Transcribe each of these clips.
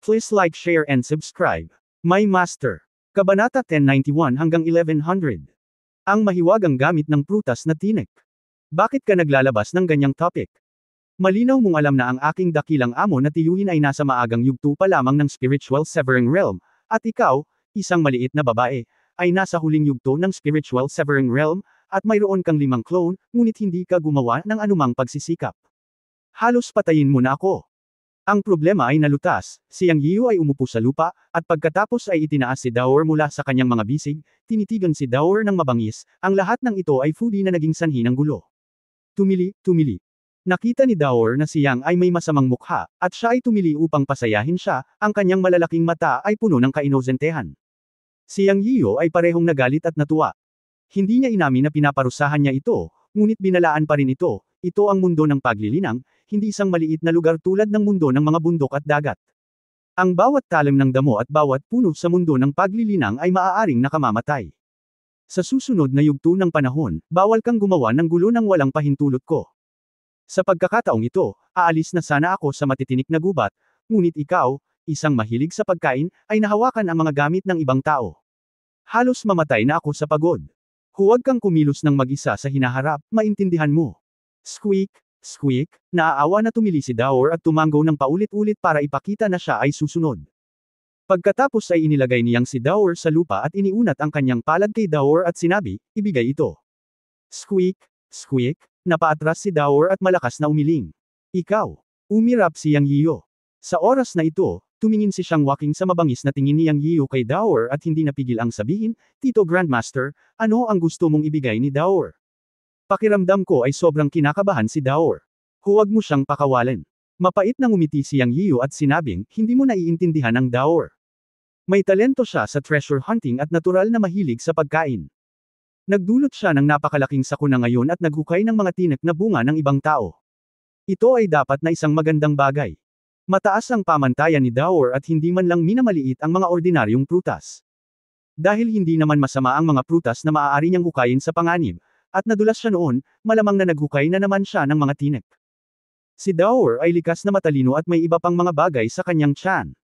Please like, share and subscribe. My Master. Kabanata 1091 hanggang 1100. Ang mahiwagang gamit ng prutas na tinik. Bakit ka naglalabas ng ganyang topic? Malinaw mong alam na ang aking dakilang amo na tiyuhin ay nasa maagang yugto pa lamang ng spiritual severing realm, at ikaw, isang maliit na babae, ay nasa huling yugto ng spiritual severing realm, at mayroon kang 5 clone, ngunit hindi ka gumawa ng anumang pagsisikap. Halos patayin mo na ako. Ang problema ay nalutas, si Yang Yiyu ay umupo sa lupa, at pagkatapos ay itinaas si Daor mula sa kanyang mga bisig, tinitigan si Daor ng mabangis, ang lahat ng ito ay foodie na naging sanhi ng gulo. Tumili. Nakita ni Daor na si Yang ay may masamang mukha, at siya ay tumili upang pasayahin siya, ang kanyang malalaking mata ay puno ng kainosentehan. Si Yang Yiyu ay parehong nagalit at natuwa. Hindi niya inamin na pinaparusahan niya ito, ngunit binalaan pa rin ito ang mundo ng paglilinang, hindi isang maliit na lugar tulad ng mundo ng mga bundok at dagat. Ang bawat talim ng damo at bawat puno sa mundo ng paglilinang ay maaaring nakamamatay. Sa susunod na yugto ng panahon, bawal kang gumawa ng gulo ng walang pahintulot ko. Sa pagkakataong ito, aalis na sana ako sa matitinik na gubat, ngunit ikaw, isang mahilig sa pagkain, ay nahawakan ang mga gamit ng ibang tao. Halos mamatay na ako sa pagod. Huwag kang kumilos ng mag-isa sa hinaharap, maintindihan mo. Squeak, naaawa na tumili si Daor at tumanggo ng paulit-ulit para ipakita na siya ay susunod. Pagkatapos ay inilagay niyang si Daor sa lupa at iniunat ang kanyang palad kay Daor at sinabi, ibigay ito. Squeak, napaatras si Daor at malakas na umiling. Ikaw. Umirap si Yang Yiyu. Sa oras na ito, tumingin si Shang Waking sa mabangis na tingin ni Yang Yiyu kay Daor at hindi napigil ang sabihin, Tito Grandmaster, ano ang gusto mong ibigay ni Daor? Pakiramdam ko ay sobrang kinakabahan si Daor. Huwag mo siyang pakawalan. Mapait na ngumiti si Yang Yiyu at sinabing, hindi mo naiintindihan ang Daor. May talento siya sa treasure hunting at natural na mahilig sa pagkain. Nagdulot siya ng napakalaking sakuna ngayon at naghukay ng mga tinik na bunga ng ibang tao. Ito ay dapat na isang magandang bagay. Mataas ang pamantayan ni Daor at hindi man lang minamaliit ang mga ordinaryong prutas. Dahil hindi naman masama ang mga prutas na maaari niyang hukayin sa panganib, at nadulas siya noon, malamang na naghukay na naman siya ng mga tinik. Si Daor ay likas na matalino at may iba pang mga bagay sa kanyang tiyan.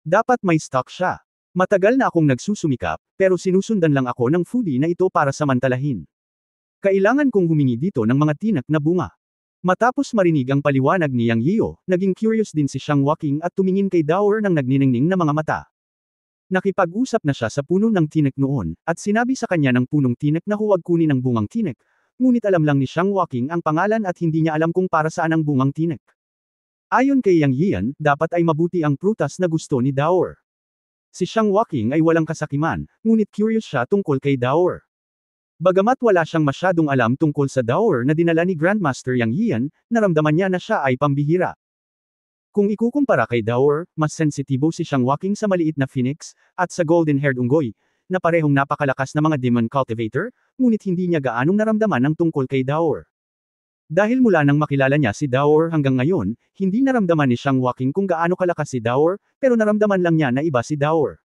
Dapat may stock siya. Matagal na akong nagsusumikap, pero sinusundan lang ako ng foodie na ito para samantalahin. Kailangan kong humingi dito ng mga tinak na bunga. Matapos marinig ang paliwanag ni Yang Yiyu, naging curious din si Shang Waking at tumingin kay Daor ng nagniningning na mga mata. Nakipag-usap na siya sa puno ng tinik noon, at sinabi sa kanya ng punong tinik na huwag kunin ang bungang tinik, ngunit alam lang ni Shang Waking ang pangalan at hindi niya alam kung para saan ang bungang tinik. Ayon kay Yang Yiyan, dapat ay mabuti ang prutas na gusto ni Daor. Si Shang Waking ay walang kasakiman, ngunit curious siya tungkol kay Daor. Bagamat wala siyang masyadong alam tungkol sa Daor na dinala ni Grandmaster Yang Yiyan, naramdaman niya na siya ay pambihira. Kung ikukumpara kay Daor, mas sensitibo si Shang Waking sa maliit na phoenix, at sa golden-haired unggoy, na parehong napakalakas na mga demon cultivator, ngunit hindi niya gaanong naramdaman ang tungkol kay Daor. Dahil mula nang makilala niya si Daor hanggang ngayon, hindi naramdaman ni Shang Waking kung gaano kalakas si Daor, pero naramdaman lang niya na iba si Daor.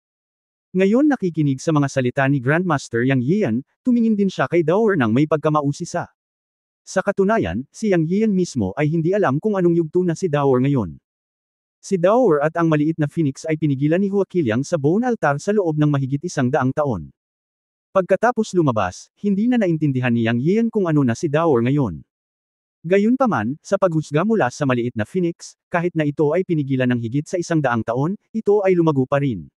Ngayon nakikinig sa mga salita ni Grandmaster Yang Yiyan, tumingin din siya kay Daor nang may pagkamausisa. Sa katunayan, si Yang Yiyan mismo ay hindi alam kung anong yugto na si Daor ngayon. Si Daor at ang maliit na phoenix ay pinigilan ni Huaqilyang sa bone altar sa loob ng mahigit 100 taon. Pagkatapos lumabas, hindi na naintindihan ni Yang Yiyan kung ano na si Daor ngayon. Gayunpaman, sa paghusga mula sa maliit na phoenix, kahit na ito ay pinigilan ng higit sa 100 taon, ito ay lumago pa rin.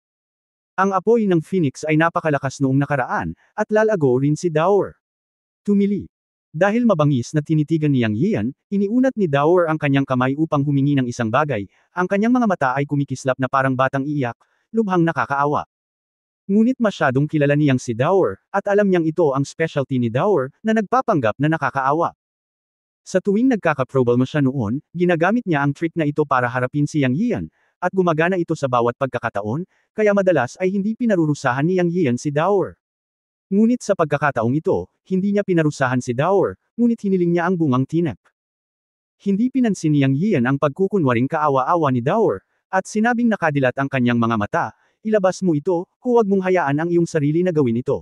Ang apoy ng phoenix ay napakalakas noong nakaraan, at lalago rin si Daor. Tumili. Dahil mabangis na tinitigan ni Yang Yiyan, iniunat ni Daor ang kanyang kamay upang humingi ng isang bagay, ang kanyang mga mata ay kumikislap na parang batang iiyak, lubhang nakakaawa. Ngunit masyadong kilala niyang si Daor, at alam niyang ito ang specialty ni Daor, na nagpapanggap na nakakaawa. Sa tuwing nagkakaproblema siya noon, ginagamit niya ang trick na ito para harapin si Yang Yiyan, at gumagana ito sa bawat pagkakataon, kaya madalas ay hindi pinarurusahan ni Yang Yiyan si Daor. Ngunit sa pagkakataong ito, hindi niya pinarusahan si Daor, ngunit hiniling niya ang bungang tinik. Hindi pinansin ni Yang Yiyan ang pagkukunwaring kaawa-awa ni Daor, at sinabing nakadilat ang kanyang mga mata, ilabas mo ito, huwag mong hayaan ang iyong sarili na gawin ito.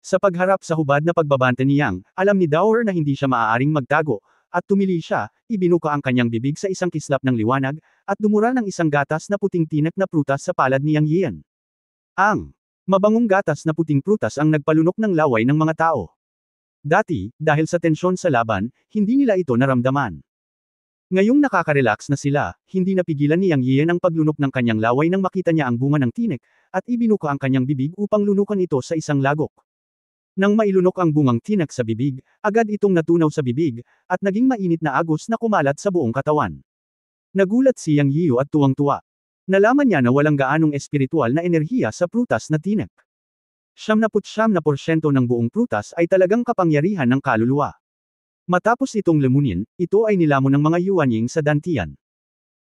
Sa pagharap sa hubad na pagbabanta ni Yang, alam ni Daor na hindi siya maaaring magtago, at tumili siya, ibinuka ang kanyang bibig sa isang kislap ng liwanag, at dumura ng isang gatas na puting tinek na prutas sa palad ni Yang Yian. Ang mabangong gatas na puting prutas ang nagpalunok ng laway ng mga tao. Dati, dahil sa tensyon sa laban, hindi nila ito naramdaman. Ngayong nakaka-relax na sila, hindi napigilan ni Yang Yian ang paglunok ng kanyang laway nang makita niya ang bunga ng tinek, at ibinuka ang kanyang bibig upang lunukan ito sa isang lagok. Nang mailunok ang bungang tinek sa bibig, agad itong natunaw sa bibig, at naging mainit na agos na kumalat sa buong katawan. Nagulat si Yang Yiu at tuwang-tuwa. Nalaman niya na walang gaanong espiritual na enerhiya sa prutas na tinek. 99% ng buong prutas ay talagang kapangyarihan ng kaluluwa. Matapos itong lemunin, ito ay nilamon ng mga Yuanying sa dantian.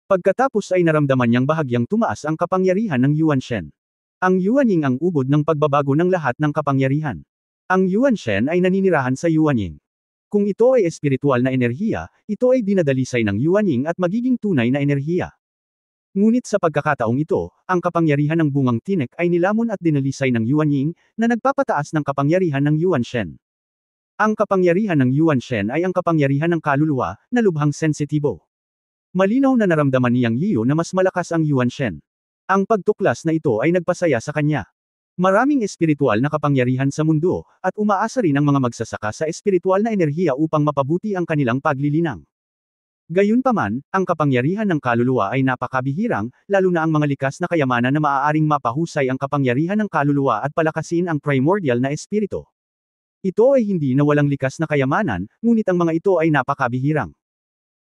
Pagkatapos ay naramdaman niyang bahagyang tumaas ang kapangyarihan ng Yuanshen. Ang Yuanying ang ubod ng pagbabago ng lahat ng kapangyarihan. Ang Yuanshen ay naninirahan sa Yuanying. Kung ito ay espiritual na enerhiya, ito ay dinadalisay ng Yuanying at magiging tunay na enerhiya. Ngunit sa pagkakataong ito, ang kapangyarihan ng bungang tinek ay nilamon at dinalisay ng Yuanying, na nagpapataas ng kapangyarihan ng Yuanshen. Ang kapangyarihan ng Yuanshen ay ang kapangyarihan ng kaluluwa, na lubhang sensitibo. Malinaw na naramdaman ni Yang Yiu na mas malakas ang Yuanshen. Ang pagtuklas na ito ay nagpasaya sa kanya. Maraming espiritual na kapangyarihan sa mundo, at umaasa rin ang mga magsasaka sa espiritual na enerhiya upang mapabuti ang kanilang paglilinang. Gayunpaman, ang kapangyarihan ng kaluluwa ay napakabihirang, lalo na ang mga likas na kayamanan na maaaring mapahusay ang kapangyarihan ng kaluluwa at palakasin ang primordial na espiritu. Ito ay hindi na walang likas na kayamanan, ngunit ang mga ito ay napakabihirang.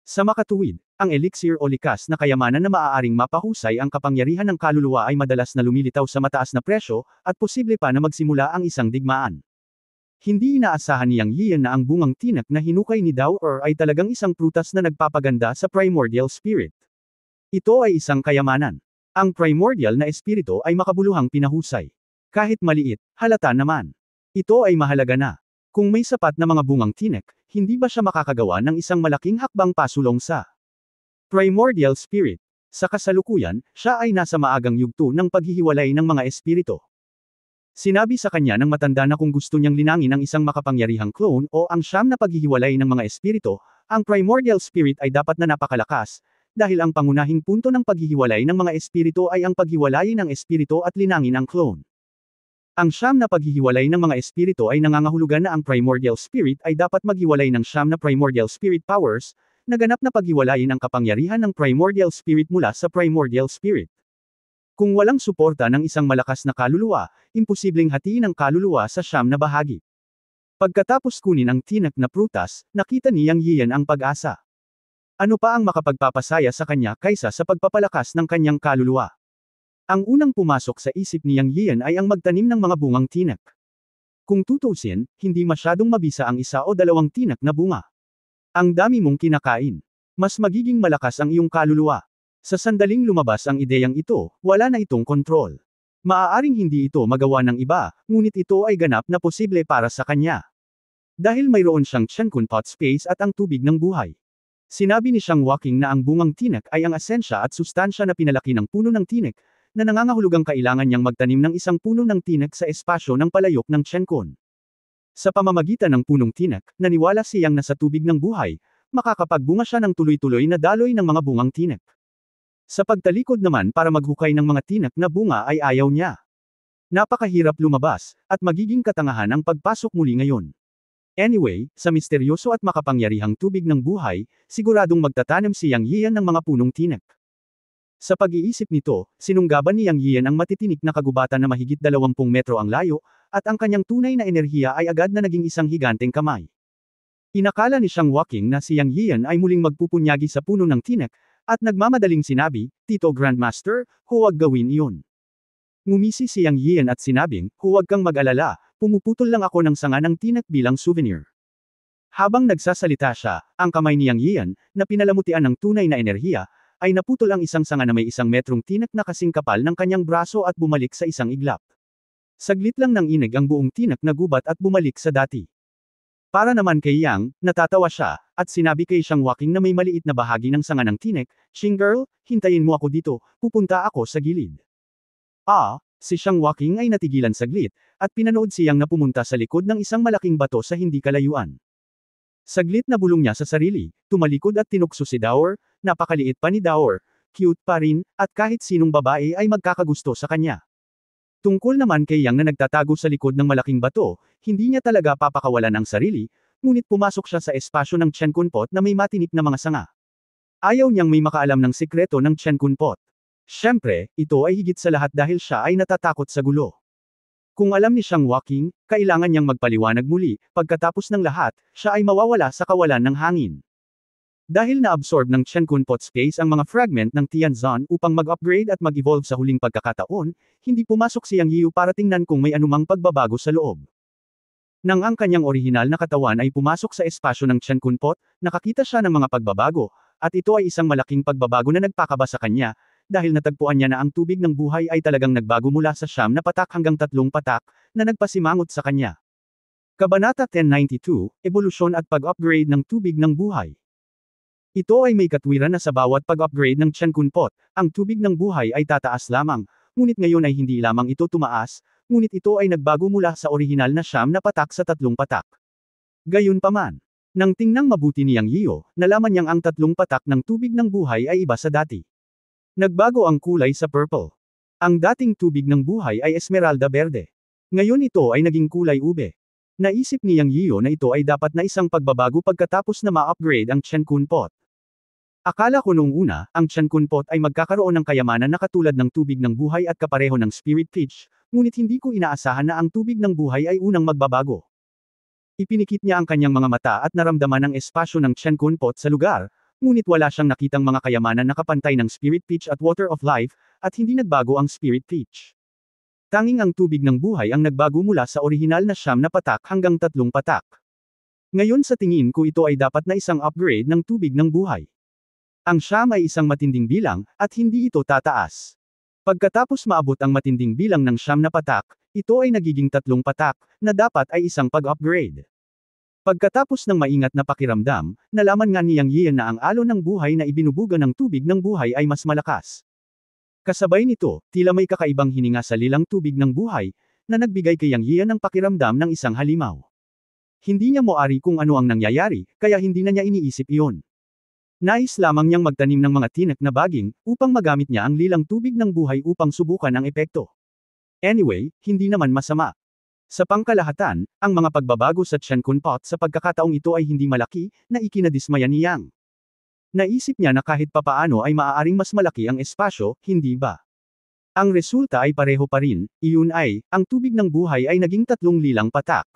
Sa makatuwid, ang elixir o likas na kayamanan na maaaring mapahusay ang kapangyarihan ng kaluluwa ay madalas na lumilitaw sa mataas na presyo, at posible pa na magsimula ang isang digmaan. Hindi inaasahan ni Yang Yian na ang bungang tinek na hinukay ni Dao Er ay talagang isang prutas na nagpapaganda sa primordial spirit. Ito ay isang kayamanan. Ang primordial na espiritu ay makabuluhang pinahusay. Kahit maliit, halata naman. Ito ay mahalaga na. Kung may sapat na mga bungang tinek, hindi ba siya makakagawa ng isang malaking hakbang pasulong sa primordial spirit? Sa kasalukuyan, siya ay nasa maagang yugto ng paghihiwalay ng mga espiritu. Sinabi sa kanya ng matanda na kung gusto niyang linangin ang isang makapangyarihang clone o ang siyam na paghihiwalay ng mga espiritu, ang primordial spirit ay dapat na napakalakas, dahil ang pangunahing punto ng paghihiwalay ng mga espiritu ay ang paghiwalayin ng espiritu at linangin ang clone. Ang siyam na paghihiwalay ng mga espiritu ay nangangahulugan na ang primordial spirit ay dapat maghiwalay ng siyam na primordial spirit powers, na ganap na paghiwalayin ang kapangyarihan ng primordial spirit mula sa primordial spirit. Kung walang suporta ng isang malakas na kaluluwa, imposibleng hatiin ang kaluluwa sa siyam na bahagi. Pagkatapos kunin ang tinek na prutas, nakita ni Yang Yian ang pag-asa. Ano pa ang makapagpapasaya sa kanya kaysa sa pagpapalakas ng kanyang kaluluwa? Ang unang pumasok sa isip ni Yang Yian ay ang magtanim ng mga bungang tinek. Kung tutusin, hindi masyadong mabisa ang isa o dalawang tinek na bunga. Ang dami mong kinakain. Mas magiging malakas ang iyong kaluluwa. Sa sandaling lumabas ang ideyang ito, wala na itong kontrol. Maaaring hindi ito magawa ng iba, ngunit ito ay ganap na posible para sa kanya. Dahil mayroon siyang Chenkun pot space at ang tubig ng buhay. Sinabi ni Shang Waking na ang bungang tinek ay ang asensya at sustansya na pinalaki ng puno ng tinek, na nangangahulugang kailangan niyang magtanim ng isang puno ng tinek sa espasyo ng palayok ng Chenkun. Sa pamamagitan ng punong tinek, naniwala siyang nasa tubig ng buhay, makakapagbunga siya ng tuloy-tuloy na daloy ng mga bungang tinek. Sa pagtalikod naman para maghukay ng mga tinek na bunga ay ayaw niya. Napakahirap lumabas, at magiging katangahan ang pagpasok muli ngayon. Anyway, sa misteryoso at makapangyarihang tubig ng buhay, siguradong magtatanim si Yang Yian ng mga punong tinek. Sa pag-iisip nito, sinunggaban ni Yang Yian ang matitinik na kagubatan na mahigit 20 metro ang layo, at ang kanyang tunay na enerhiya ay agad na naging isang higanteng kamay. Inakala ni Shang Waking na si Yang Yian ay muling magpupunyagi sa puno ng tinek, at nagmamadaling sinabi, "Tito Grandmaster, huwag gawin iyon." Ngumisi si Yang Yian at sinabing, "Huwag kang mag-alala, pumuputol lang ako ng sanga ng tinek bilang souvenir." Habang nagsasalita siya, ang kamay ni Yang Yian, na pinalamutian ng tunay na enerhiya, ay naputol ang isang sanga na may 1 metrong tinek na kasing kapal ng kanyang braso at bumalik sa isang iglap. Saglit lang nang inig ang buong tinek na gubat at bumalik sa dati. Para naman kay Yang, natatawa siya, at sinabi kay Shang Waking na may maliit na bahagi ng sanga ng tinek, "Shing girl, hintayin mo ako dito, pupunta ako sa gilid." Si Shang Waking ay natigilan saglit, at pinanood siyang na pumunta sa likod ng isang malaking bato sa hindi kalayuan. Saglit na bulong niya sa sarili, tumalikod at tinukso si Dower, napakaliit pa ni Dower, cute pa rin, at kahit sinong babae ay magkakagusto sa kanya. Tungkol naman kay Yang na nagtatago sa likod ng malaking bato, hindi niya talaga papakawalan ang sarili, ngunit pumasok siya sa espasyo ng Chen Kunpot na may matinik na mga sanga. Ayaw niyang may makaalam ng sikreto ng Chen Kunpot. Siyempre, ito ay higit sa lahat dahil siya ay natatakot sa gulo. Kung alam ni Xiang Waking, kailangan niyang magpaliwanag muli, pagkatapos ng lahat, siya ay mawawala sa kawalan ng hangin. Dahil na-absorb ng Chen Kunpot space ang mga fragment ng Tianzan upang mag-upgrade at mag-evolve sa huling pagkakataon, hindi pumasok si Yang Yiu para tingnan kung may anumang pagbabago sa loob. Nang ang kanyang orihinal na katawan ay pumasok sa espasyo ng Chen Kunpot, nakakita siya ng mga pagbabago, at ito ay isang malaking pagbabago na nagpakaba sa kanya, dahil natagpuan niya na ang tubig ng buhay ay talagang nagbago mula sa 9 na patak hanggang 3 patak, na nagpasimangot sa kanya. Kabanata 1092, Ebolusyon at pag-upgrade ng tubig ng buhay. Ito ay may katwiran na sa bawat pag-upgrade ng Chen Kunpot, ang tubig ng buhay ay tataas lamang, ngunit ngayon ay hindi lamang ito tumaas, ngunit ito ay nagbago mula sa orihinal na 9 na patak sa 3 patak. Gayunpaman, nang tingnang mabuti ni Yang Yiu, nalaman niyang ang 3 patak ng tubig ng buhay ay iba sa dati. Nagbago ang kulay sa purple. Ang dating tubig ng buhay ay esmeralda berde. Ngayon ito ay naging kulay ube. Naisip ni Yang Yiu na ito ay dapat na isang pagbabago pagkatapos na ma-upgrade ang Chen Kunpot. Akala ko noong una, ang Chen Kunpot ay magkakaroon ng kayamanan na katulad ng tubig ng buhay at kapareho ng Spirit Peach, ngunit hindi ko inaasahan na ang tubig ng buhay ay unang magbabago. Ipinikit niya ang kanyang mga mata at naramdaman ang espasyo ng Chen Kunpot sa lugar, ngunit wala siyang nakitang mga kayamanan na kapantay ng Spirit Peach at Water of Life, at hindi nagbago ang Spirit Peach. Tanging ang tubig ng buhay ang nagbago mula sa orihinal na 9 na patak hanggang 3 patak. Ngayon sa tingin ko ito ay dapat na isang upgrade ng tubig ng buhay. Ang 9 ay isang matinding bilang, at hindi ito tataas. Pagkatapos maabot ang matinding bilang ng 9 na patak, ito ay nagiging 3 patak, na dapat ay isang pag-upgrade. Pagkatapos ng maingat na pakiramdam, nalaman nga ni Yang Yian na ang alon ng buhay na ibinubuga ng tubig ng buhay ay mas malakas. Kasabay nito, tila may kakaibang hininga sa lilang tubig ng buhay, na nagbigay kay Yang Yian ng pakiramdam ng isang halimaw. Hindi niya moari kung ano ang nangyayari, kaya hindi na niya iniisip iyon. Nais lamang niyang magtanim ng mga tinak na baging, upang magamit niya ang lilang tubig ng buhay upang subukan ang epekto. Anyway, hindi naman masama. Sa pangkalahatan, ang mga pagbabago sa Chen Kunpot sa pagkakataong ito ay hindi malaki, na ikinadismaya ni Yang. Naisip niya na kahit papaano ay maaaring mas malaki ang espasyo, hindi ba? Ang resulta ay pareho pa rin, iyon ay, ang tubig ng buhay ay naging 3 lilang patak.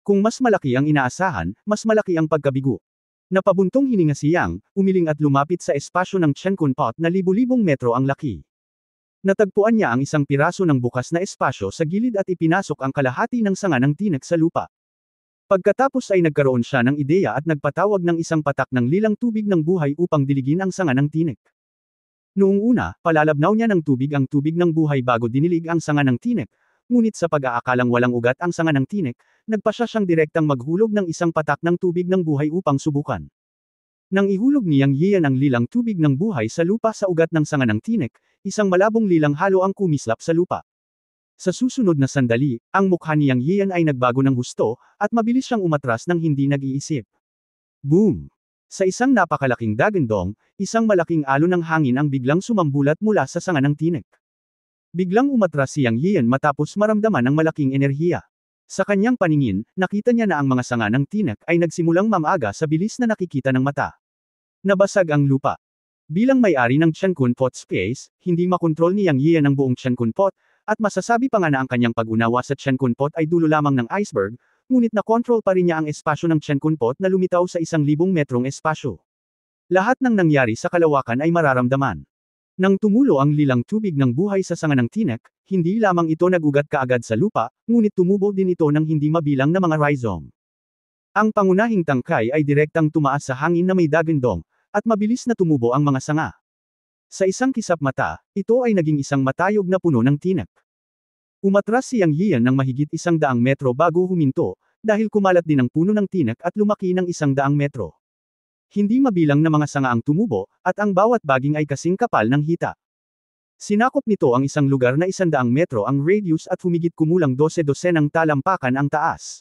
Kung mas malaki ang inaasahan, mas malaki ang pagkabigo. Napabuntong hininga si Yang, umiling at lumapit sa espasyo ng Chen Kunpot na libu-libong metro ang laki. Natagpuan niya ang isang piraso ng bukas na espasyo sa gilid at ipinasok ang kalahati ng sanga ng tinek sa lupa. Pagkatapos ay nagkaroon siya ng ideya at nagpatawag ng isang patak ng lilang tubig ng buhay upang diligin ang sanga ng tinek. Noong una, palalabnaw niya ng tubig ang tubig ng buhay bago dinilig ang sanga ng tinek, ngunit sa pag-aakalang walang ugat ang sanga ng tinek, nagpasya siyang direktang maghulog ng isang patak ng tubig ng buhay upang subukan. Nang ihulog ni Yang Yian ang lilang tubig ng buhay sa lupa sa ugat ng sanga ng tinek, isang malabong lilang halo ang kumislap sa lupa. Sa susunod na sandali, ang mukha ni Yang Yian ay nagbago ng husto, at mabilis siyang umatras nang hindi nag-iisip. Boom! Sa isang napakalaking dagandong, isang malaking alon ng hangin ang biglang sumambulat mula sa sanga ng tinek. Biglang umatras si Yang Yian matapos maramdaman ang malaking enerhiya. Sa kanyang paningin, nakita niya na ang mga sanga ng tinek ay nagsimulang mamaga sa bilis na nakikita ng mata. Nabasag ang lupa. Bilang may-ari ng Chen Kunpot Space, hindi makontrol ni Yang Yian ang buong Chen Kunpot, at masasabi pa nga na ang kanyang pag-unawa sa Chen Kunpot ay dulo lamang ng iceberg, ngunit na-control pa rin niya ang espasyo ng Chen Kunpot na lumitaw sa 1,000 metrong espasyo. Lahat ng nangyari sa kalawakan ay mararamdaman. Nang tumulo ang lilang tubig ng buhay sa sanga ng tinek, hindi lamang ito nagugat kaagad sa lupa, ngunit tumubo din ito ng hindi mabilang na mga rhizome. Ang pangunahing tangkay ay direktang tumaas sa hangin na may dagandong, at mabilis na tumubo ang mga sanga. Sa isang kisap mata, ito ay naging isang matayog na puno ng tinek. Umatras si Yang Yian ng mahigit 100 metro bago huminto, dahil kumalat din ang puno ng tinek at lumaki ng 100 metro. Hindi mabilang na mga sanga ang tumubo, at ang bawat baging ay kasing kapal ng hita. Sinakop nito ang isang lugar na 100 metro ang radius at humigit kumulang 12 ng talampakan ang taas.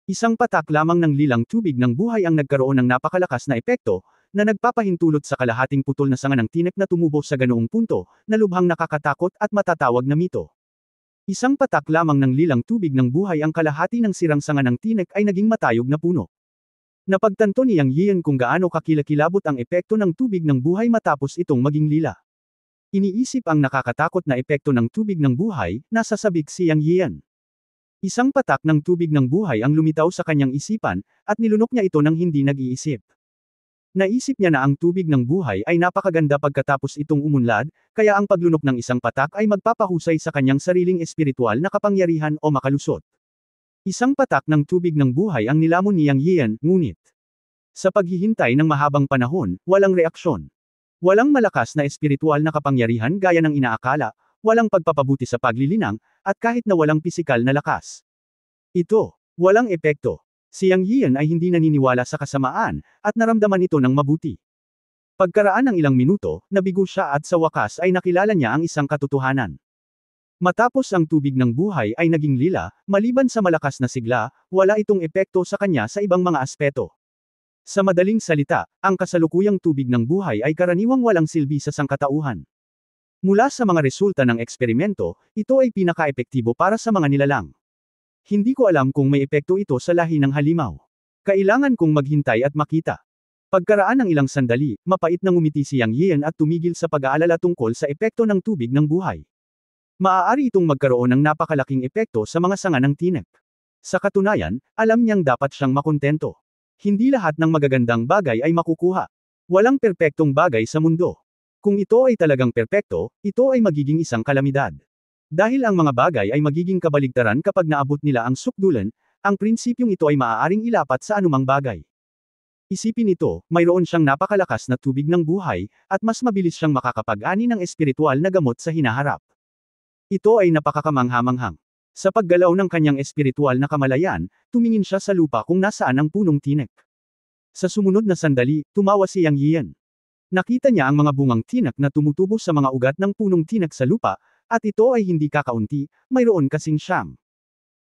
Isang patak lamang ng lilang tubig ng buhay ang nagkaroon ng napakalakas na epekto, na nagpapahintulot sa kalahating putol na sanga ng tinek na tumubo sa ganoong punto, na lubhang nakakatakot at matatawag na mito. Isang patak lamang ng lilang tubig ng buhay ang kalahati ng sirang sanga ng tinek ay naging matayog na puno. Napagtanto ni Yang Yian kung gaano kakilakilabot ang epekto ng tubig ng buhay matapos itong maging lila. Iniisip ang nakakatakot na epekto ng tubig ng buhay, nasa sabik si Yang Yian. Isang patak ng tubig ng buhay ang lumitaw sa kanyang isipan, at nilunok niya ito ng hindi nag-iisip. Naisip niya na ang tubig ng buhay ay napakaganda pagkatapos itong umunlad, kaya ang paglunok ng isang patak ay magpapahusay sa kanyang sariling espiritual na kapangyarihan o makalusot. Isang patak ng tubig ng buhay ang nilamon ni Yang Yian, ngunit sa paghihintay ng mahabang panahon, walang reaksyon. Walang malakas na espiritual na kapangyarihan gaya ng inaakala, walang pagpapabuti sa paglilinang, at kahit na walang pisikal na lakas. Ito, walang epekto. Si Yang Yian ay hindi naniniwala sa kasamaan, at naramdaman ito ng mabuti. Pagkaraan ng ilang minuto, nabigo siya at sa wakas ay nakilala niya ang isang katotohanan. Matapos ang tubig ng buhay ay naging lila, maliban sa malakas na sigla, wala itong epekto sa kanya sa ibang mga aspeto. Sa madaling salita, ang kasalukuyang tubig ng buhay ay karaniwang walang silbi sa sangkatauhan. Mula sa mga resulta ng eksperimento, ito ay pinaka-epektibo para sa mga nilalang. Hindi ko alam kung may epekto ito sa lahi ng halimaw. Kailangan kong maghintay at makita. Pagkaraan ng ilang sandali, mapait na ngumiti si Yang Yian at tumigil sa pag-aalala tungkol sa epekto ng tubig ng buhay. Maaari itong magkaroon ng napakalaking epekto sa mga sanga ng tinek. Sa katunayan, alam niyang dapat siyang makontento. Hindi lahat ng magagandang bagay ay makukuha. Walang perpektong bagay sa mundo. Kung ito ay talagang perpekto, ito ay magiging isang kalamidad. Dahil ang mga bagay ay magiging kabaligtaran kapag naabot nila ang sukdulan, ang prinsipyong ito ay maaaring ilapat sa anumang bagay. Isipin ito, mayroon siyang napakalakas na tubig ng buhay, at mas mabilis siyang makakapag-ani ng espiritual na gamot sa hinaharap. Ito ay napakakamangha-manghang. Sa paggalaw ng kanyang espiritual na kamalayan, tumingin siya sa lupa kung nasaan ang punong tinek. Sa sumunod na sandali, tumawa si Yang Yian. Nakita niya ang mga bungang tinek na tumutubo sa mga ugat ng punong tinek sa lupa, at ito ay hindi kakaunti, mayroon kasing siyam.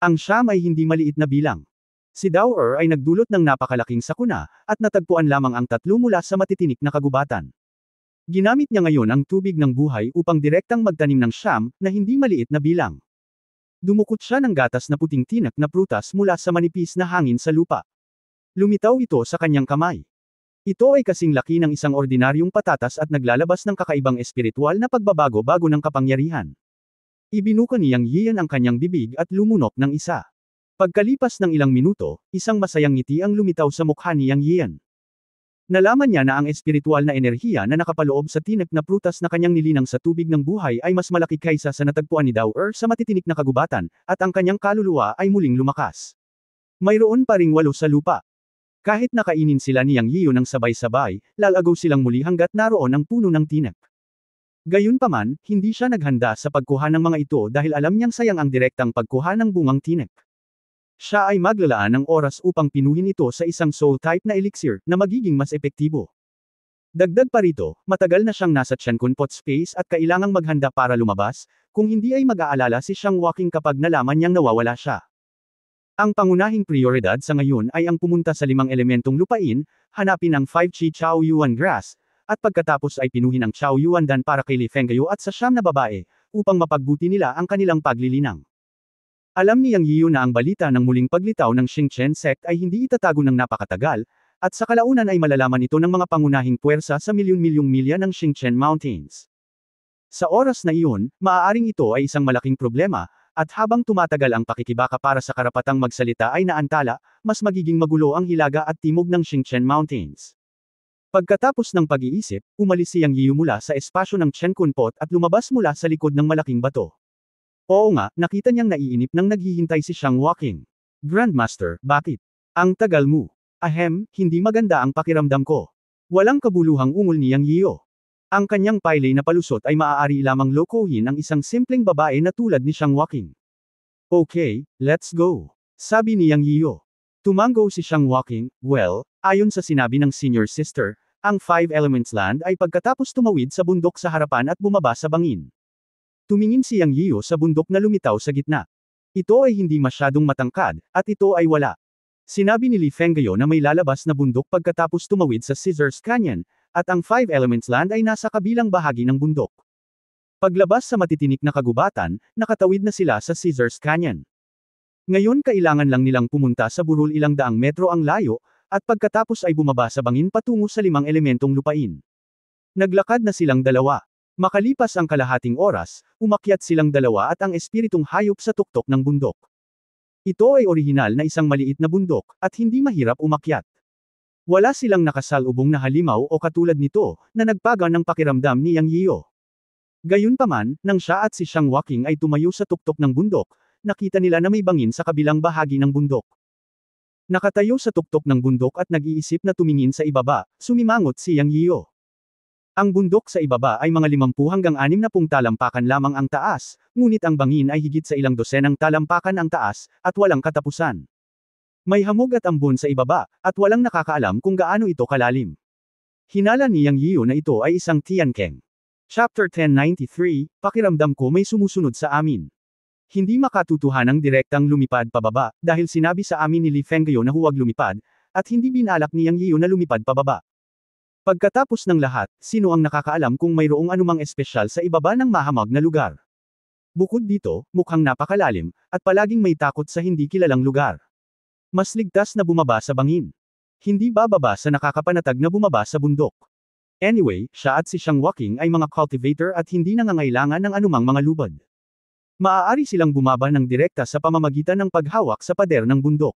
Ang siyam ay hindi maliit na bilang. Si Dower ay nagdulot ng napakalaking sakuna, at natagpuan lamang ang 3 mula sa matitinik na kagubatan. Ginamit niya ngayon ang tubig ng buhay upang direktang magtanim ng siyam, na hindi maliit na bilang. Dumukot siya ng gatas na puting tinek na prutas mula sa manipis na hangin sa lupa. Lumitaw ito sa kanyang kamay. Ito ay kasing laki ng isang ordinaryong patatas at naglalabas ng kakaibang espiritual na pagbabago-bago ng kapangyarihan. Ibinuka ni Yang Yian ang kanyang bibig at lumunok ng isa. Pagkalipas ng ilang minuto, isang masayang ngiti ang lumitaw sa mukha ni Yang Yian. Nalaman niya na ang espiritual na enerhiya na nakapaloob sa tinek na prutas na kanyang nilinang sa tubig ng buhay ay mas malaki kaysa sa natagpuan ni Dower sa matitinik na kagubatan, at ang kanyang kaluluwa ay muling lumakas. Mayroon pa ring 8 sa lupa. Kahit nakainin sila ni Yang Yian ng sabay-sabay, lalagaw silang muli hanggat naroon ang puno ng tinek. Gayunpaman, hindi siya naghanda sa pagkuha ng mga ito dahil alam niyang sayang ang direktang pagkuha ng bungang tinek. Siya ay maglalaan ng oras upang pinuhin ito sa isang soul-type na elixir, na magiging mas epektibo. Dagdag pa rito, matagal na siyang nasa Chenkunpot space at kailangang maghanda para lumabas, kung hindi ay mag-aalala si Xiang Walking kapag nalaman niyang nawawala siya. Ang pangunahing prioridad sa ngayon ay ang pumunta sa 5 elementong lupain, hanapin ang 5 Chi Chao Yuan grass, at pagkatapos ay pinuhin ang Chao Yuan Dan para kay Li Fenggayo at sa 9 na babae, upang mapagbuti nila ang kanilang paglilinang. Alam ni Yang Yian na ang balita ng muling paglitaw ng Xingchen sect ay hindi itatago ng napakatagal, at sa kalaunan ay malalaman ito ng mga pangunahing puwersa sa milyon-milyong milya ng Xingchen Mountains. Sa oras na iyon, maaaring ito ay isang malaking problema, at habang tumatagal ang pakikibaka para sa karapatang magsalita ay naantala, mas magiging magulo ang hilaga at timog ng Xingchen Mountains. Pagkatapos ng pag-iisip, umalis si Yang Yian mula sa espasyo ng Chenkunpot at lumabas mula sa likod ng malaking bato. Oo nga, nakita niyang naiinip nang naghihintay si Xiang Walking. Grandmaster, bakit? Ang tagal mo. Ahem, hindi maganda ang pakiramdam ko. Walang kabuluhang ungol ni Yang Yian. Ang kanyang paylay na palusot ay maaari lamang lokohin ang isang simpleng babae na tulad ni Xiang Walking. Okay, let's go. Sabi ni Yang Yian. Tumango si Xiang Walking. Well, ayon sa sinabi ng senior sister, ang 5 Elements Land ay pagkatapos tumawid sa bundok sa harapan at bumaba sa bangin. Tumingin si Yang Yian sa bundok na lumitaw sa gitna. Ito ay hindi masyadong matangkad, at ito ay wala. Sinabi ni Li Fengyo na may lalabas na bundok pagkatapos tumawid sa Scissors Canyon, at ang Five Elements Land ay nasa kabilang bahagi ng bundok. Paglabas sa matitinik na kagubatan, nakatawid na sila sa Scissors Canyon. Ngayon kailangan lang nilang pumunta sa burol ilang daang metro ang layo, at pagkatapos ay bumaba sa bangin patungo sa 5 elementong lupain. Naglakad na silang dalawa. Makalipas ang kalahating oras, umakyat silang dalawa at ang espiritong hayop sa tuktok ng bundok. Ito ay orihinal na isang maliit na bundok, at hindi mahirap umakyat. Wala silang nakasalubong na halimaw o katulad nito, na nagpaga ng pakiramdam ni Yang Yio. Gayunpaman, nang siya at si Xiang Waking ay tumayo sa tuktok ng bundok, nakita nila na may bangin sa kabilang bahagi ng bundok. Nakatayo sa tuktok ng bundok at nag-iisip na tumingin sa ibaba, sumimangot si Yang Yio. Ang bundok sa ibaba ay mga 50 hanggang 60 talampakan lamang ang taas, ngunit ang bangin ay higit sa ilang dosenang talampakan ang taas, at walang katapusan. May hamog at ambon sa ibaba, at walang nakakaalam kung gaano ito kalalim. Hinala ni Yang Yio na ito ay isang Tiankeng. Chapter 1093, Pakiramdam ko may sumusunod sa amin. Hindi makatutuhanang direktang lumipad pababa, dahil sinabi sa amin ni Li Fengyo na huwag lumipad, at hindi binalak ni Yang Yio na lumipad pababa. Pagkatapos ng lahat, sino ang nakakaalam kung mayroong anumang espesyal sa ibaba ng mahamog na lugar? Bukod dito, mukhang napakalalim, at palaging may takot sa hindi kilalang lugar. Mas ligtas na bumaba sa bangin. Hindi bababa sa nakakapanatag na bumaba sa bundok. Anyway, siya at si Xiang Waking ay mga cultivator at hindi nangangailangan ng anumang mga lubad. Maaari silang bumaba ng direkta sa pamamagitan ng paghawak sa pader ng bundok.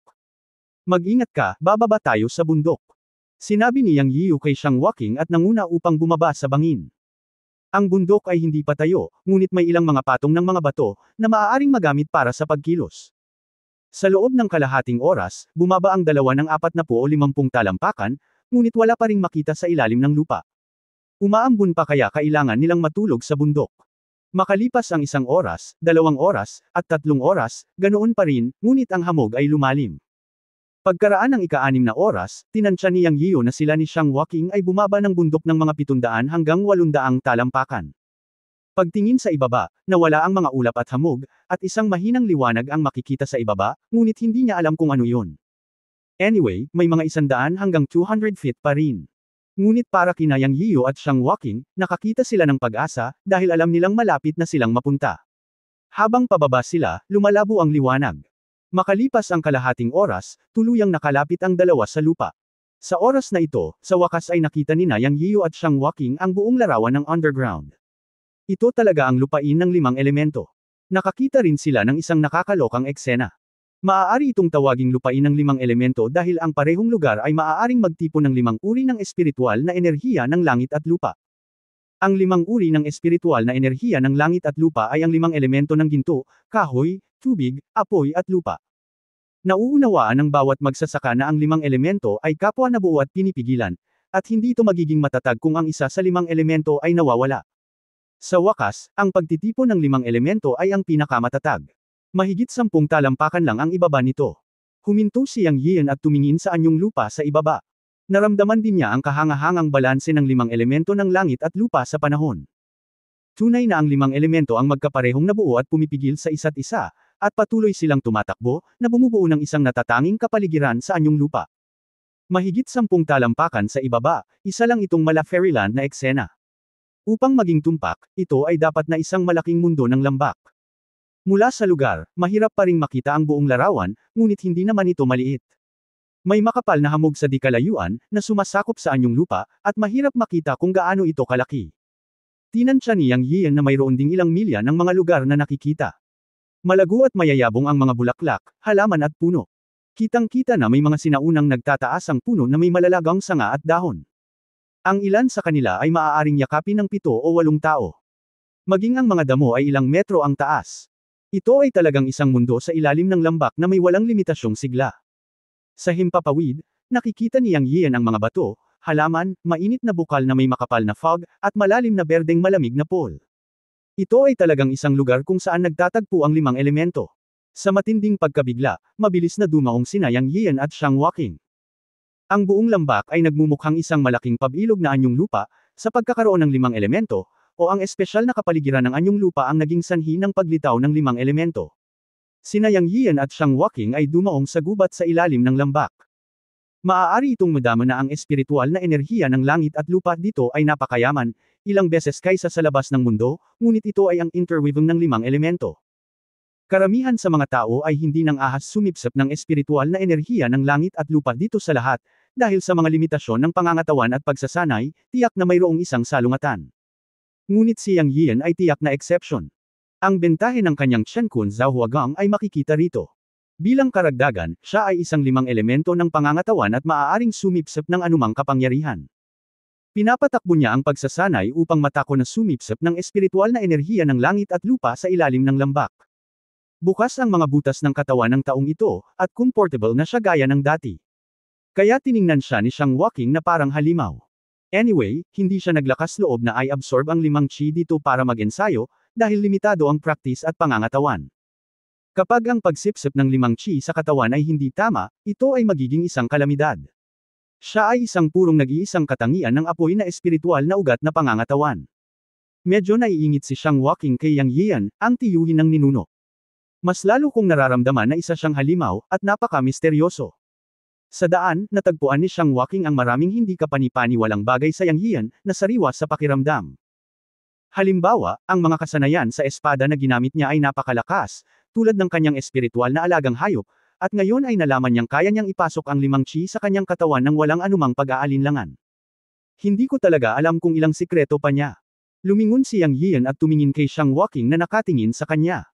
Mag-ingat ka, bababa tayo sa bundok. Sinabi ni Yang Yio kay Xiang Waking at nanguna upang bumaba sa bangin. Ang bundok ay hindi patayo, ngunit may ilang mga patong ng mga bato, na maaaring magamit para sa pagkilos. Sa loob ng kalahating oras, bumaba ang dalawa ng 40 o 50 talampakan, ngunit wala pa ring makita sa ilalim ng lupa. Umaambon pa kaya kailangan nilang matulog sa bundok. Makalipas ang 1 oras, 2 oras, at 3 oras, ganoon pa rin, ngunit ang hamog ay lumalim. Pagkaraan ng ika-6 na oras, tinansya ni Yang Yio na sila ni Xiang Waking ay bumaba ng bundok ng mga 700 hanggang 800 talampakan. Pagtingin sa ibaba, nawala ang mga ulap at hamog, at isang mahinang liwanag ang makikita sa ibaba, ngunit hindi niya alam kung ano yun. Anyway, may mga 100 hanggang 200 feet pa rin. Ngunit para kina Yang Yio at Xiang Waking, nakakita sila ng pag-asa, dahil alam nilang malapit na silang mapunta. Habang pababa sila, lumalabo ang liwanag. Makalipas ang kalahating oras, tuluyang nakalapit ang dalawa sa lupa. Sa oras na ito, sa wakas ay nakita ni Yang Yio at Xiang Waking ang buong larawan ng underground. Ito talaga ang lupain ng 5 elemento. Nakakita rin sila ng isang nakakalokang eksena. Maaari itong tawaging lupain ng 5 elemento dahil ang parehong lugar ay maaaring magtipon ng 5 uri ng espiritual na enerhiya ng langit at lupa. Ang 5 uri ng espiritual na enerhiya ng langit at lupa ay ang 5 elemento ng ginto, kahoy, tubig, apoy at lupa. Nauunawaan ng bawat magsasaka na ang 5 elemento ay kapwa na buo at pinipigilan, at hindi ito magiging matatag kung ang isa sa 5 elemento ay nawawala. Sa wakas, ang pagtitipon ng 5 elemento ay ang pinakamatatag. Mahigit 10 talampakan lang ang ibaba nito. Huminto si Yang Yian at tumingin sa anyong lupa sa ibaba. Naramdaman din niya ang kahangahangang balanse ng 5 elemento ng langit at lupa sa panahon. Tunay na ang 5 elemento ang magkaparehong nabuo at pumipigil sa isa't isa, at patuloy silang tumatakbo, na bumubuo ng isang natatanging kapaligiran sa anyong lupa. Mahigit 10 talampakan sa ibaba, isa lang itong mala fairyland na eksena. Upang maging tumpak, ito ay dapat na isang malaking mundo ng lambak. Mula sa lugar, mahirap pa ring makita ang buong larawan, ngunit hindi naman ito maliit. May makapal na hamog sa di-kalayuan, na sumasakop sa anyong lupa, at mahirap makita kung gaano ito kalaki. Tinansya ni Yang Yian na mayroon ding ilang milya ng mga lugar na nakikita. Malago at mayayabong ang mga bulaklak, halaman at puno. Kitang-kita na may mga sinaunang nagtataas ang puno na may malalagang sanga at dahon. Ang ilan sa kanila ay maaaring yakapin ng 7 o 8 tao. Maging ang mga damo ay ilang metro ang taas. Ito ay talagang isang mundo sa ilalim ng lambak na may walang limitasyong sigla. Sa himpapawid, nakikita ni Yang Yian ang mga bato, halaman, mainit na bukal na may makapal na fog, at malalim na berdeng malamig na pool. Ito ay talagang isang lugar kung saan nagtatagpo ang 5 elemento. Sa matinding pagkabigla, mabilis na dumaong sina Yang Yian at Xiang Waking. Ang buong lambak ay nagmumukhang isang malaking pabilog na anyong lupa, sa pagkakaroon ng 5 elemento, o ang espesyal na kapaligiran ng anyong lupa ang naging sanhi ng paglitaw ng 5 elemento. Sina Yang Yian at Xiang Waking ay dumaong sa gubat sa ilalim ng lambak. Maaari itong madama na ang espiritual na enerhiya ng langit at lupa dito ay napakayaman, ilang beses kaysa sa labas ng mundo, ngunit ito ay ang interweaving ng 5 elemento. Karamihan sa mga tao ay hindi nang ahas sumipsip ng espiritual na enerhiya ng langit at lupa dito sa lahat, dahil sa mga limitasyon ng pangangatawan at pagsasanay, tiyak na mayroong isang salungatan. Ngunit si Yang Yian ay tiyak na exception. Ang bentahe ng kanyang Chen-kun Zhaohuagang ay makikita rito. Bilang karagdagan, siya ay isang 5 elemento ng pangangatawan at maaaring sumipsip ng anumang kapangyarihan. Pinapatakbo niya ang pagsasanay upang matako na sumipsip ng espiritual na enerhiya ng langit at lupa sa ilalim ng lambak. Bukas ang mga butas ng katawan ng taong ito, at comfortable na siya gaya ng dati. Kaya tiningnan siya ni Xiang Waking na parang halimaw. Anyway, hindi siya naglakas loob na i-absorb ang 5 chi dito para mag-ensayo, dahil limitado ang practice at pangangatawan. Kapag ang pagsipsip ng 5 chi sa katawan ay hindi tama, ito ay magiging isang kalamidad. Siya ay isang purong nag-iisang katangian ng apoy na espiritual na ugat na pangangatawan. Medyo naiingit si Xiang Waking kay Yang Yian, ang tiyuhin ng ninuno. Mas lalo kong nararamdaman na isa siyang halimaw, at napaka-misteryoso. Sa daan, natagpuan ni Xiang Waking ang maraming hindi kapani-paniwalang bagay sa Yang Yian, na sariwa sa pakiramdam. Halimbawa, ang mga kasanayan sa espada na ginamit niya ay napakalakas, tulad ng kanyang espiritual na alagang hayop, at ngayon ay nalaman niyang kaya niyang ipasok ang 5 chi sa kanyang katawan nang walang anumang pag-aalinlangan. Hindi ko talaga alam kung ilang sikreto pa niya. Lumingon si Yang Yian at tumingin kay Xiang Waking na nakatingin sa kanya.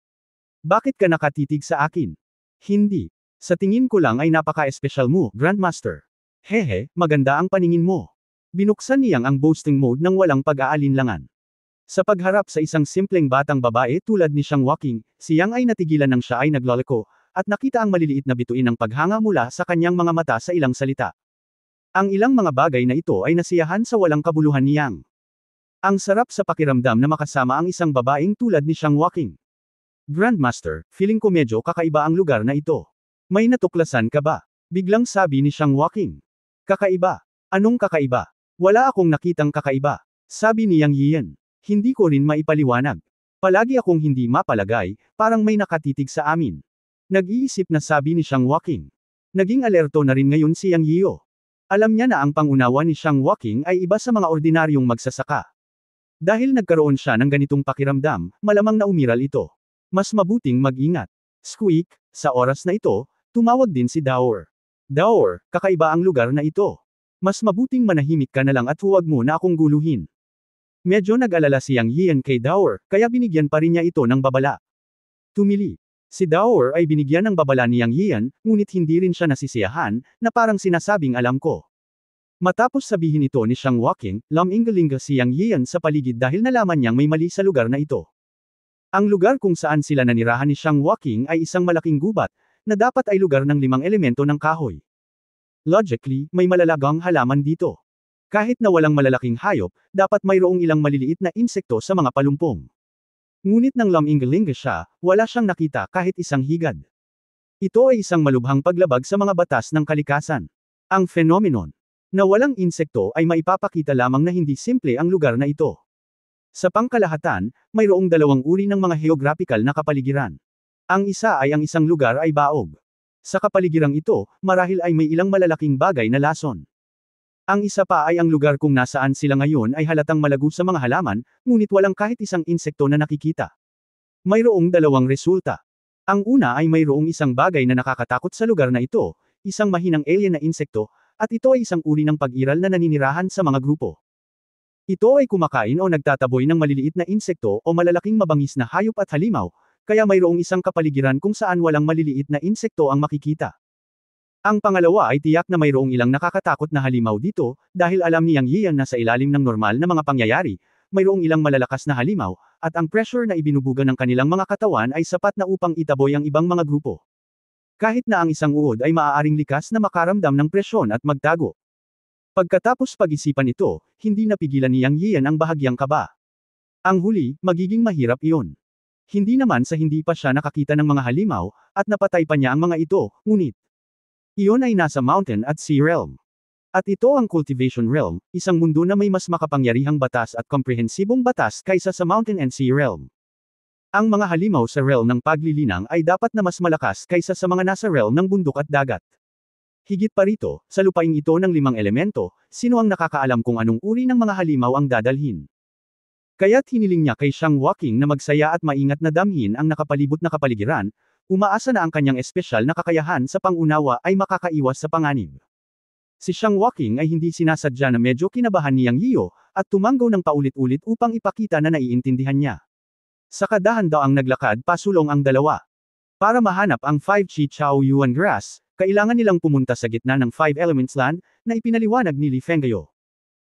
Bakit ka nakatitig sa akin? Hindi. Sa tingin ko lang ay napaka-espesyal mo, Grandmaster. Hehe, maganda ang paningin mo. Binuksan niyang ang boasting mode nang walang pag-aalinlangan. Sa pagharap sa isang simpleng batang babae tulad ni Xiang Waking, si Yang ay natigilan nang siya ay nagloloko, at nakita ang maliliit na bituin ng paghanga mula sa kanyang mga mata sa ilang salita. Ang ilang mga bagay na ito ay nasiyahan sa walang kabuluhan ni Yang. Ang sarap sa pakiramdam na makasama ang isang babaeng tulad ni Xiang Waking. Grandmaster, feeling ko medyo kakaiba ang lugar na ito. May natuklasan ka ba? Biglang sabi ni Xiang Waking. Kakaiba? Anong kakaiba? Wala akong nakitang kakaiba. Sabi ni Yang Yian. Hindi ko rin maipaliwanag. Palagi akong hindi mapalagay, parang may nakatitig sa amin. Nag-iisip na sabi ni Xiang Waking. Naging alerto na rin ngayon si Yang Yio. Alam niya na ang pangunawa ni Xiang Waking ay iba sa mga ordinaryong magsasaka. Dahil nagkaroon siya ng ganitong pakiramdam, malamang na umiral ito. Mas mabuting mag-ingat. Squeak, sa oras na ito, tumawag din si Daor. Daor, kakaiba ang lugar na ito. Mas mabuting manahimik ka na lang at huwag mo na akong guluhin. Medyo nag-alala si Yang Yian kay Daor, kaya binigyan pa rin niya ito ng babala. Tumili. Si Daor ay binigyan ng babala ni Yang Yian, ngunit hindi rin siya nasisiyahan, na parang sinasabing alam ko. Matapos sabihin ito ni Xiang Waking, laminggalinga si Yang Yian sa paligid dahil nalaman niyang may mali sa lugar na ito. Ang lugar kung saan sila nanirahan ni Xiang Waking ay isang malaking gubat, na dapat ay lugar ng 5 elemento ng kahoy. Logically, may malalagang halaman dito. Kahit na walang malalaking hayop, dapat mayroong ilang maliliit na insekto sa mga palumpong. Ngunit nang laminggalinga siya, wala siyang nakita kahit isang higad. Ito ay isang malubhang paglabag sa mga batas ng kalikasan. Ang phenomenon na walang insekto ay maipapakita lamang na hindi simple ang lugar na ito. Sa pangkalahatan, mayroong 2 uri ng mga geographical na kapaligiran. Ang isa ay ang isang lugar ay baog. Sa kapaligirang ito, marahil ay may ilang malalaking bagay na lason. Ang isa pa ay ang lugar kung nasaan sila ngayon ay halatang malago sa mga halaman, ngunit walang kahit isang insekto na nakikita. Mayroong 2 resulta. Ang una ay mayroong isang bagay na nakakatakot sa lugar na ito, isang mahinang alien na insekto, at ito ay isang uri ng pag-iral na naninirahan sa mga grupo. Ito ay kumakain o nagtataboy ng maliliit na insekto o malalaking mabangis na hayop at halimaw, kaya mayroong isang kapaligiran kung saan walang maliliit na insekto ang makikita. Ang pangalawa ay tiyak na mayroong ilang nakakatakot na halimaw dito, dahil alam ni Yang Yian na sa ilalim ng normal na mga pangyayari, mayroong ilang malalakas na halimaw, at ang pressure na ibinubuga ng kanilang mga katawan ay sapat na upang itaboy ang ibang mga grupo. Kahit na ang isang uod ay maaaring likas na makaramdam ng presyon at magtago. Pagkatapos pag-isipan ito, hindi napigilan ni Yang Yian ang bahagyang kaba. Ang huli, magiging mahirap iyon. Hindi naman sa hindi pa siya nakakita ng mga halimaw, at napatay pa niya ang mga ito, ngunit iyon ay nasa mountain at sea realm. At ito ang cultivation realm, isang mundo na may mas makapangyarihang batas at komprehensibong batas kaysa sa mountain and sea realm. Ang mga halimaw sa realm ng paglilinang ay dapat na mas malakas kaysa sa mga nasa realm ng bundok at dagat. Higit pa rito, sa lupaing ito ng 5 elemento, sino ang nakakaalam kung anong uri ng mga halimaw ang dadalhin? Kaya't hiniling niya kay Xiang Waking na magsaya at maingat na damhin ang nakapalibot na kapaligiran, umaasa na ang kanyang espesyal na kakayahan sa pangunawa ay makakaiwas sa panganib. Si Xiang Waking ay hindi sinasadya na medyo kinabahan ni Yang Yiyo, at tumanggaw ng paulit-ulit upang ipakita na naiintindihan niya. Sa kadahan-daang naglakad pasulong ang dalawa. Para mahanap ang 5 Chi Chao Yuan Grass, kailangan nilang pumunta sa gitna ng 5 Elements Land, na ipinaliwanag ni Li Fenggayo.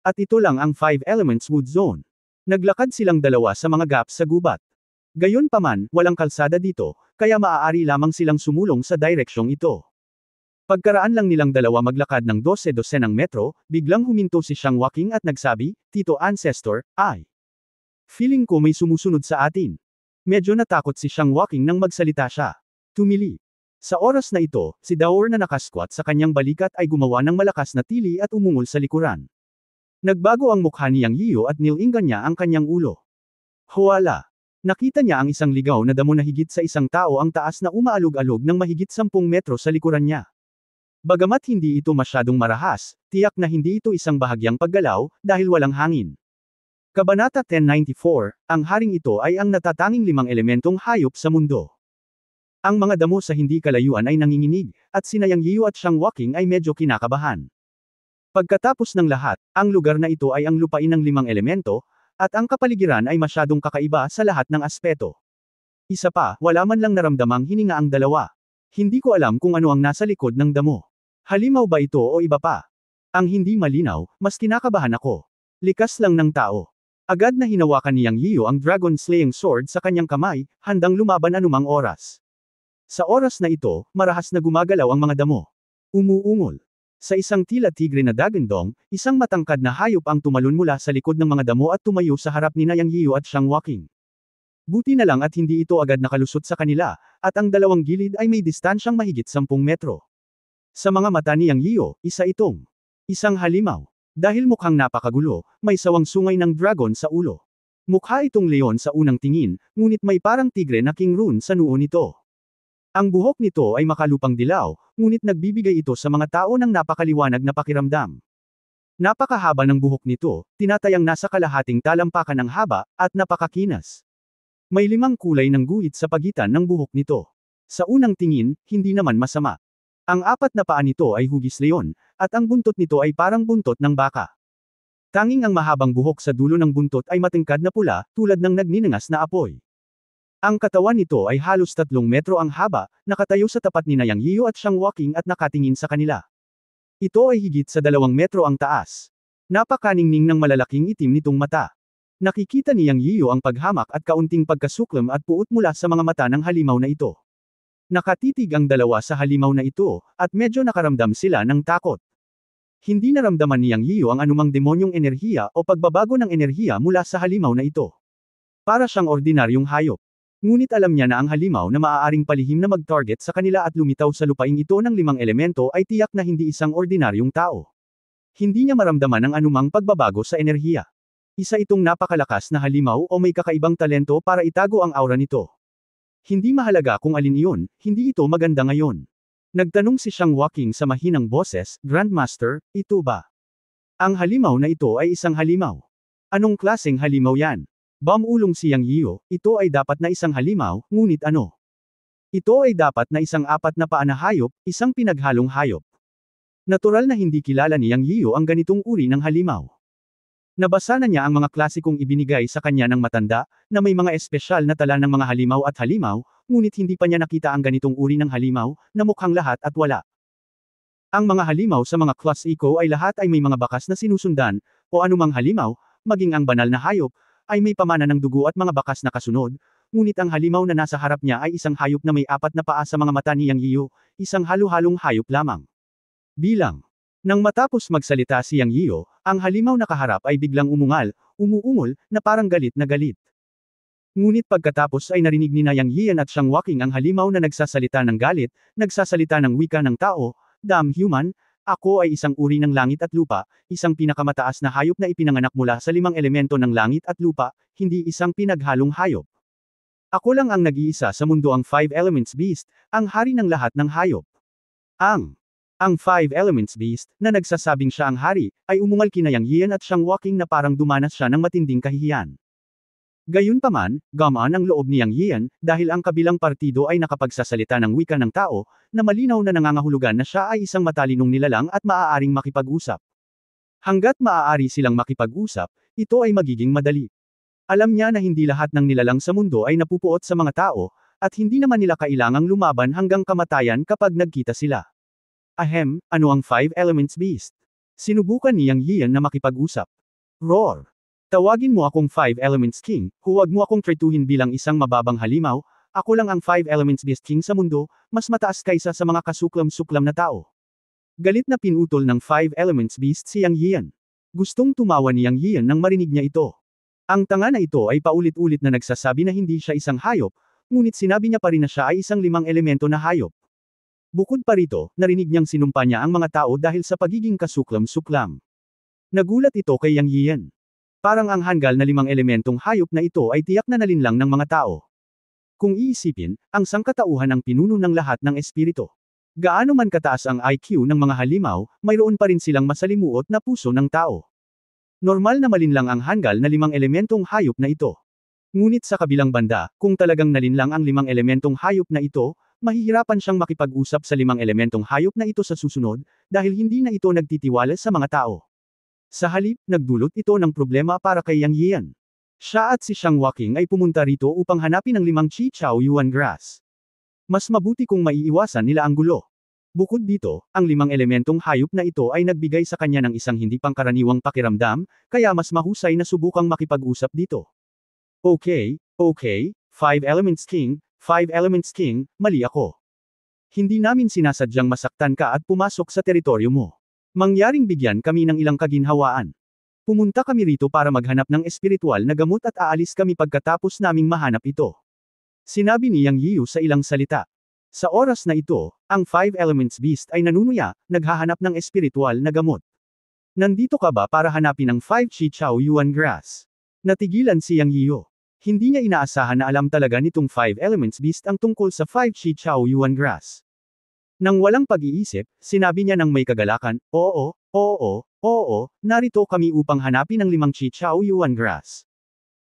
At ito lang ang 5 Elements Wood Zone. Naglakad silang dalawa sa mga gaps sa gubat. Gayunpaman, walang kalsada dito, kaya maaari lamang silang sumulong sa direksyong ito. Pagkaraan lang nilang dalawa maglakad ng 12 ng metro, biglang huminto si Xiang Waking at nagsabi, "Tito Ancestor, ay. Feeling ko may sumusunod sa atin." Medyo natakot si Xiang Waking nang magsalita siya. Tumili. Sa oras na ito, si Daor na nakasquat sa kanyang balikat ay gumawa ng malakas na tili at umungol sa likuran. Nagbago ang mukha ni Yang Yiyo at nilingan niya ang kanyang ulo. Huwala. Nakita niya ang isang ligaw na damo na higit sa isang tao ang taas na umaalog-alog ng mahigit 10 metro sa likuran niya. Bagamat hindi ito masyadong marahas, tiyak na hindi ito isang bahagyang paggalaw, dahil walang hangin. Kabanata 1094, ang haring ito ay ang natatanging 5 elementong hayop sa mundo. Ang mga damo sa hindi kalayuan ay nanginginig, at sina Yang Yiyo at Xiang Waking ay medyo kinakabahan. Pagkatapos ng lahat, ang lugar na ito ay ang lupain ng 5 elemento, at ang kapaligiran ay masyadong kakaiba sa lahat ng aspeto. Isa pa, wala man lang naramdamang hininga ang dalawa. Hindi ko alam kung ano ang nasa likod ng damo. Halimaw ba ito o iba pa? Ang hindi malinaw, mas kinakabahan ako. Likas lang ng tao. Agad na hinawakan ni Yang Yiyo ang Dragon Slaying Sword sa kanyang kamay, handang lumaban anumang oras. Sa oras na ito, marahas na gumagalaw ang mga damo. Umuungol. Sa isang tila tigre na dagandong, isang matangkad na hayop ang tumalon mula sa likod ng mga damo at tumayo sa harap ni Yang Yiyo at Xiang Waking. Buti na lang at hindi ito agad nakalusot sa kanila, at ang dalawang gilid ay may distansyang mahigit 10 metro. Sa mga mata ni Yang Yiyo, isang halimaw. Dahil mukhang napakagulo, may sawang sungay ng dragon sa ulo. Mukha itong leon sa unang tingin, ngunit may parang tigre na king rune sa noo nito. Ang buhok nito ay makalupang dilaw, ngunit nagbibigay ito sa mga tao ng napakaliwanag na pakiramdam. Napakahaba ng buhok nito, tinatayang nasa kalahating talampakan ng haba, at napakakinas. May 5 kulay ng guhit sa pagitan ng buhok nito. Sa unang tingin, hindi naman masama. Ang 4 na paa nito ay hugis leon, at ang buntot nito ay parang buntot ng baka. Tanging ang mahabang buhok sa dulo ng buntot ay matingkad na pula, tulad ng nagniningas na apoy. Ang katawan nito ay halos 3 metro ang haba, nakatayo sa tapat ni Yang Yiyo at Xiang Waking at nakatingin sa kanila. Ito ay higit sa 2 metro ang taas. Napakaningning ng malalaking itim nitong mata. Nakikita ni Yang Yiyo ang paghamak at kaunting pagkasuklam at puot mula sa mga mata ng halimaw na ito. Nakatitig ang dalawa sa halimaw na ito, at medyo nakaramdam sila ng takot. Hindi naramdaman ni Yang Yiyo ang anumang demonyong enerhiya o pagbabago ng enerhiya mula sa halimaw na ito. Para siyang ordinaryong hayop. Ngunit alam niya na ang halimaw na maaaring palihim na mag-target sa kanila at lumitaw sa lupaing ito ng 5 elemento ay tiyak na hindi isang ordinaryong tao. Hindi niya maramdaman ang anumang pagbabago sa enerhiya. Isa itong napakalakas na halimaw o may kakaibang talento para itago ang aura nito. Hindi mahalaga kung alin iyon, hindi ito maganda ngayon. Nagtanong si Xiang Waking sa mahinang boses, "Grandmaster, ito ba? Ang halimaw na ito ay isang halimaw. Anong klaseng halimaw yan?" Bumulong si Yang Yiyo, "Ito ay dapat na isang halimaw, ngunit ano? Ito ay dapat na isang 4 na paa na hayop, isang pinaghalong hayop." Natural na hindi kilala ni Yang Yiyo ang ganitong uri ng halimaw. Nabasa na niya ang mga klasikong ibinigay sa kanya ng matanda, na may mga espesyal na tala ng mga halimaw at halimaw, ngunit hindi pa niya nakita ang ganitong uri ng halimaw, na mukhang lahat at wala. Ang mga halimaw sa mga class eco ay lahat ay may mga bakas na sinusundan, o anumang halimaw, maging ang banal na hayop, ay may pamana ng dugo at mga bakas na kasunod, ngunit ang halimaw na nasa harap niya ay isang hayop na may 4 na paa sa mga mata ni Yang Yiyo, isang halo-halong hayop lamang. Bilang. Nang matapos magsalita si Yang Yiyo, ang halimaw na kaharap ay biglang umuungol, na parang galit na galit. Ngunit pagkatapos ay narinig ni Yang Yiyan at Xiang Waking ang halimaw na nagsasalita ng galit, nagsasalita ng wika ng tao, "Damn human, ako ay isang uri ng langit at lupa, isang pinakamataas na hayop na ipinanganak mula sa 5 elemento ng langit at lupa, hindi isang pinaghalong hayop. Ako lang ang nag-iisa sa mundo ang Five Elements Beast, ang hari ng lahat ng hayop. Ang Five Elements Beast, na nagsasabing siya ang hari, ay umungal kina Yang Yian at Xiang Walking na parang dumanas siya ng matinding kahihiyan. Gayunpaman, gamaan ang loob ni Yang Yian, dahil ang kabilang partido ay nakapagsasalita ng wika ng tao, na malinaw na nangangahulugan na siya ay isang matalinong nilalang at maaaring makipag-usap. Hanggat maaari silang makipag-usap, ito ay magiging madali. Alam niya na hindi lahat ng nilalang sa mundo ay napupuot sa mga tao, at hindi naman nila kailangang lumaban hanggang kamatayan kapag nagkita sila. Ahem, ano ang Five Elements Beast? Sinubukan ni Yang Yian na makipag-usap. Roar! Tawagin mo akong Five Elements King, huwag mo akong tretuhin bilang isang mababang halimaw, ako lang ang Five Elements Beast King sa mundo, mas mataas kaysa sa mga kasuklam-suklam na tao. Galit na pinutol ng Five Elements Beast si Yang Yian. Gustong tumawa ni Yang Yian nang marinig niya ito. Ang tanga na ito ay paulit-ulit na nagsasabi na hindi siya isang hayop, ngunit sinabi niya pa rin na siya ay isang limang elemento na hayop. Bukod pa rito, narinig niyang sinumpa niya ang mga tao dahil sa pagiging kasuklam-suklam. Nagulat ito kay Yang Yian. Parang ang hanggal na limang elementong hayop na ito ay tiyak na nalinlang ng mga tao. Kung iisipin, ang sangkatauhan ang pinuno ng lahat ng espiritu. Gaano man kataas ang IQ ng mga halimaw, mayroon pa rin silang masalimuot na puso ng tao. Normal na malinlang ang hanggal na limang elementong hayop na ito. Ngunit sa kabilang banda, kung talagang nalinlang ang limang elementong hayop na ito, mahihirapan siyang makipag-usap sa limang elementong hayop na ito sa susunod, dahil hindi na ito nagtitiwala sa mga tao. Sa halip, nagdulot ito ng problema para kay Yang Yian. Siya at si Xiang Walking ay pumunta rito upang hanapin ang limang Chi Chao Yuan Grass. Mas mabuti kung maiiwasan nila ang gulo. Bukod dito, ang limang elementong hayop na ito ay nagbigay sa kanya ng isang hindi pangkaraniwang pakiramdam, kaya mas mahusay na subukang makipag-usap dito. Okay, Five Elements King, mali ako. Hindi namin sinasadyang masaktan ka at pumasok sa teritoryo mo. Mangyaring bigyan kami ng ilang kaginhawaan. Pumunta kami rito para maghanap ng espiritual na gamot at aalis kami pagkatapos naming mahanap ito. Sinabi ni Yang Yiu sa ilang salita. Sa oras na ito, ang Five Elements Beast ay nanunuya, naghahanap ng espiritual na gamot. Nandito ka ba para hanapin ang Five Chi Chao Yuan Grass? Natigilan si Yang Yiu. Hindi niya inaasahan na alam talaga nitong Five Elements Beast ang tungkol sa Five Chi Chao Yuan Grass. Nang walang pag-iisip, sinabi niya ng may kagalakan, oo, narito kami upang hanapin ang limang Chi Chao Yuan Grass.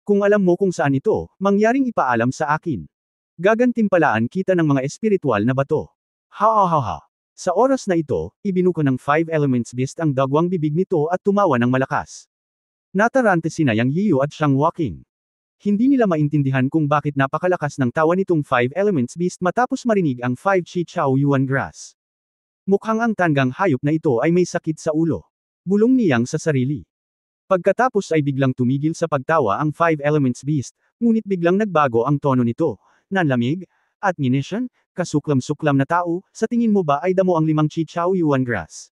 Kung alam mo kung saan ito, mangyaring ipaalam sa akin. Gagantimpalaan kita ng mga espiritual na bato. Ha. Sa oras na ito, ibinuko ng Five Elements Beast ang dagwang bibig nito at tumawa ng malakas. Natarante sina Yang Yiu at Xiang Walking. Hindi nila maintindihan kung bakit napakalakas ng tawa nitong Five Elements Beast matapos marinig ang Five Chi Chao Yuan Grass. Mukhang ang tanggang hayop na ito ay may sakit sa ulo. Bulong ni Yang sa sarili. Pagkatapos ay biglang tumigil sa pagtawa ang Five Elements Beast, ngunit biglang nagbago ang tono nito. Nanlamig, admonition, kasuklam-suklam na tao, sa tingin mo ba ay damo ang limang Chi Chao Yuan Grass?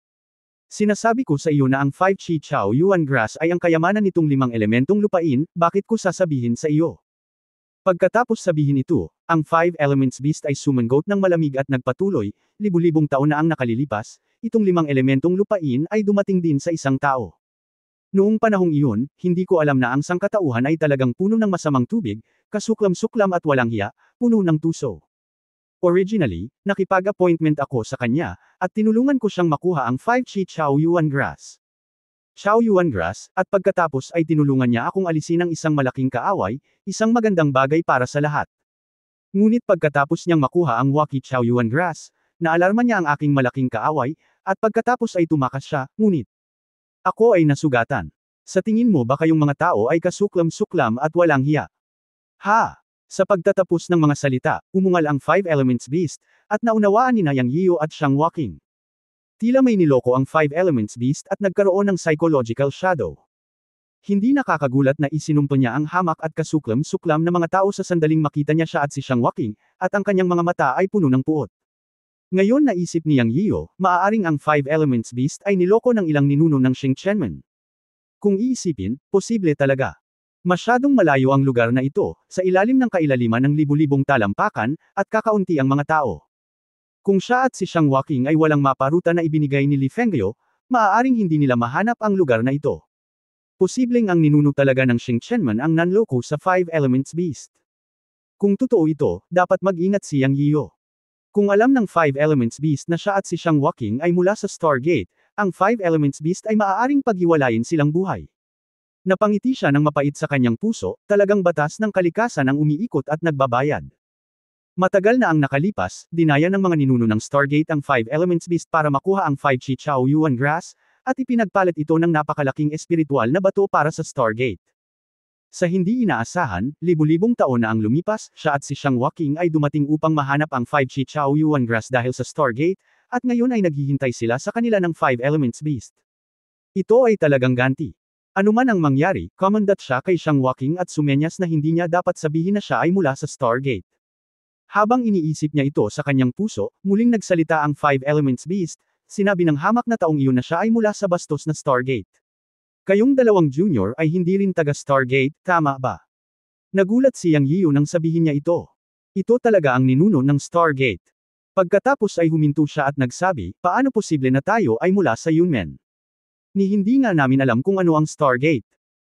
Sinasabi ko sa iyo na ang Five Chi Chao Yuan Grass ay ang kayamanan nitong limang elementong lupain, bakit ko sasabihin sa iyo? Pagkatapos sabihin ito, ang Five Elements Beast ay sumangot ng malamig at nagpatuloy, libu-libong taon na ang nakalilipas, itong limang elementong lupain ay dumating din sa isang tao. Noong panahong iyon, hindi ko alam na ang sangkatauhan ay talagang puno ng masamang tubig, kasuklam-suklam at walang hiya, puno ng tuso. Originally, nakipag-appointment ako sa kanya, at tinulungan ko siyang makuha ang Five Chi Chao Yuan Grass. Chao Yuan Grass, at pagkatapos ay tinulungan niya akong alisin ang isang malaking kaaway, isang magandang bagay para sa lahat. Ngunit pagkatapos niyang makuha ang Waki Chao Yuan Grass, naalarma niya ang aking malaking kaaway, at pagkatapos ay tumakas siya, ngunit ako ay nasugatan. Sa tingin mo ba kayong mga tao ay kasuklam-suklam at walang hiya? Ha! Sa pagtatapos ng mga salita, umungal ang Five Elements Beast, at naunawaan ni Yang Yiu at Xiang Walking. Tila may niloko ang Five Elements Beast at nagkaroon ng psychological shadow. Hindi nakakagulat na isinumpa niya ang hamak at kasuklam-suklam na mga tao sa sandaling makita niya siya at si Xiang Walking, at ang kanyang mga mata ay puno ng puot. Ngayon naisip ni Yang Yiu, maaaring ang Five Elements Beast ay niloko ng ilang ninuno ng Xing Chenmen. Kung iisipin, posible talaga. Masyadong malayo ang lugar na ito, sa ilalim ng kailaliman ng libu-libong talampakan, at kakaunti ang mga tao. Kung siya at si Xiang Walking ay walang maparuta na ibinigay ni Li Fengyao, maaaring hindi nila mahanap ang lugar na ito. Posibleng ang ninuno talaga ng Xing Chenmen ang nanloko sa Five Elements Beast. Kung totoo ito, dapat mag-ingat si Yang Yiyo. Kung alam ng Five Elements Beast na siya at si Shang Waking ay mula sa Stargate, ang Five Elements Beast ay maaaring paghiwalayin silang buhay. Napangiti siya ng mapait sa kanyang puso, talagang batas ng kalikasan ang umiikot at nagbabayad. Matagal na ang nakalipas, dinaya ng mga ninuno ng Stargate ang Five Elements Beast para makuha ang 5 Chi Chao Yuan Grass, at ipinagpalit ito ng napakalaking espiritual na bato para sa Stargate. Sa hindi inaasahan, libu-libong taon na ang lumipas, siya at si Shang Waking ay dumating upang mahanap ang 5 Chi Chao Yuan Grass dahil sa Stargate, at ngayon ay naghihintay sila sa kanila ng Five Elements Beast. Ito ay talagang ganti. Ano man ang mangyari, komandat siya kay Shang Waking at sumenyas na hindi niya dapat sabihin na siya ay mula sa Stargate. Habang iniisip niya ito sa kanyang puso, muling nagsalita ang Five Elements Beast, sinabi ng hamak na taong iyon na siya ay mula sa bastos na Stargate. Kayong dalawang junior ay hindi rin taga Stargate, tama ba? Nagulat si Yang Yiyo nang sabihin niya ito. Ito talaga ang ninuno ng Stargate. Pagkatapos ay huminto siya at nagsabi, paano posible na tayo ay mula sa Yunmen? Ni hindi nga namin alam kung ano ang Stargate.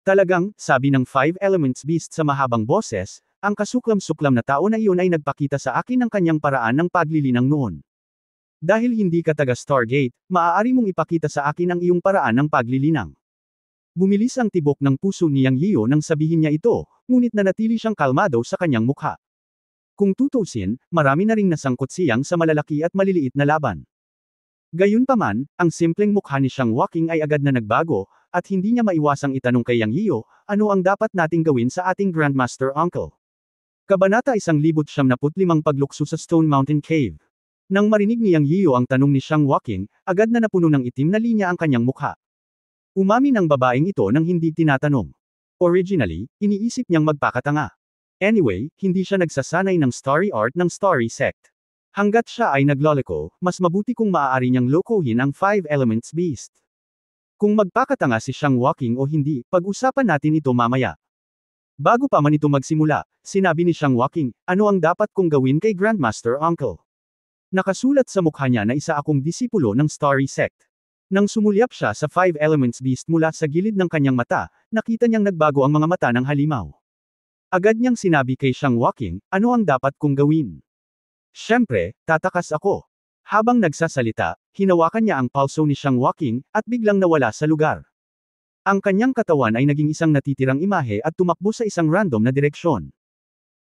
Talagang, sabi ng Five Elements Beast sa mahabang boses, ang kasuklam-suklam na tao na iyon ay nagpakita sa akin ng kanyang paraan ng paglilinang noon. Dahil hindi ka taga Stargate, maaari mong ipakita sa akin ang iyong paraan ng paglilinang. Bumilis ang tibok ng puso ni Yang Yiyo nang sabihin niya ito, ngunit nanatili siyang kalmado sa kanyang mukha. Kung tutusin, marami na ring nasangkot siyang sa malalaki at maliliit na laban. Gayunpaman, ang simpleng mukha ni Shang Waking ay agad na nagbago, at hindi niya maiwasang itanong kay Yang Yiyo, ano ang dapat nating gawin sa ating Grandmaster Uncle? Kabanata 1075 Paglukso sa Stone Mountain Cave. Nang marinig ni Yang Yiyo ang tanong ni Shang Waking, agad na napuno ng itim na linya ang kanyang mukha. Umamin ang babaeng ito nang hindi tinatanong. Originally, iniisip niyang magpakatanga. Anyway, hindi siya nagsasanay ng starry art ng starry sect. Hanggat siya ay nagloloko, mas mabuti kung maaari niyang lokohin ang Five Elements Beast. Kung magpakatanga si Shang Waking o hindi, pag-usapan natin ito mamaya. Bago pa man ito magsimula, sinabi ni Shang Waking, ano ang dapat kong gawin kay Grandmaster Uncle? Nakasulat sa mukha niya na isa akong disipulo ng starry sect. Nang sumulyap siya sa Five Elements Beast mula sa gilid ng kanyang mata, nakita niyang nagbago ang mga mata ng halimaw. Agad niyang sinabi kay Shang Waking, ano ang dapat kong gawin? Siyempre, tatakas ako. Habang nagsasalita, hinawakan niya ang palso ni Shang Waking, at biglang nawala sa lugar. Ang kanyang katawan ay naging isang natitirang imahe at tumakbo sa isang random na direksyon.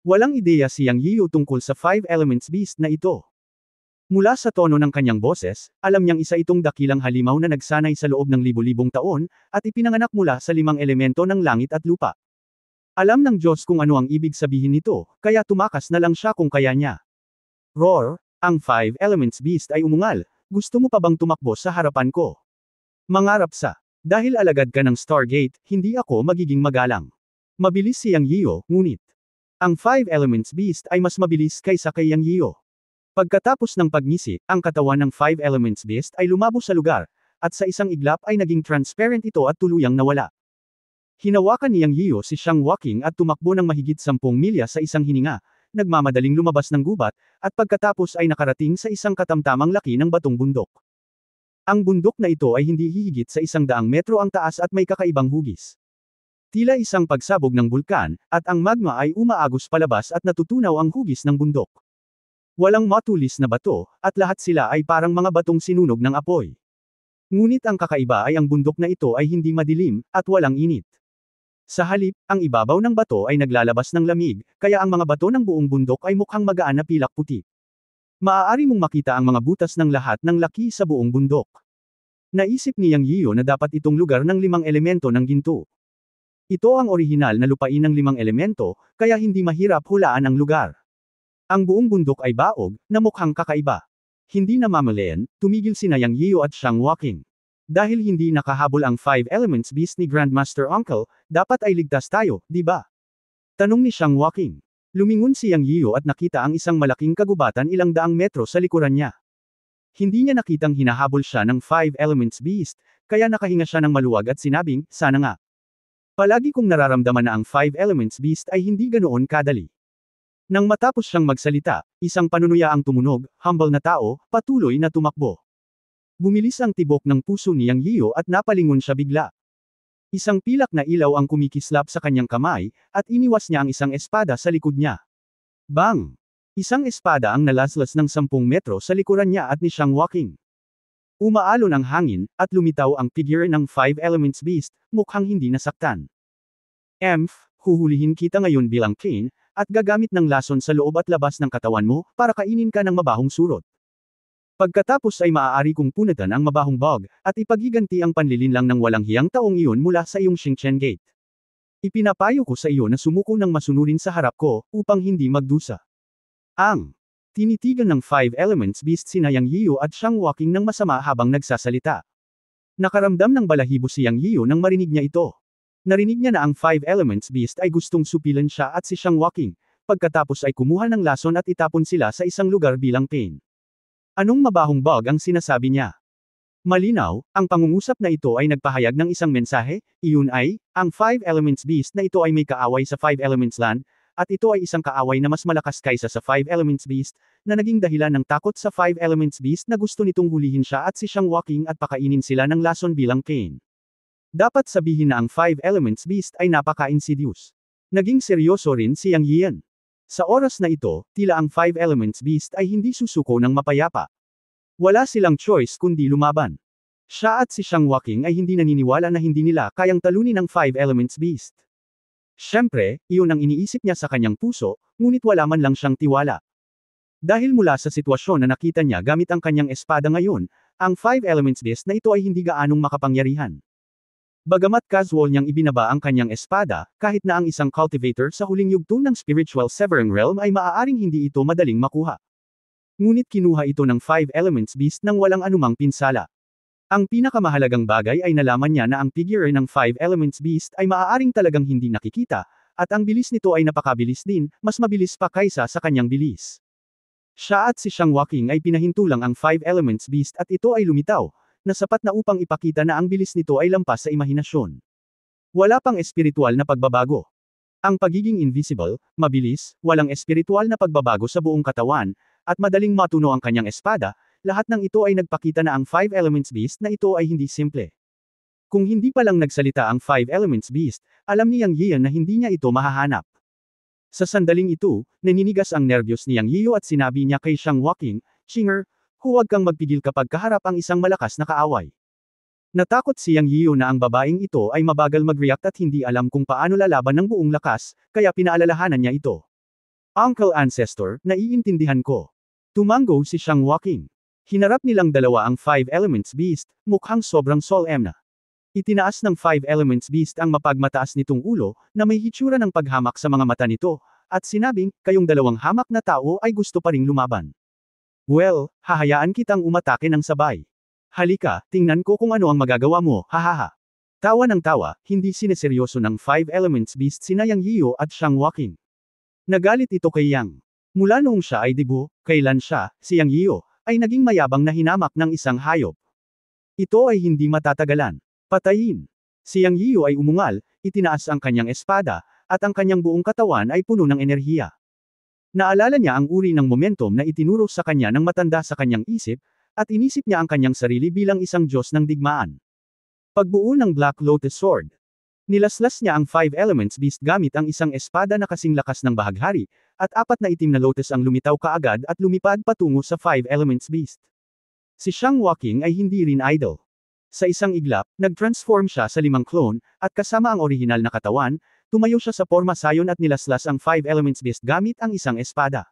Walang ideya si Yang Yiyo tungkol sa Five Elements Beast na ito. Mula sa tono ng kanyang boses, alam niyang isa itong dakilang halimaw na nagsanay sa loob ng libu-libong taon, at ipinanganak mula sa 5 elemento ng langit at lupa. Alam ng Diyos kung ano ang ibig sabihin nito, kaya tumakas na lang siya kung kaya niya. Roar, ang Five Elements Beast ay umungal, gusto mo pa bang tumakbo sa harapan ko? Mangarap sa, dahil alagad ka ng Stargate, hindi ako magiging magalang. Mabilis si Yang Yiyo, ngunit, ang Five Elements Beast ay mas mabilis kaysa kay Yang Yiyo. Pagkatapos ng pagngisi, ang katawan ng Five Elements Beast ay lumabo sa lugar, at sa isang iglap ay naging transparent ito at tuluyang nawala. Hinawakan ni Yang Yiyo si Shang Waking at tumakbo ng mahigit 10 milya sa isang hininga, nagmamadaling lumabas ng gubat, at pagkatapos ay nakarating sa isang katamtamang laki ng batong bundok. Ang bundok na ito ay hindi hihigit sa 100 metro ang taas at may kakaibang hugis. Tila isang pagsabog ng bulkan, at ang magma ay umaagos palabas at natutunaw ang hugis ng bundok. Walang matulis na bato, at lahat sila ay parang mga batong sinunog ng apoy. Ngunit ang kakaiba ay ang bundok na ito ay hindi madilim, at walang init. Sa halip, ang ibabaw ng bato ay naglalabas ng lamig, kaya ang mga bato ng buong bundok ay mukhang magaan na pilak puti. Maaari mong makita ang mga butas ng lahat ng laki sa buong bundok. Naisip ni Yang Yiyo na dapat itong lugar ng 5 elemento ng ginto. Ito ang orihinal na lupain ng 5 elemento, kaya hindi mahirap hulaan ang lugar. Ang buong bundok ay baog, na mukhang kakaiba. Hindi na mamalayan, tumigil sina Yang Yiyo at Shang Waking. Dahil hindi nakahabol ang Five Elements Beast ni Grandmaster Uncle, dapat ay ligtas tayo, di ba? Tanong ni Shang Waking. Lumingon si Yang Yiyo at nakita ang isang malaking kagubatan ilang daang metro sa likuran niya. Hindi niya nakitang hinahabol siya ng Five Elements Beast, kaya nakahinga siya ng maluwag at sinabing, sana nga. Palagi kong nararamdaman na ang Five Elements Beast ay hindi ganoon kadali. Nang matapos siyang magsalita, isang panunuya ang tumunog, humble na tao, patuloy na tumakbo. Bumilis ang tibok ng puso ni Yang Yiyo at napalingon siya bigla. Isang pilak na ilaw ang kumikislap sa kanyang kamay, at iniwas niya ang isang espada sa likod niya. Bang! Isang espada ang nalaslas ng 10 metro sa likuran niya at ni siyang walking. Umaalon ang hangin, at lumitaw ang figure ng Five Elements Beast, mukhang hindi nasaktan. Huhulihin kita ngayon bilang Cain, at gagamit ng lason sa loob at labas ng katawan mo, para kainin ka ng mabahong surot. Pagkatapos ay maaari kong punitan ang mabahong bog, at ipagiganti ang panlilinlang ng walang hiyang taong iyon mula sa iyong Xingchen Gate. Ipinapayo ko sa iyo na sumuko ng masunurin sa harap ko, upang hindi magdusa. Ang tinitigan ng Five Elements Beast sina Yang Yiyu at Xiang Walking ng masama habang nagsasalita. Nakaramdam ng balahibo si Yang Yiyu nang marinig niya ito. Narinig niya na ang Five Elements Beast ay gustong supilan siya at si Xiang Walking, pagkatapos ay kumuha ng lason at itapon sila sa isang lugar bilang pain. Anong mabahong bog ang sinasabi niya? Malinaw, ang pangungusap na ito ay nagpahayag ng isang mensahe, iyon ay, ang Five Elements Beast na ito ay may kaaway sa Five Elements Land, at ito ay isang kaaway na mas malakas kaysa sa Five Elements Beast, na naging dahilan ng takot sa Five Elements Beast na gusto nitong hulihin siya at si Xiang Walking at pakainin sila ng lason bilang pain. Dapat sabihin na ang Five Elements Beast ay napaka-insidious. Naging seryoso rin si Yang Yian. Sa oras na ito, tila ang Five Elements Beast ay hindi susuko ng mapayapa. Wala silang choice kundi lumaban. Siya at si Xiang Walking ay hindi naniniwala na hindi nila kayang talunin ang Five Elements Beast. Siyempre, iyon ang iniisip niya sa kanyang puso, ngunit wala man lang siyang tiwala. Dahil mula sa sitwasyon na nakita niya gamit ang kanyang espada ngayon, ang Five Elements Beast na ito ay hindi gaanong makapangyarihan. Bagamat casual niyang ibinaba ang kanyang espada, kahit na ang isang cultivator sa huling yugto ng Spiritual Severing Realm ay maaaring hindi ito madaling makuha. Ngunit kinuha ito ng Five Elements Beast nang walang anumang pinsala. Ang pinakamahalagang bagay ay nalaman niya na ang figure ng Five Elements Beast ay maaaring talagang hindi nakikita, at ang bilis nito ay napakabilis din, mas mabilis pa kaysa sa kanyang bilis. Siya at si Xiang Walking ay pinahintulang ang Five Elements Beast at ito ay lumitaw, na sapat na upang ipakita na ang bilis nito ay lampas sa imahinasyon. Wala pang espiritual na pagbabago. Ang pagiging invisible, mabilis, walang espiritual na pagbabago sa buong katawan, at madaling matuno ang kanyang espada, lahat ng ito ay nagpakita na ang Five Elements Beast na ito ay hindi simple. Kung hindi pa lang nagsalita ang Five Elements Beast, alam ni Yang Yian na hindi niya ito mahahanap. Sa sandaling ito, naninigas ang nerbiyos ni Yang Yiyu at sinabi niya kay Xiang Walking, "Xinger, huwag kang magpigil kapag kaharap ang isang malakas na kaaway." Natakot si Yang Yiyu na ang babaeng ito ay mabagal mag-react at hindi alam kung paano lalaban ng buong lakas, kaya pinaalalahanan niya ito. "Uncle Ancestor, naiintindihan ko." Tumango si Xiang Walking. Hinarap nilang dalawa ang Five Elements Beast, mukhang sobrang solemn na. Itinaas ng Five Elements Beast ang mapagmataas nitong ulo, na may hitsura ng paghamak sa mga mata nito, at sinabing, "Kayong dalawang hamak na tao ay gusto pa ring lumaban. Well, hahayaan kitang umatake ng sabay. Halika, tingnan ko kung ano ang magagawa mo, hahaha." Tawa ng tawa, hindi sineseryoso ng Five Elements Beast sina Yang Yiyu at Xiang Walking. Nagalit ito kay Yang. Mula noong siya ay debut, kailan siya, si Yang Yiyu, ay naging mayabang na hinamak ng isang hayop. Ito ay hindi matatagalan. Patayin. Si Yang Yiyu ay umungal, itinaas ang kanyang espada, at ang kanyang buong katawan ay puno ng enerhiya. Naalala niya ang uri ng momentum na itinuro sa kanya ng matanda sa kanyang isip, at inisip niya ang kanyang sarili bilang isang Diyos ng digmaan. Pagbuo ng Black Lotus Sword. Nilaslas niya ang Five Elements Beast gamit ang isang espada na kasing lakas ng bahaghari, at apat na itim na lotus ang lumitaw kaagad at lumipad patungo sa Five Elements Beast. Si Xiang Walking ay hindi rin idle. Sa isang iglap, nag-transform siya sa 5 clone, at kasama ang orihinal na katawan, tumayo siya sa forma sayon at nilaslas ang Five Elements Beast gamit ang isang espada.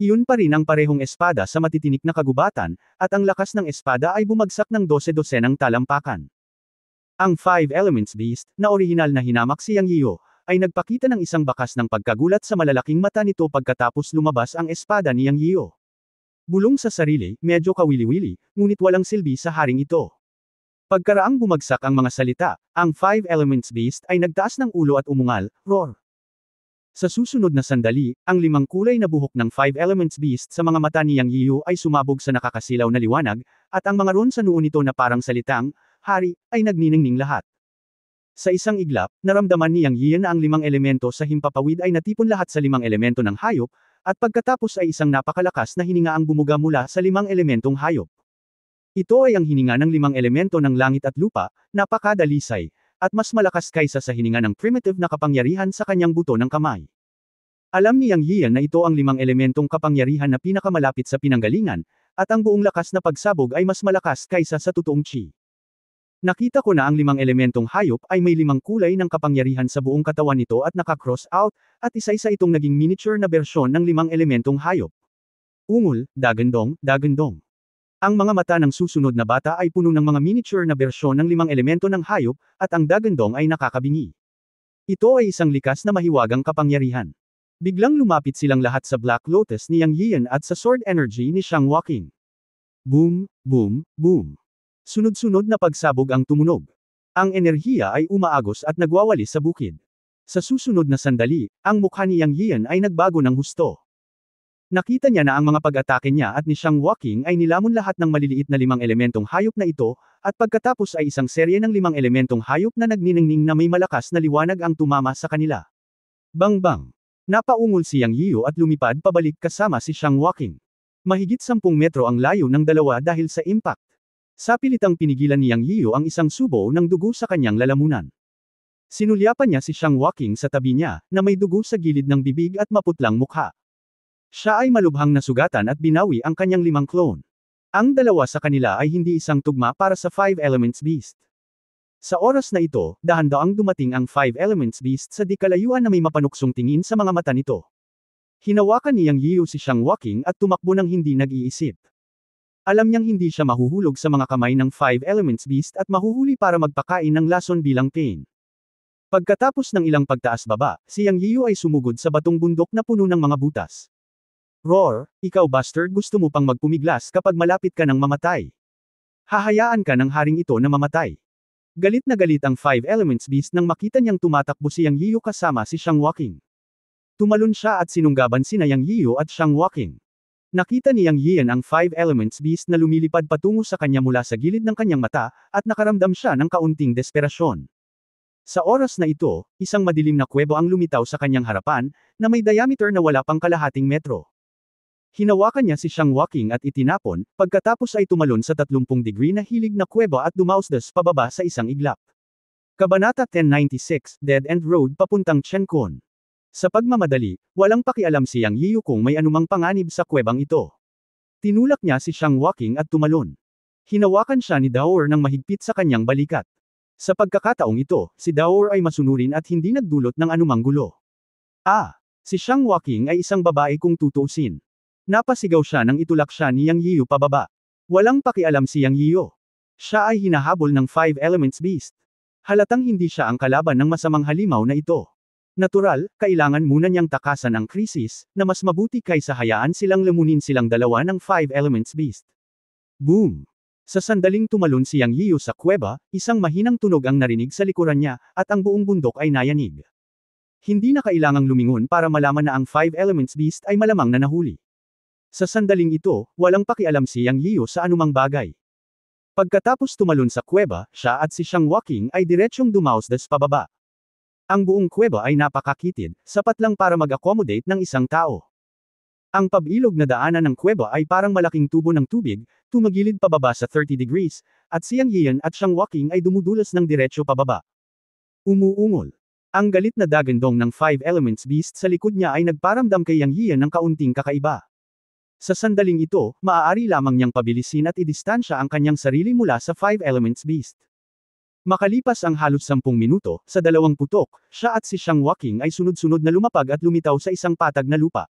Iyon pa rin ang parehong espada sa matitinik na kagubatan, at ang lakas ng espada ay bumagsak ng 12-dosenang talampakan. Ang Five Elements Beast, na orihinal na hinamak si Yang Yiyu, ay nagpakita ng isang bakas ng pagkagulat sa malalaking mata nito pagkatapos lumabas ang espada ni Yang Yiyu. Bulong sa sarili, medyo kawili-wili, ngunit walang silbi sa haring ito. Pagkaraang bumagsak ang mga salita, ang Five Elements Beast ay nagtaas ng ulo at umungal, roar. Sa susunod na sandali, ang 5 kulay na buhok ng Five Elements Beast sa mga mata ni Yang Yiyu ay sumabog sa nakakasilaw na liwanag, at ang mga ron sa noo nito na parang salitang, "Hari," ay nagniningning lahat. Sa isang iglap, naramdaman ni Yang Yian na ang 5 elemento sa himpapawid ay natipon lahat sa 5 elemento ng hayop, at pagkatapos ay isang napakalakas na hininga ang bumuga mula sa 5 elementong hayop. Ito ay ang hininga ng 5 elemento ng langit at lupa, napakadalisay, at mas malakas kaysa sa hininga ng primitive na kapangyarihan sa kanyang buto ng kamay. Alam ni Yang Yian na ito ang 5 elementong kapangyarihan na pinakamalapit sa pinanggalingan, at ang buong lakas na pagsabog ay mas malakas kaysa sa totoong chi. Nakita ko na ang 5 elementong hayop ay may 5 kulay ng kapangyarihan sa buong katawan nito at naka-cross out, at isa-isa itong naging miniature na bersyon ng 5 elementong hayop. Ungol, dagandong, dagandong. Ang mga mata ng susunod na bata ay puno ng mga miniature na bersyon ng 5 elemento ng hayop, at ang dagandong ay nakakabingi. Ito ay isang likas na mahiwagang kapangyarihan. Biglang lumapit silang lahat sa Black Lotus ni Yang Yian at sa Sword Energy ni Xiang Waking. Boom, boom, boom. Sunod-sunod na pagsabog ang tumunog. Ang enerhiya ay umaagos at nagwawalis sa bukid. Sa susunod na sandali, ang mukha ni Yang Yian ay nagbago ng husto. Nakita niya na ang mga pag-atake niya at ni Xiang Waking ay nilamon lahat ng maliliit na 5 elementong hayop na ito, at pagkatapos ay isang serye ng 5 elementong hayop na nagniningning na may malakas na liwanag ang tumama sa kanila. Bang-bang! Napaungol si Yang Yiu at lumipad pabalik kasama si Xiang Waking. Mahigit 10 metro ang layo ng dalawa dahil sa impact. Sa pilitang pinigilan ni Yang Yiu ang isang subo ng dugo sa kanyang lalamunan. Sinulyapan niya si Xiang Waking sa tabi niya, na may dugo sa gilid ng bibig at maputlang mukha. Siya ay malubhang nasugatan at binawi ang kanyang 5 clone. Ang dalawa sa kanila ay hindi isang tugma para sa 5 Elements Beast. Sa oras na ito, dahan-daang dumating ang 5 Elements Beast sa di kalayuan na may mapanuksong tingin sa mga mata nito. Hinawakan ni Yang Yiu si Xiang Waking at tumakbo ng hindi nag-iisip. Alam niyang hindi siya mahuhulog sa mga kamay ng 5 Elements Beast at mahuhuli para magpakain ng lason bilang pain. Pagkatapos ng ilang pagtaas-baba, si Yang Yiu ay sumugod sa batong bundok na puno ng mga butas. Roar, ikaw bastard, gusto mo pang magpumiglas kapag malapit ka ng mamatay. Hahayaan ka ng haring ito na mamatay. Galit na galit ang 5 Elements Beast nang makita niyang tumatakbo si Yang Yiu kasama si Xiang Waking. Tumalon siya at sinunggaban sina Yang Yiu at Xiang Waking. Nakita ni Yang Yian ang 5 Elements Beast na lumilipad patungo sa kanya mula sa gilid ng kanyang mata, at nakaramdam siya ng kaunting desperasyon. Sa oras na ito, isang madilim na kuwebo ang lumitaw sa kanyang harapan, na may diameter na wala pang kalahating metro. Hinawakan niya si Xiang Waking at itinapon, pagkatapos ay tumalon sa 30° na hilig na kuweba at dumausdas pababa sa isang iglap. Kabanata 1096, Dead End Road papuntang Chenkon. Sa pagmamadali, walang pakialam si Yang Yiu kung may anumang panganib sa kuwebang ito. Tinulak niya si Xiang Waking at tumalon. Hinawakan siya ni Daor ng mahigpit sa kanyang balikat. Sa pagkakataong ito, si Daor ay masunurin at hindi nagdulot ng anumang gulo. Si Xiang Waking ay isang babae kung tutuusin. Napasigaw siya nang itulak siya ni Yang Yiu pababa. Walang pakialam si Yang Yiu. Siya ay hinahabol ng 5 Elements Beast. Halatang hindi siya ang kalaban ng masamang halimaw na ito. Natural, kailangan muna niyang takasan ang krisis, na mas mabuti kaysa hayaan silang lamunin silang dalawa ng 5 Elements Beast. Boom! Sa sandaling tumalon si Yang Yiu sa kuweba, isang mahinang tunog ang narinig sa likuran niya, at ang buong bundok ay nayanig. Hindi na kailangang lumingon para malaman na ang 5 Elements Beast ay malamang na nahuli. Sa sandaling ito, walang pakialam si Yang Yiu sa anumang bagay. Pagkatapos tumalon sa kuweba, siya at si Xiang Waking ay diretsyong dumausdas pababa. Ang buong kuweba ay napakakitid, sapat lang para mag-accommodate ng isang tao. Ang pabilog na daanan ng kuweba ay parang malaking tubo ng tubig, tumagilid pababa sa 30°, at si Yang Yian at Xiang Waking ay dumudulas ng diretsyo pababa. Umuungol. Ang galit na dagandong ng 5 Elements Beast sa likod niya ay nagparamdam kay Yang Yian ng kaunting kakaiba. Sa sandaling ito, maaari lamang niyang pabilisin at idistansya ang kanyang sarili mula sa 5 Elements Beast. Makalipas ang halos 10 minuto, sa 2 putok, siya at si Xiang Waking ay sunod-sunod na lumapag at lumitaw sa isang patag na lupa.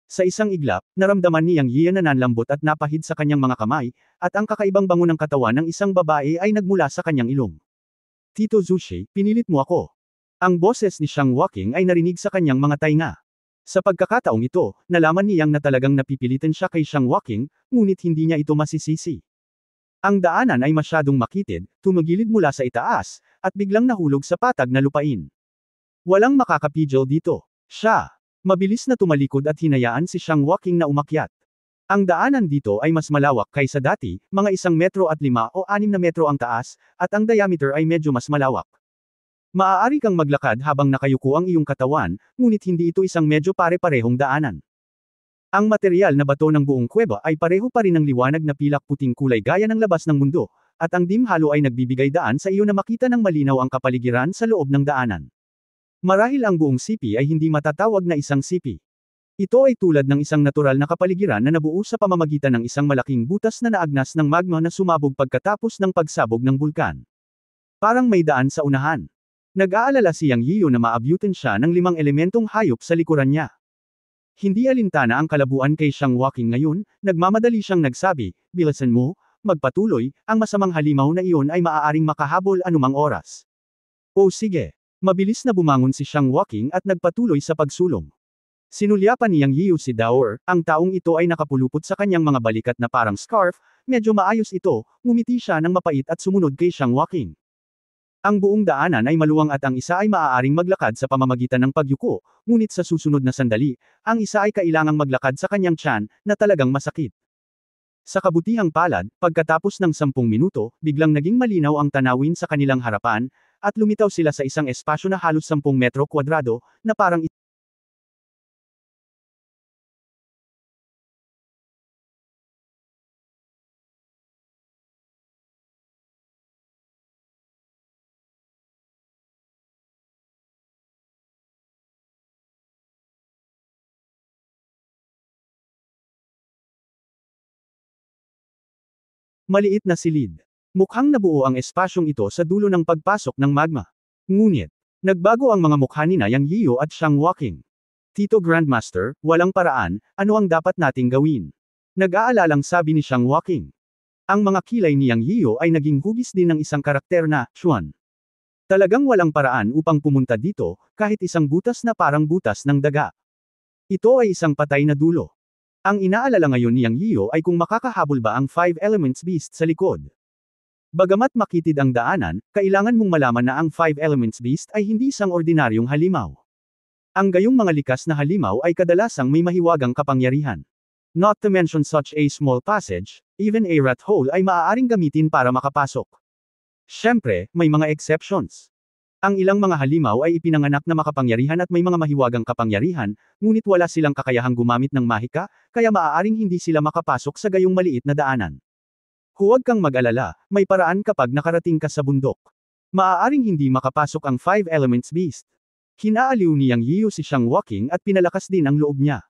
Sa isang iglap, naramdaman ni Yang Yian na nanlambot at napahid sa kanyang mga kamay, at ang kakaibang bango ng katawan ng isang babae ay nagmula sa kanyang ilong. Tito Zushi, pinilit mo ako. Ang boses ni Xiang Waking ay narinig sa kanyang mga tainga. Sa pagkakataong ito, nalaman ni Yang na talagang napipilitan siya kay Xiang Waking, ngunit hindi niya ito masisisi. Ang daanan ay masyadong makitid, tumagilid mula sa itaas, at biglang nahulog sa patag na lupain. Walang makakapigil dito. Siya. Mabilis na tumalikod at hinayaan si Xiang Waking na umakyat. Ang daanan dito ay mas malawak kaysa dati, mga 1 metro at 5 o 6 na metro ang taas, at ang diameter ay medyo mas malawak. Maaari kang maglakad habang nakayuko ang iyong katawan, ngunit hindi ito isang medyo pare-parehong daanan. Ang material na bato ng buong kuweba ay pareho pa rin ng liwanag na pilak puting kulay gaya ng labas ng mundo, at ang dim halo ay nagbibigay daan sa iyo na makita ng malinaw ang kapaligiran sa loob ng daanan. Marahil ang buong sipi ay hindi matatawag na isang sipi. Ito ay tulad ng isang natural na kapaligiran na nabuo sa pamamagitan ng isang malaking butas na naagnas ng magma na sumabog pagkatapos ng pagsabog ng bulkan. Parang may daan sa unahan. Nag-aalala si Yang Yiyo na maabutin siya ng 5 elementong hayop sa likuran niya. Hindi alintana ang kalabuan kay Xiang Walking ngayon, nagmamadali siyang nagsabi, "Bilisan mo, magpatuloy, ang masamang halimaw na iyon ay maaaring makahabol anumang oras." O sige. Mabilis na bumangon si Xiang Walking at nagpatuloy sa pagsulong. Sinulyapan ni Yang Yiyo si Daor, ang taong ito ay nakapulupot sa kanyang mga balikat na parang scarf, medyo maayos ito, ngumiti siya ng mapait at sumunod kay Xiang Walking. Ang buong daanan ay maluwang at ang isa ay maaaring maglakad sa pamamagitan ng pagyuko, ngunit sa susunod na sandali, ang isa ay kailangang maglakad sa kanyang tiyan, na talagang masakit. Sa kabutihang palad, pagkatapos ng 10 minuto, biglang naging malinaw ang tanawin sa kanilang harapan, at lumitaw sila sa isang espasyo na halos 10 metro kwadrado, na parang maliit na silid. Mukhang nabuo ang espasyong ito sa dulo ng pagpasok ng magma. Ngunit, nagbago ang mga mukha ni Yang Yiyo at Xiang Walking. Tito Grandmaster, walang paraan, ano ang dapat nating gawin? Nag-aalalang sabi ni Xiang Walking. Ang mga kilay ni Yang Yiyo ay naging hugis din ng isang karakter na, Xuan. Talagang walang paraan upang pumunta dito, kahit isang butas na parang butas ng daga. Ito ay isang patay na dulo. Ang inaalala ngayon ni Yang Yiyo ay kung makakahabol ba ang 5 Elements Beast sa likod. Bagamat makitid ang daanan, kailangan mong malaman na ang 5 Elements Beast ay hindi isang ordinaryong halimaw. Ang gayong mga likas na halimaw ay kadalasang may mahiwagang kapangyarihan. Not to mention such a small passage, even a rat hole ay maaaring gamitin para makapasok. Siyempre, may mga exceptions. Ang ilang mga halimaw ay ipinanganak na makapangyarihan at may mga mahiwagang kapangyarihan, ngunit wala silang kakayahang gumamit ng mahika, kaya maaaring hindi sila makapasok sa gayong maliit na daanan. Huwag kang mag-alala, may paraan kapag nakarating ka sa bundok. Maaaring hindi makapasok ang 5 Elements Beast. Kinaaliw ni Yang Yiyo si Xiang Walking at pinalakas din ang loob niya.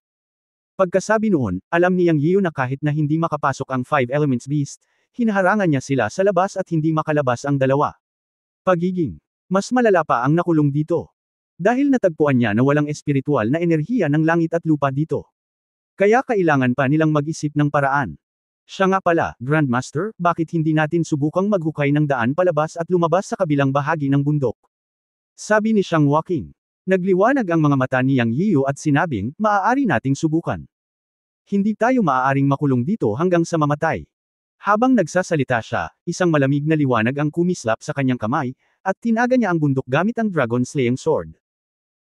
Pagkasabi noon, alam ni Yang Yiyo na kahit na hindi makapasok ang 5 Elements Beast, hinaharangan niya sila sa labas at hindi makalabas ang dalawa. Pagiging. Mas malala pa ang nakulong dito. Dahil natagpuan niya na walang espiritual na enerhiya ng langit at lupa dito. Kaya kailangan pa nilang mag-isip ng paraan. Siya nga pala, Grandmaster, bakit hindi natin subukang maghukay ng daan palabas at lumabas sa kabilang bahagi ng bundok? Sabi ni Xiang Walking. Nagliwanag ang mga mata ni Yang Yiyo at sinabing, maaari nating subukan. Hindi tayo maaaring makulong dito hanggang sa mamatay. Habang nagsasalita siya, isang malamig na liwanag ang kumislap sa kanyang kamay, at tinaga niya ang bundok gamit ang Dragon Slaying Sword.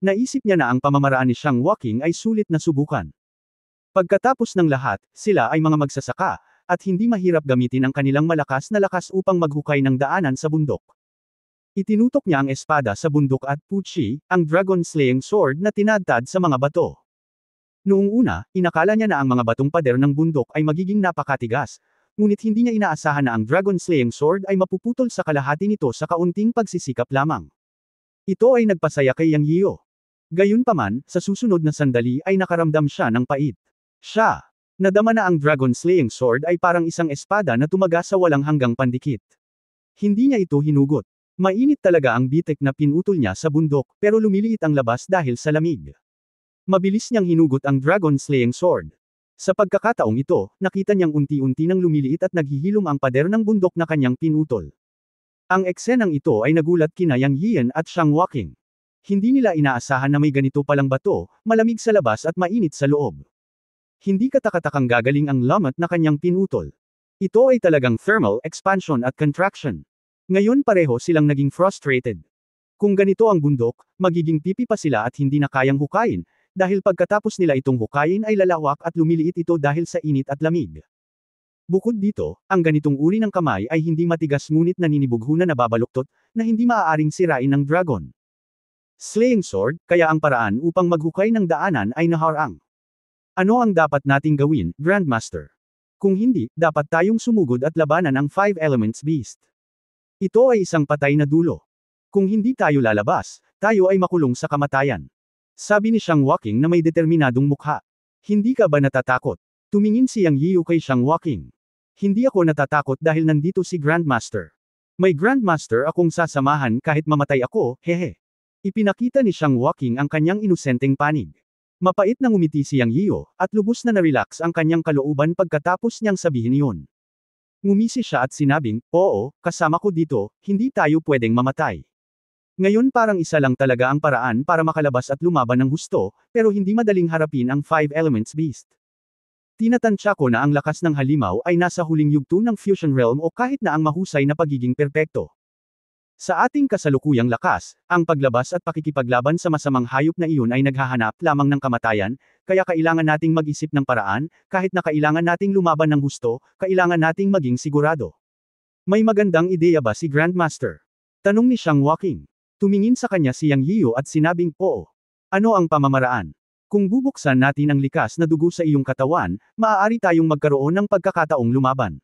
Naisip niya na ang pamamaraan ni Xiang Walking ay sulit na subukan. Pagkatapos ng lahat, sila ay mga magsasaka, at hindi mahirap gamitin ang kanilang malakas na lakas upang maghukay ng daanan sa bundok. Itinutok niya ang espada sa bundok at Puchi, ang Dragon Slaying Sword na tinadtad sa mga bato. Noong una, inakala niya na ang mga batong pader ng bundok ay magiging napakatigas, ngunit hindi niya inaasahan na ang Dragon Slaying Sword ay mapuputol sa kalahati nito sa kaunting pagsisikap lamang. Ito ay nagpasaya kay Yang Yiyo. Gayunpaman, sa susunod na sandali ay nakaramdam siya ng pait. Siya. Nadama na ang Dragon Slaying Sword ay parang isang espada na tumaga sa walang hanggang pandikit. Hindi niya ito hinugot. Mainit talaga ang bitek na pinutol niya sa bundok, pero lumiliit ang labas dahil sa lamig. Mabilis niyang hinugot ang Dragon Slaying Sword. Sa pagkakataong ito, nakita niyang unti-unti nang lumiliit at naghihilom ang pader ng bundok na kanyang pinutol. Ang eksenang ito ay nagulat kina Yang Yiyan at Xiang Walking. Hindi nila inaasahan na may ganito palang bato, malamig sa labas at mainit sa loob. Hindi katakatakang gagaling ang lamat na kanyang pinutol. Ito ay talagang thermal expansion at contraction. Ngayon pareho silang naging frustrated. Kung ganito ang bundok, magiging pipi pa sila at hindi na kayang hukayin, dahil pagkatapos nila itong hukayin ay lalawak at lumiliit ito dahil sa init at lamig. Bukod dito, ang ganitong uri ng kamay ay hindi matigas ngunit naninibugho na nababaluktot, na hindi maaaring sirain ng dragon Slaying Sword, kaya ang paraan upang maghukay ng daanan ay naharang. Ano ang dapat nating gawin, Grandmaster? Kung hindi, dapat tayong sumugod at labanan ang 5 Elements Beast. Ito ay isang patay na dulo. Kung hindi tayo lalabas, tayo ay makulong sa kamatayan. Sabi ni Xiang Waking na may determinadong mukha. Hindi ka ba natatakot? Tumingin si Yang Yiyu kay Xiang Waking. Hindi ako natatakot dahil nandito si Grandmaster. May Grandmaster akong sasamahan kahit mamatay ako, hehe. Ipinakita ni Xiang Waking ang kanyang inosenteng panig. Mapait na ngumiti si Yang Yiyu, at lubos na na-relax ang kanyang kalooban pagkatapos niyang sabihin iyon. Ngumisi siya at sinabing, oo, kasama ko dito, hindi tayo pwedeng mamatay. Ngayon parang isa lang talaga ang paraan para makalabas at lumaban ng husto, pero hindi madaling harapin ang Five Elements Beast. Tinatansya ko na ang lakas ng halimaw ay nasa huling yugto ng Fusion Realm o kahit na ang mahusay na pagiging perpekto. Sa ating kasalukuyang lakas, ang paglabas at pakikipaglaban sa masamang hayop na iyon ay naghahanap lamang ng kamatayan, kaya kailangan nating mag-isip ng paraan, kahit na kailangan nating lumaban ng husto, kailangan nating maging sigurado. May magandang ideya ba si Grandmaster? Tanong ni Xiang Waking. Tumingin sa kanya si Yang Yiyu at sinabing, oo. Ano ang pamamaraan? Kung bubuksan natin ang likas na dugo sa iyong katawan, maaari tayong magkaroon ng pagkakataong lumaban.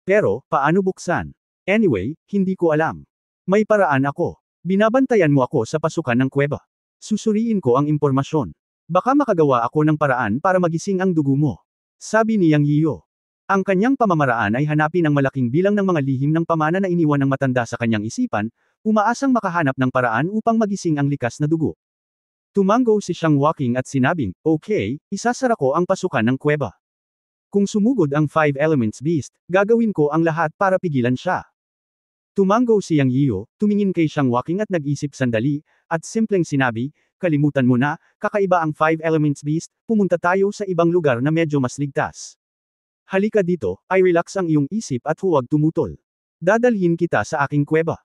Pero, paano buksan? Anyway, hindi ko alam. May paraan ako. Binabantayan mo ako sa pasukan ng kuweba. Susuriin ko ang impormasyon. Baka makagawa ako ng paraan para magising ang dugo mo. Sabi ni Yang Yiyu. Ang kanyang pamamaraan ay hanapin ang malaking bilang ng mga lihim ng pamana na iniwan ng matanda sa kanyang isipan, umaasang makahanap ng paraan upang magising ang likas na dugo. Tumango si Xiang Waking at sinabing, okay, isasara ko ang pasukan ng kuweba. Kung sumugod ang Five Elements Beast, gagawin ko ang lahat para pigilan siya. Tumango si Yang Yiyu, tumingin kay Xiang Waking at nag-isip sandali, at simpleng sinabi, kalimutan mo na, kakaiba ang Five Elements Beast, pumunta tayo sa ibang lugar na medyo mas ligtas. Halika dito, ay relax ang iyong isip at huwag tumutol. Dadalhin kita sa aking kuweba.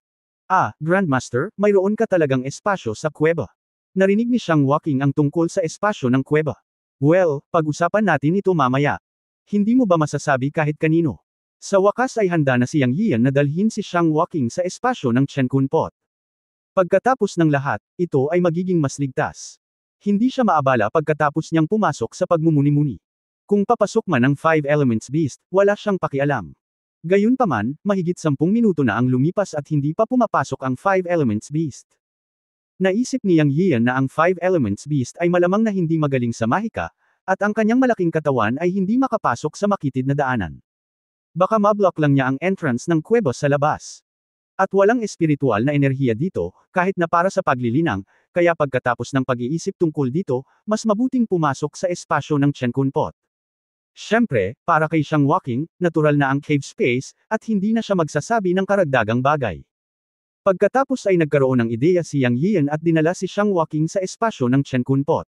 Ah, Grandmaster, mayroon ka talagang espasyo sa kuweba. Narinig ni Xiang Waking ang tungkol sa espasyo ng kuweba. Well, pag-usapan natin ito mamaya. Hindi mo ba masasabi kahit kanino? Sa wakas ay handa na si Yang Yiyan na dalhin si Xiang Waking sa espasyo ng Chen Kun Pot. Pagkatapos ng lahat, ito ay magiging mas ligtas. Hindi siya maabala pagkatapos niyang pumasok sa pagmumuni-muni. Kung papasok man ang Five Elements Beast, wala siyang pakialam. Gayunpaman, mahigit 10 minuto na ang lumipas at hindi pa pumapasok ang Five Elements Beast. Naisip ni Yang Yiyan na ang Five Elements Beast ay malamang na hindi magaling sa mahika, at ang kanyang malaking katawan ay hindi makapasok sa makitid na daanan. Baka mablock lang niya ang entrance ng kuweba sa labas. At walang espiritual na enerhiya dito, kahit na para sa paglilinang, kaya pagkatapos ng pag-iisip tungkol dito, mas mabuting pumasok sa espasyo ng Chen Kun Pot. Siyempre, para kay Xiang Waking, natural na ang cave space, at hindi na siya magsasabi ng karagdagang bagay. Pagkatapos ay nagkaroon ng ideya si Yang Yiyan at dinala si Xiang Waking sa espasyo ng Chen Kun Pot.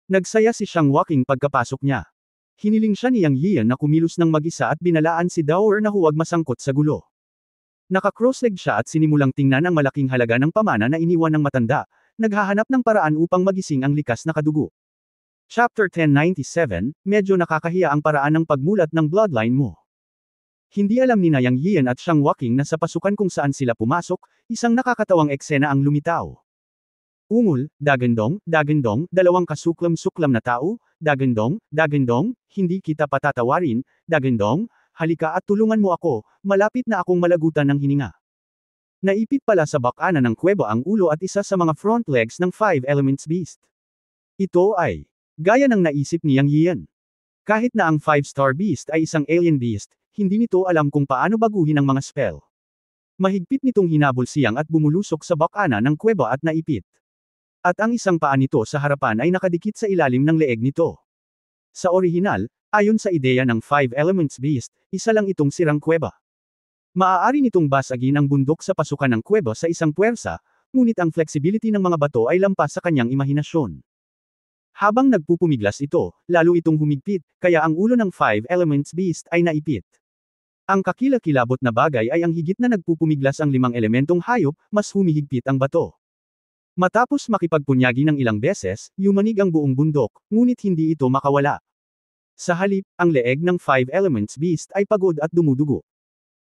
Nagsaya si Xiang Waking pagkapasok niya. Hiniling siya ni Yang Yiyan na kumilos ng mag-isa at binalaan si Dower na huwag masangkot sa gulo. Naka-cross-leg siya at sinimulang tingnan ang malaking halaga ng pamana na iniwan ng matanda, naghahanap ng paraan upang magising ang likas na kadugo. Chapter 1097, medyo nakakahiya ang paraan ng pagmulat ng bloodline mo. Hindi alam ni Yang Yiyan at Xiang Waking na sa pasukan kung saan sila pumasok, isang nakakatawang eksena ang lumitaw. Ungol, dagandong, dalawang kasuklam-suklam na tao, dagandong, hindi kita patatawarin, dagandong, halika at tulungan mo ako, malapit na akong malagutan ng hininga. Naipit pala sa bakana ng kuweba ang ulo at isa sa mga front legs ng Five Elements Beast. Ito ay gaya ng naisip ni Yang Yiyan. Kahit na ang 5-star beast ay isang alien beast, hindi nito alam kung paano baguhin ang mga spell. Mahigpit nitong hinabol siyang at bumulusok sa bakana ng kuweba at naipit. At ang isang paa nito sa harapan ay nakadikit sa ilalim ng leeg nito. Sa orihinal, ayon sa ideya ng Five Elements Beast, isa lang itong sirang kuweba. Maaari nitong basagin ang bundok sa pasukan ng kuweba sa isang puwersa, ngunit ang flexibility ng mga bato ay lampas sa kanyang imahinasyon. Habang nagpupumiglas ito, lalo itong humigpit, kaya ang ulo ng Five Elements Beast ay naipit. Ang kakilakilabot na bagay ay ang higit na nagpupumiglas ang 5 elementong hayop, mas humihigpit ang bato. Matapos makipagpunyagi ng ilang beses, yumanig ang buong bundok, ngunit hindi ito makawala. Sa halip, ang leeg ng Five Elements Beast ay pagod at dumudugo.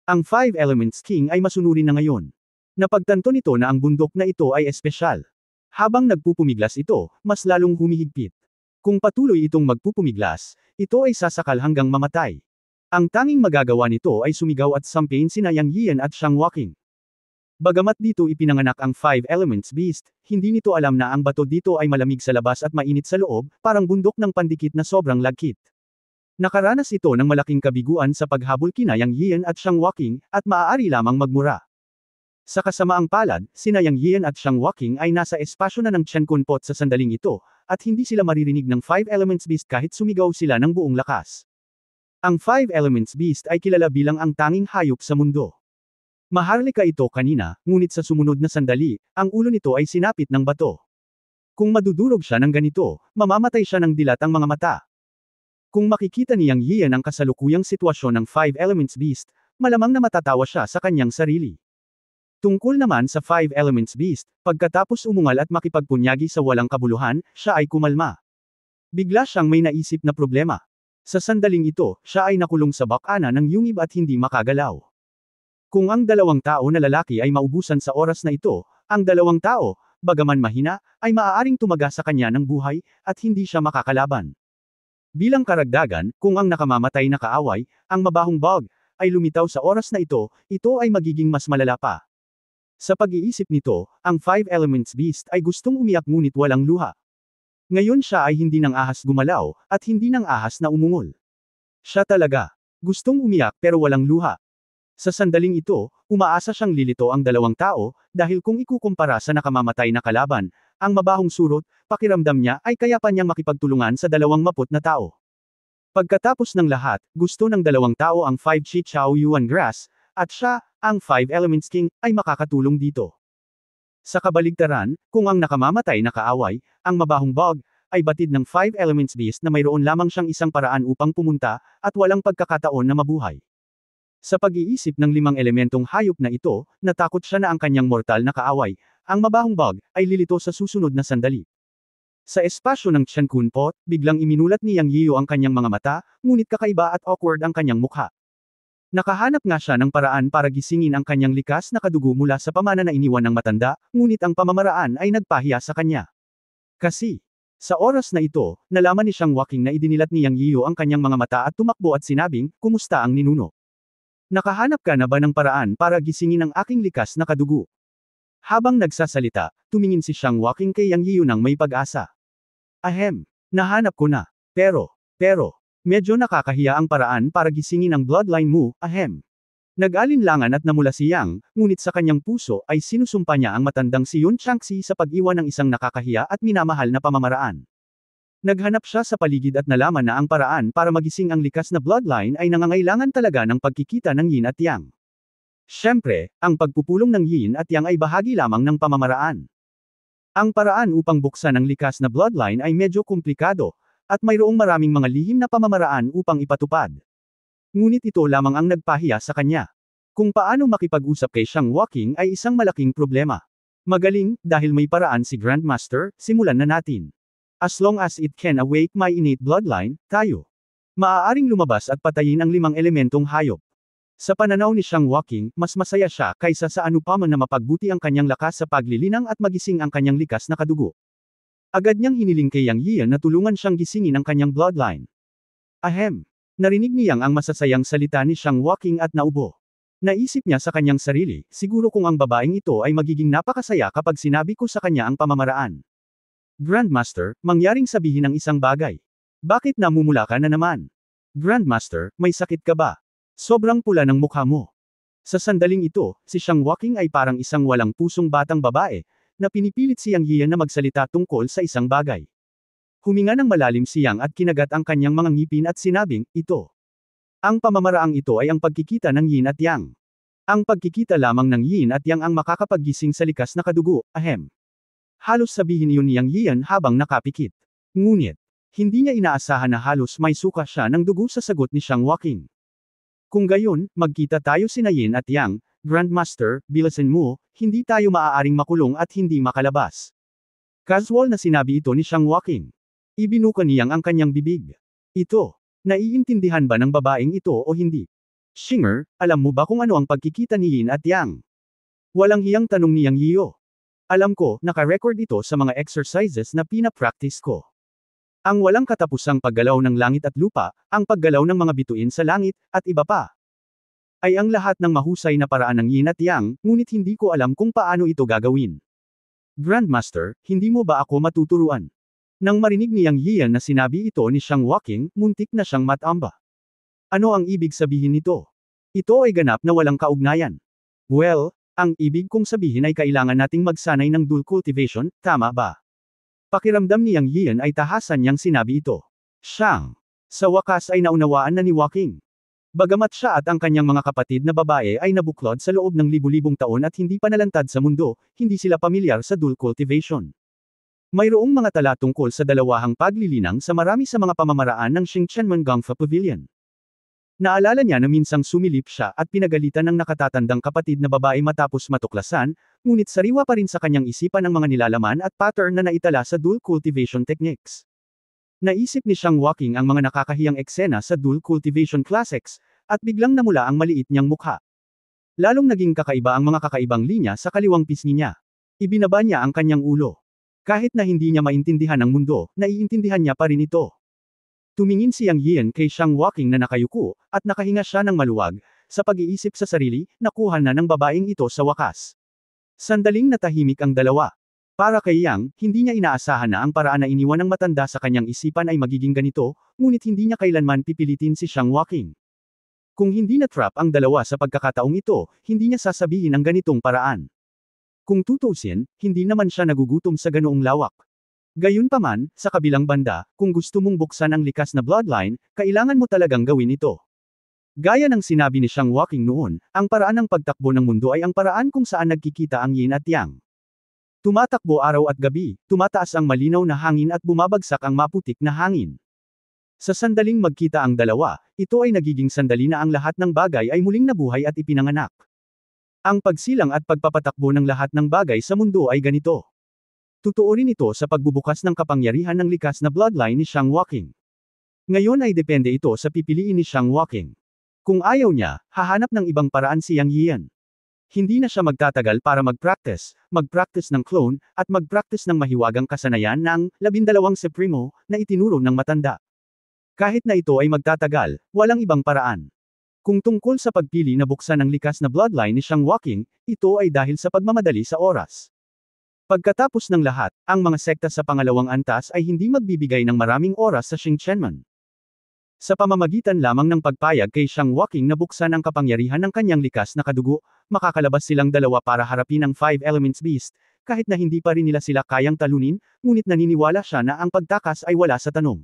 Ang Five Elements King ay masunurin na ngayon. Napagtanto nito na ang bundok na ito ay espesyal. Habang nagpupumiglas ito, mas lalong humihigpit. Kung patuloy itong magpupumiglas, ito ay sasakal hanggang mamatay. Ang tanging magagawa nito ay sumigaw at sampain sina Yang Yiyan at Xiang Waking. Bagamat dito ipinanganak ang Five Elements Beast, hindi nito alam na ang bato dito ay malamig sa labas at mainit sa loob, parang bundok ng pandikit na sobrang lagkit. Nakaranas ito ng malaking kabiguan sa paghabol kina Yang Yian at Xiang Waking, at maaari lamang magmura. Sa kasamaang palad, sina Yang Yian at Xiang Waking ay nasa espasyo na ng Chen Kunpot sa sandaling ito, at hindi sila maririnig ng Five Elements Beast kahit sumigaw sila ng buong lakas. Ang Five Elements Beast ay kilala bilang ang tanging hayop sa mundo. Maharlika ito kanina, ngunit sa sumunod na sandali, ang ulo nito ay sinapit ng bato. Kung madudurog siya ng ganito, mamamatay siya ng dilat ang mga mata. Kung makikita ni Yang Yian ang kasalukuyang sitwasyon ng Five Elements Beast, malamang na matatawa siya sa kanyang sarili. Tungkol naman sa Five Elements Beast, pagkatapos umungal at makipagpunyagi sa walang kabuluhan, siya ay kumalma. Bigla siyang may naisip na problema. Sa sandaling ito, siya ay nakulong sa bakana ng yungib at hindi makagalaw. Kung ang dalawang tao na lalaki ay maubusan sa oras na ito, ang dalawang tao, bagaman mahina, ay maaaring tumaga sa kanya ng buhay, at hindi siya makakalaban. Bilang karagdagan, kung ang nakamamatay na kaaway, ang mabahong bog, ay lumitaw sa oras na ito ay magiging mas malala pa. Sa pag-iisip nito, ang Five Elements Beast ay gustong umiyak ngunit walang luha. Ngayon siya ay hindi ng ahas gumalaw, at hindi ng ahas na umungol. Siya talaga. Gustong umiyak pero walang luha. Sa sandaling ito, umaasa siyang lilito ang dalawang tao, dahil kung ikukumpara sa nakamamatay na kalaban, ang mabahong surot, pakiramdam niya ay kaya pa niyang makipagtulungan sa dalawang maput na tao. Pagkatapos ng lahat, gusto ng dalawang tao ang Five Chi Chao Yuan Grass, at siya, ang Five Elements King, ay makakatulong dito. Sa kabaligtaran, kung ang nakamamatay na kaaway, ang mabahong bog, ay batid ng Five Elements Beast na mayroon lamang siyang isang paraan upang pumunta, at walang pagkakataon na mabuhay. Sa pag-iisip ng limang elementong hayop na ito, natakot siya na ang kanyang mortal na kaaway, ang mabahong bog, ay lilito sa susunod na sandali. Sa espasyo ng Chen Kunpot, biglang iminulat ni Yang Yiyo ang kanyang mga mata, ngunit kakaiba at awkward ang kanyang mukha. Nakahanap nga siya ng paraan para gisingin ang kanyang likas na kadugo mula sa pamana na iniwan ng matanda, ngunit ang pamamaraan ay nagpahiya sa kanya. Kasi, sa oras na ito, nalaman ni Xiang Waking na idinilat ni Yang Yiyo ang kanyang mga mata at tumakbo at sinabing, "Kumusta ang ninuno? Nakahanap ka na ba ng paraan para gisingin ang aking likas na kadugo?" Habang nagsasalita, tumingin si Xiang Waking kay Yang Yiyo ng may pag-asa. "Ahem, nahanap ko na. Pero, medyo nakakahiya ang paraan para gisingin ang bloodline mo, ahem." Nag-alinlangan at namula si Yang, ngunit sa kanyang puso ay sinusumpa niya ang matandang si Yun Changxi sa pag-iwan ng isang nakakahiya at minamahal na pamamaraan. Naghanap siya sa paligid at nalaman na ang paraan para magising ang likas na bloodline ay nangangailangan talaga ng pagkikita ng Yin at Yang. Siyempre, ang pagpupulong ng Yin at Yang ay bahagi lamang ng pamamaraan. Ang paraan upang buksan ang likas na bloodline ay medyo komplikado, at mayroong maraming mga lihim na pamamaraan upang ipatupad. Ngunit ito lamang ang nagpahiya sa kanya. Kung paano makipag-usap kay Xiang Waking ay isang malaking problema. Magaling, dahil may paraan si Grandmaster, simulan na natin. As long as it can awake my innate bloodline, tayo. Maaaring lumabas at patayin ang limang elementong hayop. Sa pananaw ni Xiang Waking, mas masaya siya kaysa sa anupaman na mapagbuti ang kanyang lakas sa paglilinang at magising ang kanyang likas na kadugo. Agad niyang hiniling kay Yang Yian na tulungan siyang gisingin ang kanyang bloodline. Ahem. Narinig ni Yang ang masasayang salita ni Xiang Waking at naubo. Naisip niya sa kanyang sarili, siguro kung ang babaeng ito ay magiging napakasaya kapag sinabi ko sa kanya ang pamamaraan. Grandmaster, mangyaring sabihin ang isang bagay. Bakit namumula ka na naman? Grandmaster, may sakit ka ba? Sobrang pula ng mukha mo. Sa sandaling ito, si Xiang Waking ay parang isang walang pusong batang babae, na pinipilit si Yang Yian na magsalita tungkol sa isang bagay. Huminga ng malalim si Yang at kinagat ang kanyang mga ngipin at sinabing, "Ito. Ang pamamaraang ito ay ang pagkikita ng Yin at Yang. Ang pagkikita lamang ng Yin at Yang ang makakapaggising sa likas na kadugo, ahem." Halos sabihin iyon ni Yang Yian habang nakapikit. Ngunit, hindi niya inaasahan na halos may suka siya ng dugo sa sagot ni Xiang Waking. "Kung gayon, magkita tayo sina Yin at Yang, Grandmaster, bilisan mo, hindi tayo maaaring makulong at hindi makalabas." Casual na sinabi ito ni Xiang Waking. Ibinuka ni Yang ang kanyang bibig. "Ito, naiintindihan ba ng babaeng ito o hindi? Shinger, alam mo ba kung ano ang pagkikita ni Yin at Yang?" Walang hiyang tanong ni Yang Yiyo. "Alam ko, naka-record ito sa mga exercises na pina-practice ko. Ang walang katapusang paggalaw ng langit at lupa, ang paggalaw ng mga bituin sa langit, at iba pa. ay ang lahat ng mahusay na paraan ng yin at yang, ngunit hindi ko alam kung paano ito gagawin. Grandmaster, hindi mo ba ako matuturuan? Nang marinig ni Yang Yian na sinabi ito ni Xiang Waking, muntik na siyang matamba. Ano ang ibig sabihin nito? Ito ay ganap na walang kaugnayan. Well, ang ibig kong sabihin ay kailangan nating magsanay ng dual cultivation, tama ba? Pakiramdam ni Yang Yian ay tahasan niyang sinabi ito. Xiang. Sa wakas ay naunawaan na ni Waking. Bagamat siya at ang kanyang mga kapatid na babae ay nabuklod sa loob ng libu-libong taon at hindi pa nalantad sa mundo, hindi sila pamilyar sa dual cultivation. Mayroong mga tala tungkol sa dalawahang paglilinang sa marami sa mga pamamaraan ng Xingchenmen Gongfa Pavilion. Naalala niya na minsang sumilip siya at pinagalitan ng nakatatandang kapatid na babae matapos matuklasan, ngunit sariwa pa rin sa kanyang isipan ang mga nilalaman at pattern na naitala sa dual cultivation techniques. Naisip ni Xiang Waking ang mga nakakahiyang eksena sa dual cultivation classics, at biglang namula ang maliit niyang mukha. Lalong naging kakaiba ang mga kakaibang linya sa kaliwang pisngi niya. Ibinaba niya ang kanyang ulo. Kahit na hindi niya maintindihan ang mundo, naiintindihan niya pa rin ito. Tumingin si Yang Yian kay Xiang Waking na nakayuko, at nakahinga siya ng maluwag, sa pag-iisip sa sarili, nakuha na ng babaeng ito sa wakas. Sandaling natahimik ang dalawa. Para kay Yang, hindi niya inaasahan na ang paraan na iniwan ng matanda sa kanyang isipan ay magiging ganito, ngunit hindi niya kailanman pipilitin si Xiang Waking. Kung hindi na-trap ang dalawa sa pagkakataong ito, hindi niya sasabihin ang ganitong paraan. Kung tutuusin, hindi naman siya nagugutom sa ganoong lawak. Gayunpaman, sa kabilang banda, kung gusto mong buksan ang likas na bloodline, kailangan mo talagang gawin ito. Gaya ng sinabi ni Xiang Waking noon, ang paraan ng pagtakbo ng mundo ay ang paraan kung saan nagkikita ang yin at yang. Tumatakbo araw at gabi, tumataas ang malinaw na hangin at bumabagsak ang maputik na hangin. Sa sandaling magkita ang dalawa, ito ay nagiging sandali na ang lahat ng bagay ay muling nabuhay at ipinanganak. Ang pagsilang at pagpapatakbo ng lahat ng bagay sa mundo ay ganito. Totoo rin ito sa pagbubukas ng kapangyarihan ng likas na bloodline ni Xiang Waking. Ngayon ay depende ito sa pipiliin ni Xiang Waking. Kung ayaw niya, hahanap ng ibang paraan si Yang Yian. Hindi na siya magtatagal para mag-practice ng clone, at mag-practice ng mahiwagang kasanayan ng 12 Supremo na itinuro ng matanda. Kahit na ito ay magtatagal, walang ibang paraan. Kung tungkol sa pagpili na buksan ang likas na bloodline ni Xiang Waking, ito ay dahil sa pagmamadali sa oras. Pagkatapos ng lahat, ang mga sekta sa pangalawang antas ay hindi magbibigay ng maraming oras sa Xingchenmen. Sa pamamagitan lamang ng pagpayag kay Xiang Waking na buksan ang kapangyarihan ng kanyang likas na kadugo, makakalabas silang dalawa para harapin ang Five Elements Beast, kahit na hindi pa rin nila sila kayang talunin, ngunit naniniwala siya na ang pagtakas ay wala sa tanong.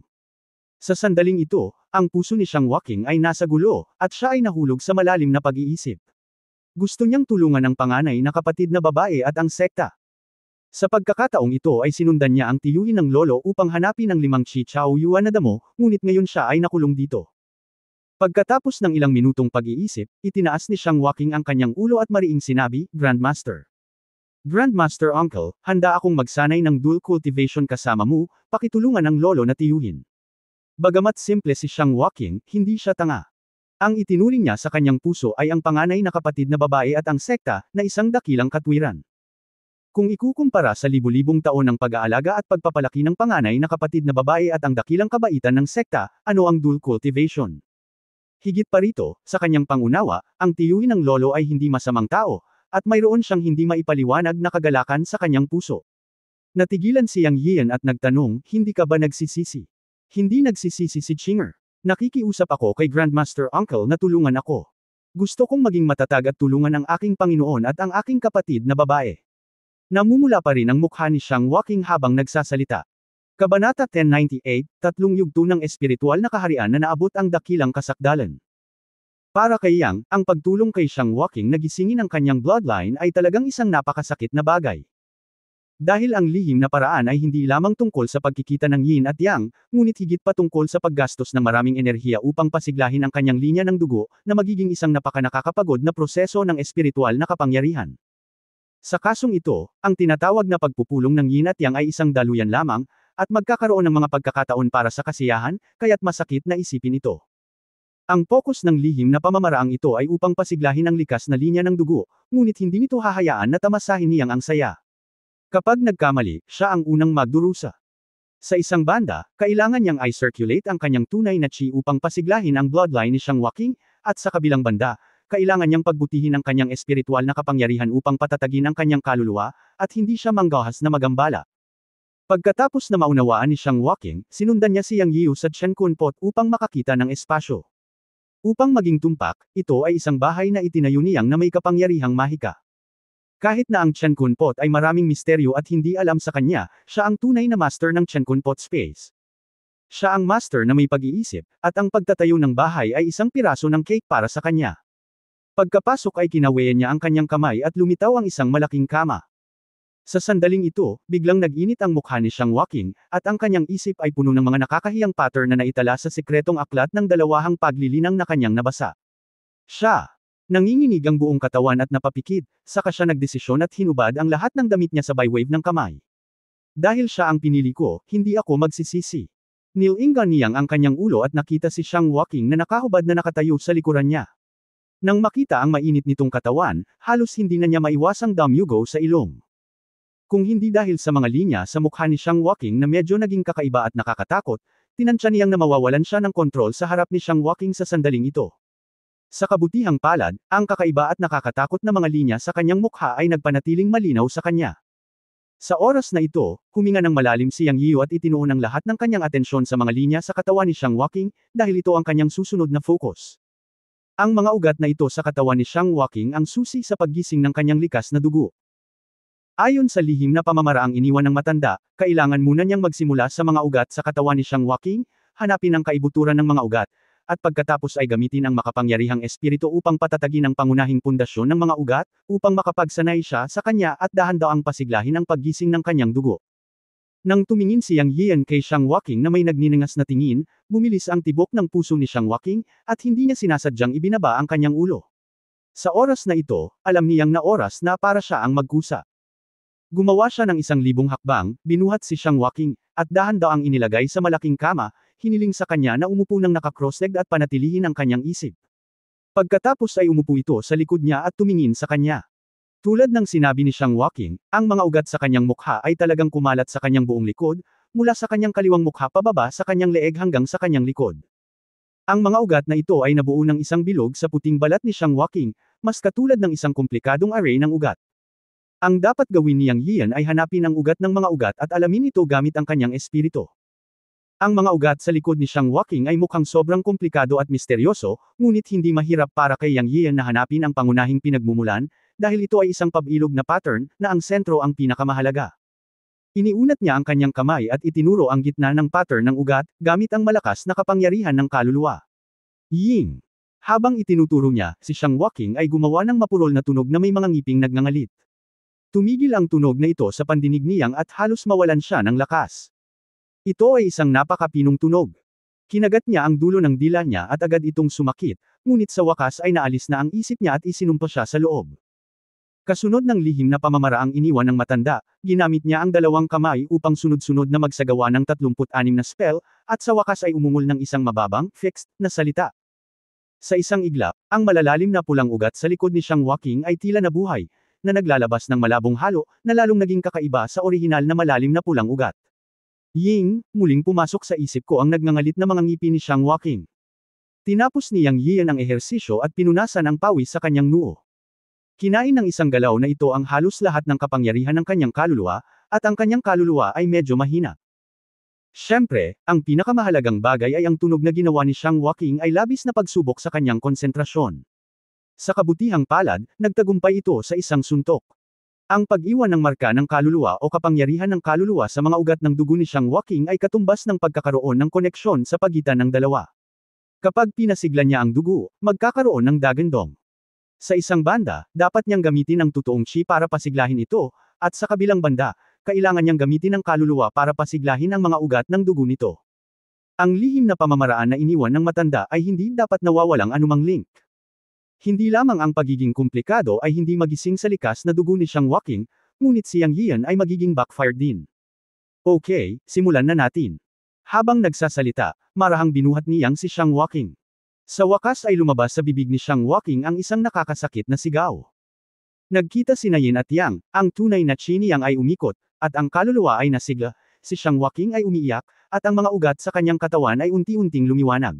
Sa sandaling ito, ang puso ni Xiang Waking ay nasa gulo, at siya ay nahulog sa malalim na pag-iisip. Gusto niyang tulungan ang panganay na kapatid na babae at ang sekta. Sa pagkakataong ito ay sinundan niya ang tiyuhin ng lolo upang hanapin ang 5 Chi Chao Yuan na damo, ngunit ngayon siya ay nakulong dito. Pagkatapos ng ilang minutong pag-iisip, itinaas ni Xiang Waking ang kanyang ulo at mariing sinabi, Grandmaster. Grandmaster Uncle, handa akong magsanay ng dual cultivation kasama mo, pakitulungan ang lolo na tiyuhin. Bagamat simple si Xiang Waking, hindi siya tanga. Ang itinuring niya sa kanyang puso ay ang panganay na kapatid na babae at ang sekta, na isang dakilang katwiran. Kung ikukumpara sa libu-libong taon ng pag-aalaga at pagpapalaki ng panganay na kapatid na babae at ang dakilang kabaitan ng sekta, ano ang dual cultivation? Higit pa rito, sa kanyang pangunawa, ang tiyuhin ng lolo ay hindi masamang tao, at mayroon siyang hindi maipaliwanag na kagalakan sa kanyang puso. Natigilan si Yang Yian at nagtanong, hindi ka ba nagsisisi? Hindi nagsisisi si Chinger. Nakikiusap ako kay Grandmaster Uncle na tulungan ako. Gusto kong maging matatag at tulungan ang aking Panginoon at ang aking kapatid na babae. Namumula pa rin ang mukha ni Xiang Waking habang nagsasalita. Kabanata 1098, tatlong yugto ng espiritual na kaharian na naabot ang dakilang kasakdalan. Para kay Yang, ang pagtulong kay Xiang Waking na gisingin ang kanyang bloodline ay talagang isang napakasakit na bagay. Dahil ang lihim na paraan ay hindi lamang tungkol sa pagkikita ng yin at yang, ngunit higit pa tungkol sa paggastos ng maraming enerhiya upang pasiglahin ang kanyang linya ng dugo, na magiging isang napakanakakapagod na proseso ng espiritual na kapangyarihan. Sa kasong ito, ang tinatawag na pagpupulong ng yin at yang ay isang daluyan lamang, at magkakaroon ng mga pagkakataon para sa kasiyahan, kaya't masakit na isipin ito. Ang pokus ng lihim na pamamaraang ito ay upang pasiglahin ang likas na linya ng dugo, ngunit hindi nito hahayaan na tamasahin niyang ang saya. Kapag nagkamali, siya ang unang magdurusa. Sa isang banda, kailangan niyang i-circulate ang kanyang tunay na chi upang pasiglahin ang bloodline ni Xiang Waking, at sa kabilang banda, kailangan niyang pagbutihin ang kanyang espiritual na kapangyarihan upang patatagin ang kanyang kaluluwa, at hindi siya manggahas na magambala. Pagkatapos na maunawaan ni Xiang Waking, sinundan niya si Yang Yiu sa Chenkun Pot upang makakita ng espasyo. Upang maging tumpak, ito ay isang bahay na itinayo niyang na may kapangyarihang mahika. Kahit na ang Chenkun Pot ay maraming misteryo at hindi alam sa kanya, siya ang tunay na master ng Chenkun Pot Space. Siya ang master na may pag-iisip, at ang pagtatayo ng bahay ay isang piraso ng cake para sa kanya. Pagkapasok ay kinawayan niya ang kanyang kamay at lumitaw ang isang malaking kama. Sa sandaling ito, biglang nag-init ang mukha ni Xiang Waking, at ang kanyang isip ay puno ng mga nakakahiyang pattern na naitala sa sikretong aklat ng dalawahang paglilinang na kanyang nabasa. Siya. Nanginginig ang buong katawan at napapikit, saka siya nagdesisyon at hinubad ang lahat ng damit niya sabay wave ng kamay. Dahil siya ang pinili ko, hindi ako magsisisi. Nilingan niyang ang kanyang ulo at nakita si Xiang Waking na nakahubad na nakatayo sa likuran niya. Nang makita ang mainit nitong katawan, halos hindi na niya maiwasang damyugo sa ilong. Kung hindi dahil sa mga linya sa mukha ni Xiang Waking na medyo naging kakaiba at nakakatakot, tinansya niyang na mawawalan siya ng kontrol sa harap ni Xiang Waking sa sandaling ito. Sa kabutihang palad, ang kakaiba at nakakatakot na mga linya sa kanyang mukha ay nagpanatiling malinaw sa kanya. Sa oras na ito, huminga ng malalim si Yang Yiu at itinuon ang lahat ng kanyang atensyon sa mga linya sa katawan ni Xiang Waking, dahil ito ang kanyang susunod na focus. Ang mga ugat na ito sa katawan ni Xiang Waking ang susi sa paggising ng kanyang likas na dugo. Ayon sa lihim na pamamaraang iniwan ng matanda, kailangan muna niyang magsimula sa mga ugat sa katawan ni Xiang Waking, hanapin ang kaibuturan ng mga ugat, at pagkatapos ay gamitin ang makapangyarihang espiritu upang patatagin ang pangunahing pundasyon ng mga ugat, upang makapagsanay siya sa kanya at dahan-daang pasiglahin ang paggising ng kanyang dugo. Nang tumingin si Yang Yian kay Xiang Waking na may nagniningas na tingin, bumilis ang tibok ng puso ni Xiang Waking, at hindi niya sinasadyang ibinaba ang kanyang ulo. Sa oras na ito, alam niyang na oras na para siya ang magkusa. Gumawa siya ng 1,000 hakbang, binuhat si Xiang Waking, at dahan-daang inilagay sa malaking kama, hiniling sa kanya na umupo ng naka-cross-legged at panatilihin ang kanyang isip. Pagkatapos ay umupo ito sa likod niya at tumingin sa kanya. Tulad ng sinabi ni Xiang Waking, ang mga ugat sa kanyang mukha ay talagang kumalat sa kanyang buong likod, mula sa kanyang kaliwang mukha pababa sa kanyang leeg hanggang sa kanyang likod. Ang mga ugat na ito ay nabuo ng isang bilog sa puting balat ni Xiang Waking, mas katulad ng isang komplikadong array ng ugat. Ang dapat gawin ni Yang Yian ay hanapin ang ugat ng mga ugat at alamin ito gamit ang kanyang espiritu. Ang mga ugat sa likod ni Xiang Waking ay mukhang sobrang komplikado at misteryoso, ngunit hindi mahirap para kay Yang Yian na hanapin ang pangunahing pinagmumulan, dahil ito ay isang pabilog na pattern, na ang sentro ang pinakamahalaga. Iniunat niya ang kanyang kamay at itinuro ang gitna ng pattern ng ugat, gamit ang malakas na kapangyarihan ng kaluluwa. Ying! Habang itinuturo niya, si Xiang Waking ay gumawa ng mapurol na tunog na may mga ngiping nagngangalit. Tumigil ang tunog na ito sa pandinig niyang at halos mawalan siya ng lakas. Ito ay isang napakapinong tunog. Kinagat niya ang dulo ng dila niya at agad itong sumakit, ngunit sa wakas ay naalis na ang isip niya at isinumpa siya sa loob. Kasunod ng lihim na pamamaraang iniwan ng matanda, ginamit niya ang dalawang kamay upang sunod-sunod na magsagawa ng 36 na spell, at sa wakas ay umungol ng isang mababang, fixed, na salita. Sa isang iglap, ang malalalim na pulang ugat sa likod ni Xiang Waking ay tila nabuhay, na naglalabas ng malabong halo, na lalong naging kakaiba sa orihinal na malalim na pulang ugat. Ying, muling pumasok sa isip ko ang nagngangalit na mga ngipin ni Xiang Waking. Tinapos ni Yang Yian ang ehersisyo at pinunasan ang pawis sa kanyang noo. Kinain ng isang galaw na ito ang halos lahat ng kapangyarihan ng kanyang kaluluwa, at ang kanyang kaluluwa ay medyo mahina. Siyempre, ang pinakamahalagang bagay ay ang tunog na ginawa ni Xiang Waking ay labis na pagsubok sa kanyang konsentrasyon. Sa kabutihang palad, nagtagumpay ito sa isang suntok. Ang pag-iwan ng marka ng kaluluwa o kapangyarihan ng kaluluwa sa mga ugat ng dugo ni Xiang Waking ay katumbas ng pagkakaroon ng koneksyon sa pagitan ng dalawa. Kapag pinasigla niya ang dugo, magkakaroon ng dagandong. Sa isang banda, dapat niyang gamitin ang totoong chi para pasiglahin ito, at sa kabilang banda, kailangan niyang gamitin ang kaluluwa para pasiglahin ang mga ugat ng dugo nito. Ang lihim na pamamaraan na iniwan ng matanda ay hindi dapat nawawalang anumang link. Hindi lamang ang pagiging komplikado ay hindi magising sa likas na dugo ni Xiang Waking, ngunit si Yang Yian ay magiging backfire din. Okay, simulan na natin. Habang nagsasalita, marahang binuhat niyang si Xiang Waking. Sa wakas ay lumabas sa bibig ni Xiang Waking ang isang nakakasakit na sigaw. Nagkita sina Yin at Yang, ang tunay na chi niyang ay umikot, at ang kaluluwa ay nasigla, si Xiang Waking ay umiiyak, at ang mga ugat sa kanyang katawan ay unti-unting lumiwanag.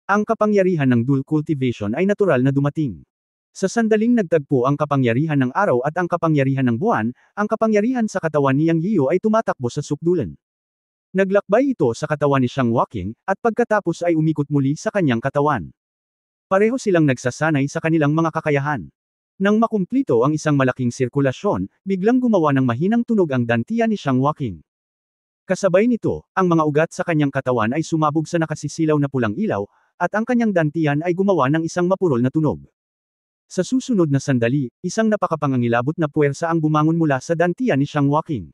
Ang kapangyarihan ng dual cultivation ay natural na dumating. Sa sandaling nagtagpo ang kapangyarihan ng araw at ang kapangyarihan ng buwan, ang kapangyarihan sa katawan ni Yang Yiyu ay tumatakbo sa sukdulan. Naglakbay ito sa katawan ni Xiang Waking, at pagkatapos ay umikot muli sa kanyang katawan. Pareho silang nagsasanay sa kanilang mga kakayahan. Nang makumplito ang isang malaking sirkulasyon, biglang gumawa ng mahinang tunog ang dantian ni Xiang Waking. Kasabay nito, ang mga ugat sa kanyang katawan ay sumabog sa nakasisilaw na pulang ilaw, at ang kanyang dantian ay gumawa ng isang mapurol na tunog. Sa susunod na sandali, isang napakapangangilabot na puwersa ang bumangon mula sa dantian ni Xiang Waking.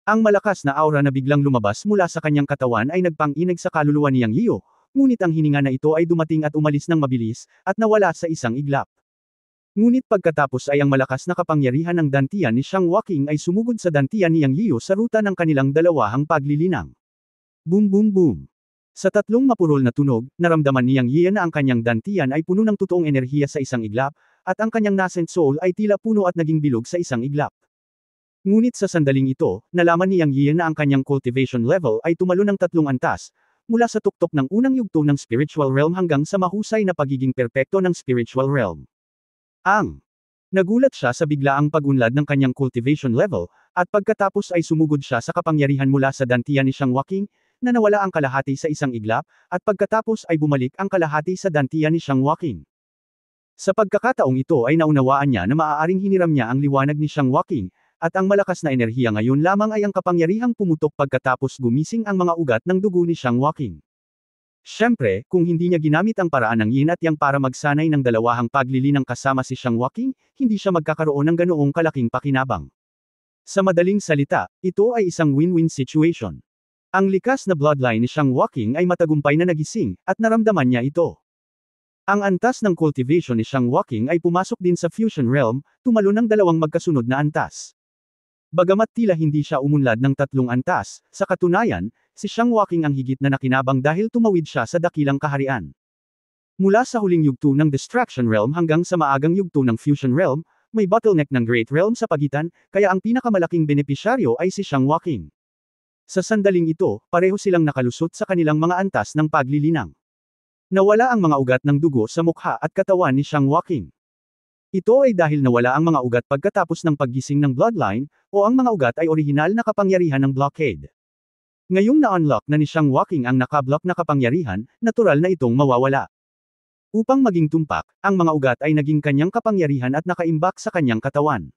Ang malakas na aura na biglang lumabas mula sa kanyang katawan ay nagpang-inig sa kaluluwa ni Yang Yiyu, ngunit ang hininga na ito ay dumating at umalis ng mabilis, at nawala sa isang iglap. Ngunit pagkatapos ay ang malakas na kapangyarihan ng dantian ni Xiang Waking ay sumugod sa dantian ni Yang Yiyu sa ruta ng kanilang dalawahang paglilinang. Boom boom boom. Sa tatlong mapurol na tunog, naramdaman ni Yang Yiyu na ang kanyang dantian ay puno ng totoong enerhiya sa isang iglap, at ang kanyang nascent soul ay tila puno at naging bilog sa isang iglap. Ngunit sa sandaling ito, nalaman ni Yang Yiyu na ang kanyang cultivation level ay tumalo ng 3 antas, mula sa tuktok ng unang yugto ng spiritual realm hanggang sa mahusay na pagiging perpekto ng spiritual realm. Nagulat siya sa biglaang pag-unlad ng kanyang cultivation level, at pagkatapos ay sumugod siya sa kapangyarihan mula sa dantian ni Xiang Waking, na nawala ang kalahati sa isang iglap, at pagkatapos ay bumalik ang kalahati sa dantian ni Xiang Waking. Sa pagkakataong ito ay naunawaan niya na maaaring hiniram niya ang liwanag ni Xiang Waking, at ang malakas na enerhiya ngayon lamang ay ang kapangyarihang pumutok pagkatapos gumising ang mga ugat ng dugo ni Xiang Waking. Siyempre, kung hindi niya ginamit ang paraan ng yin at yang para magsanay ng dalawahang paglilinang kasama si Xiang Waking, hindi siya magkakaroon ng ganoong kalaking pakinabang. Sa madaling salita, ito ay isang win-win situation. Ang likas na bloodline ni Xiang Waking ay matagumpay na nagising, at naramdaman niya ito. Ang antas ng cultivation ni Xiang Waking ay pumasok din sa fusion realm, tumalo ng 2 magkasunod na antas. Bagamat tila hindi siya umunlad ng 3 antas, sa katunayan, si Xiang Waking ang higit na nakinabang dahil tumawid siya sa dakilang kaharian. Mula sa huling yugto ng Distraction Realm hanggang sa maagang yugto ng Fusion Realm, may bottleneck ng Great Realm sa pagitan, kaya ang pinakamalaking benepisyaryo ay si Xiang Waking. Sa sandaling ito, pareho silang nakalusot sa kanilang mga antas ng paglilinang. Nawala ang mga ugat ng dugo sa mukha at katawan ni Xiang Waking. Ito ay dahil nawala ang mga ugat pagkatapos ng paggising ng bloodline, o ang mga ugat ay orihinal na kapangyarihan ng blockade. Ngayong na-unlock na ni Xiang Waking ang nakablock na kapangyarihan, natural na itong mawawala. Upang maging tumpak, ang mga ugat ay naging kanyang kapangyarihan at nakaimbak sa kanyang katawan.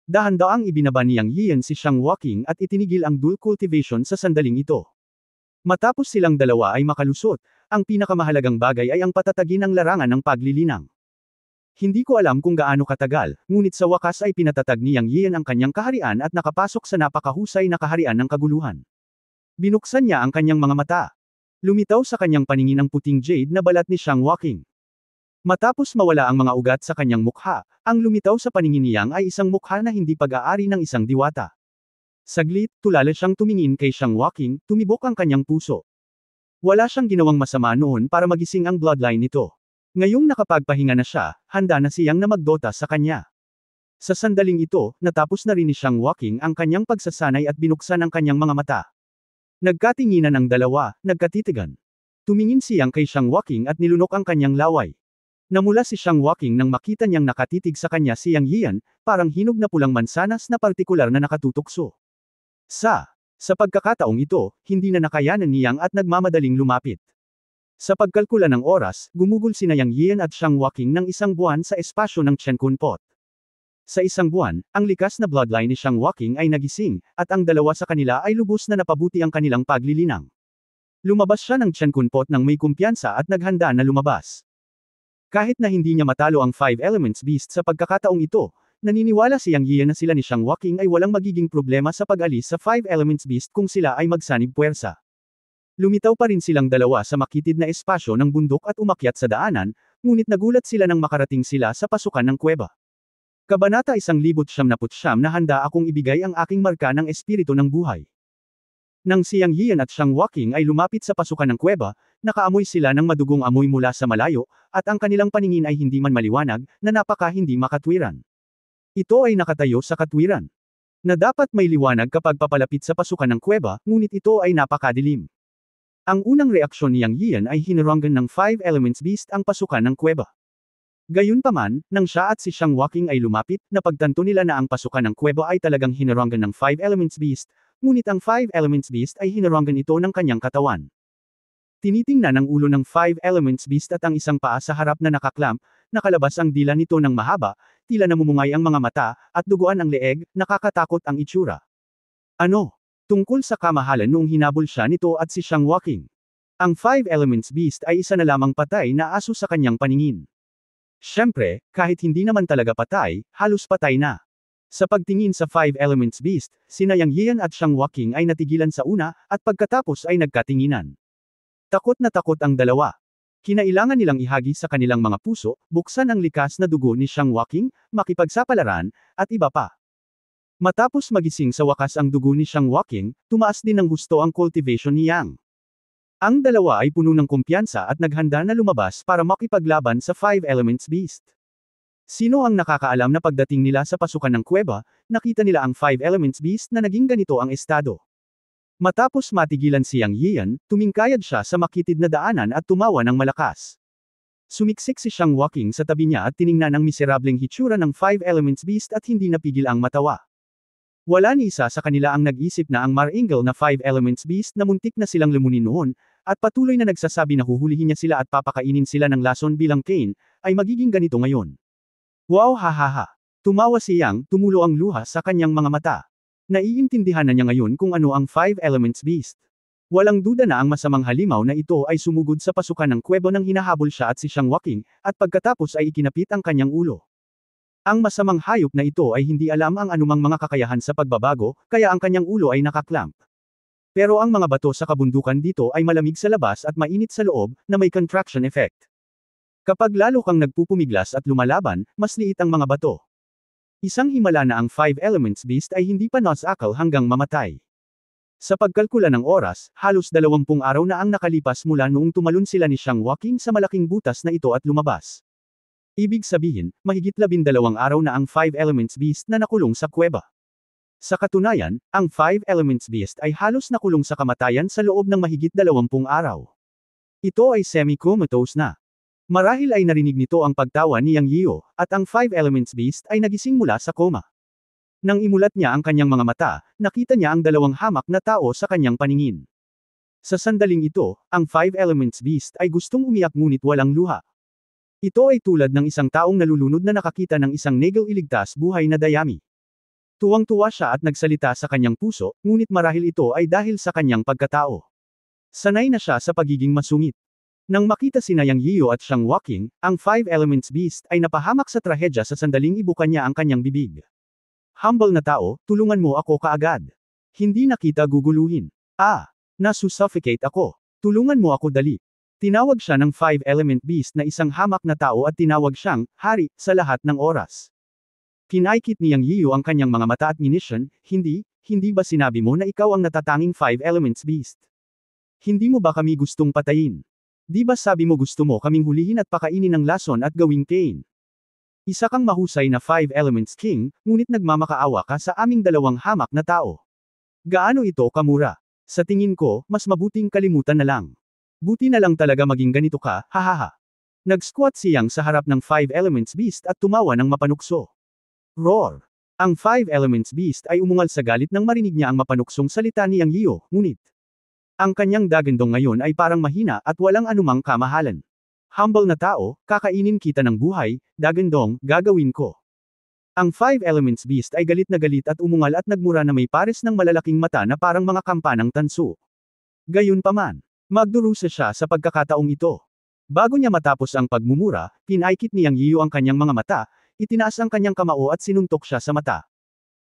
Dahan-daang ibinaba ni Yang Yiyan si Xiang Waking at itinigil ang dual cultivation sa sandaling ito. Matapos silang dalawa ay makalusot, ang pinakamahalagang bagay ay ang patatagin ng larangan ng paglilinang. Hindi ko alam kung gaano katagal, ngunit sa wakas ay pinatatag ni Yang Yiyan ang kanyang kaharian at nakapasok sa napakahusay na kaharian ng kaguluhan. Binuksan niya ang kanyang mga mata. Lumitaw sa kanyang paningin ang puting jade na balat ni Xiang Waking. Matapos mawala ang mga ugat sa kanyang mukha, ang lumitaw sa paningin ni Yang ay isang mukha na hindi pag-aari ng isang diwata. Saglit, tulala siyang tumingin kay Xiang Waking, tumibok ang kanyang puso. Wala siyang ginawang masama noon para magising ang bloodline nito. Ngayong nakapagpahinga na siya, handa na siyang na magdota sa kanya. Sa sandaling ito, natapos na rin ni Xiang Waking ang kanyang pagsasanay at binuksan ang kanyang mga mata. Nagkatinginan ang dalawa, nagkatitigan. Tumingin siyang kay Xiang Waking at nilunok ang kanyang laway. Namula si Xiang Waking nang makita niyang nakatitig sa kanya si Yang Yiyan, parang hinog na pulang mansanas na partikular na nakatutokso. Sa pagkakataong ito, hindi na nakayanan ni Yang at nagmamadaling lumapit. Sa pagkalkula ng oras, gumugol sina Yang Yiyan at Xiang Waking ng 1 buwan sa espasyo ng Chenkun Pot. Sa 1 buwan, ang likas na bloodline ni Xiang Waking ay nagising, at ang dalawa sa kanila ay lubos na napabuti ang kanilang paglilinang. Lumabas siya ng Chenkun Pot nang may kumpiyansa at naghanda na lumabas. Kahit na hindi niya matalo ang 5 Elements Beast sa pagkakataong ito, naniniwala si Yang Yiyan na sila ni Xiang Waking ay walang magiging problema sa pag-alis sa 5 Elements Beast kung sila ay magsanib puwersa. Lumitaw pa rin silang dalawa sa makitid na espasyo ng bundok at umakyat sa daanan, ngunit nagulat sila nang makarating sila sa pasukan ng kuweba. Kabanata 1999 na handa akong ibigay ang aking marka ng espiritu ng buhay. Nang si Yang Yiyan at Xiang Waking ay lumapit sa pasukan ng kuweba, nakaamoy sila ng madugong amoy mula sa malayo, at ang kanilang paningin ay hindi man maliwanag, na napaka hindi makatwiran. Ito ay nakatayo sa katwiran. Na dapat may liwanag kapag papalapit sa pasukan ng kuweba, ngunit ito ay napakadilim. Ang unang reaksyon ni Yang Yian ay hiniranggan ng Five Elements Beast ang pasukan ng kuweba. Gayunpaman, nang siya at si Xiang Waking ay lumapit, napagtanto nila na ang pasukan ng kuweba ay talagang hiniranggan ng Five Elements Beast, ngunit ang Five Elements Beast ay hiniranggan ito ng kanyang katawan. Tinitingnan ang ulo ng Five Elements Beast at ang isang paa sa harap na nakaklamp, nakalabas ang dila nito ng mahaba, tila namumungay ang mga mata, at duguan ang leeg, nakakatakot ang itsura. Ano? Tungkol sa kamahalan noong hinabol siya nito at si Xiang Waking. Ang Five Elements Beast ay isa na lamang patay na aso sa kanyang paningin. Siyempre, kahit hindi naman talaga patay, halos patay na. Sa pagtingin sa Five Elements Beast, sina Yang Yian at Xiang Waking ay natigilan sa una, at pagkatapos ay nagkatinginan. Takot na takot ang dalawa. Kinailangan nilang ihagi sa kanilang mga puso, buksan ang likas na dugo ni Xiang Waking, makipagsapalaran, at iba pa. Matapos magising sa wakas ang dugo ni Xiang Waking, tumaas din ng husto ang cultivation ni Yang. Ang dalawa ay puno ng kumpiyansa at naghanda na lumabas para makipaglaban sa Five Elements Beast. Sino ang nakakaalam na pagdating nila sa pasukan ng kuweba, nakita nila ang Five Elements Beast na naging ganito ang estado. Matapos matigilan si Yang Yian, tumingkayad siya sa makitid na daanan at tumawa ng malakas. Sumiksik si Xiang Waking sa tabi niya at tiningnan ang miserableng hitsura ng Five Elements Beast at hindi napigil ang matawa. Wala ni isa sa kanila ang nag-isip na ang maringal na Five Elements Beast na muntik na silang lumunin noon, at patuloy na nagsasabi na huhulihin niya sila at papakainin sila ng lason bilang Cain, ay magiging ganito ngayon. Wow, hahaha. Tumawa si Yang, tumulo ang luha sa kanyang mga mata. Naiintindihan na niya ngayon kung ano ang Five Elements Beast. Walang duda na ang masamang halimaw na ito ay sumugod sa pasukan ng kuweba nang hinahabol siya at si Xiang Waking, at pagkatapos ay ikinapit ang kanyang ulo. Ang masamang hayop na ito ay hindi alam ang anumang mga kakayahan sa pagbabago, kaya ang kanyang ulo ay nakaklamp. Pero ang mga bato sa kabundukan dito ay malamig sa labas at mainit sa loob, na may contraction effect. Kapag lalo kang nagpupumiglas at lumalaban, mas liit ang mga bato. Isang himala na ang Five Elements Beast ay hindi pa nasakal hanggang mamatay. Sa pagkalkula ng oras, halos 20 araw na ang nakalipas mula noong tumalon sila ni Xiang Waking sa malaking butas na ito at lumabas. Ibig sabihin, mahigit 12 araw na ang Five Elements Beast na nakulong sa kuweba. Sa katunayan, ang Five Elements Beast ay halos nakulong sa kamatayan sa loob ng mahigit 20 araw. Ito ay semi-comatose na. Marahil ay narinig nito ang pagtawa ni Yang Yiu, at ang Five Elements Beast ay nagising mula sa koma. Nang imulat niya ang kanyang mga mata, nakita niya ang dalawang hamak na tao sa kanyang paningin. Sa sandaling ito, ang Five Elements Beast ay gustong umiyak ngunit walang luha. Ito ay tulad ng isang taong nalulunod na nakakita ng isang negel iligtas buhay na dayami. Tuwang-tuwa siya at nagsalita sa kanyang puso, ngunit marahil ito ay dahil sa kanyang pagkatao. Sanay na siya sa pagiging masungit. Nang makita sina Yang Yiu at Xiang Waking, ang Five Elements Beast ay napahamak sa trahedya sa sandaling ibukan niya ang kanyang bibig. Humble na tao, tulungan mo ako kaagad. Hindi na kita guguluhin. Nasusuffocate ako. Tulungan mo ako dali. Tinawag siya ng Five Element Beast na isang hamak na tao at tinawag siyang hari sa lahat ng oras. Kinaikit ni Yang Yiu ang kanyang mga mata at minisyon, hindi ba sinabi mo na ikaw ang natatanging Five Elements Beast? Hindi mo ba kami gustong patayin? Di ba sabi mo gusto mo kaming hulihin at pakainin ng lason at gawing Cain? Isa kang mahusay na Five Elements King, ngunit nagmamakaawa ka sa aming dalawang hamak na tao. Gaano ito kamura? Sa tingin ko, mas mabuting kalimutan na lang. Buti na lang talaga maging ganito ka, hahaha. Nag-squat si Yang sa harap ng Five Elements Beast at tumawa ng mapanukso. Roar! Ang Five Elements Beast ay umungal sa galit nang marinig niya ang mapanuksong salita ni Yang Yiu, ngunit ang kanyang dagandong ngayon ay parang mahina at walang anumang kamahalan. Humble na tao, kakainin kita ng buhay, dagandong, gagawin ko. Ang Five Elements Beast ay galit na galit at umungal at nagmura na may pares ng malalaking mata na parang mga kampanang tanso. Gayunpaman, magdurusa siya sa pagkakataong ito. Bago niya matapos ang pagmumura, pinaikit ni Yang Yiu ang kanyang mga mata, itinaas ang kanyang kamao at sinuntok siya sa mata.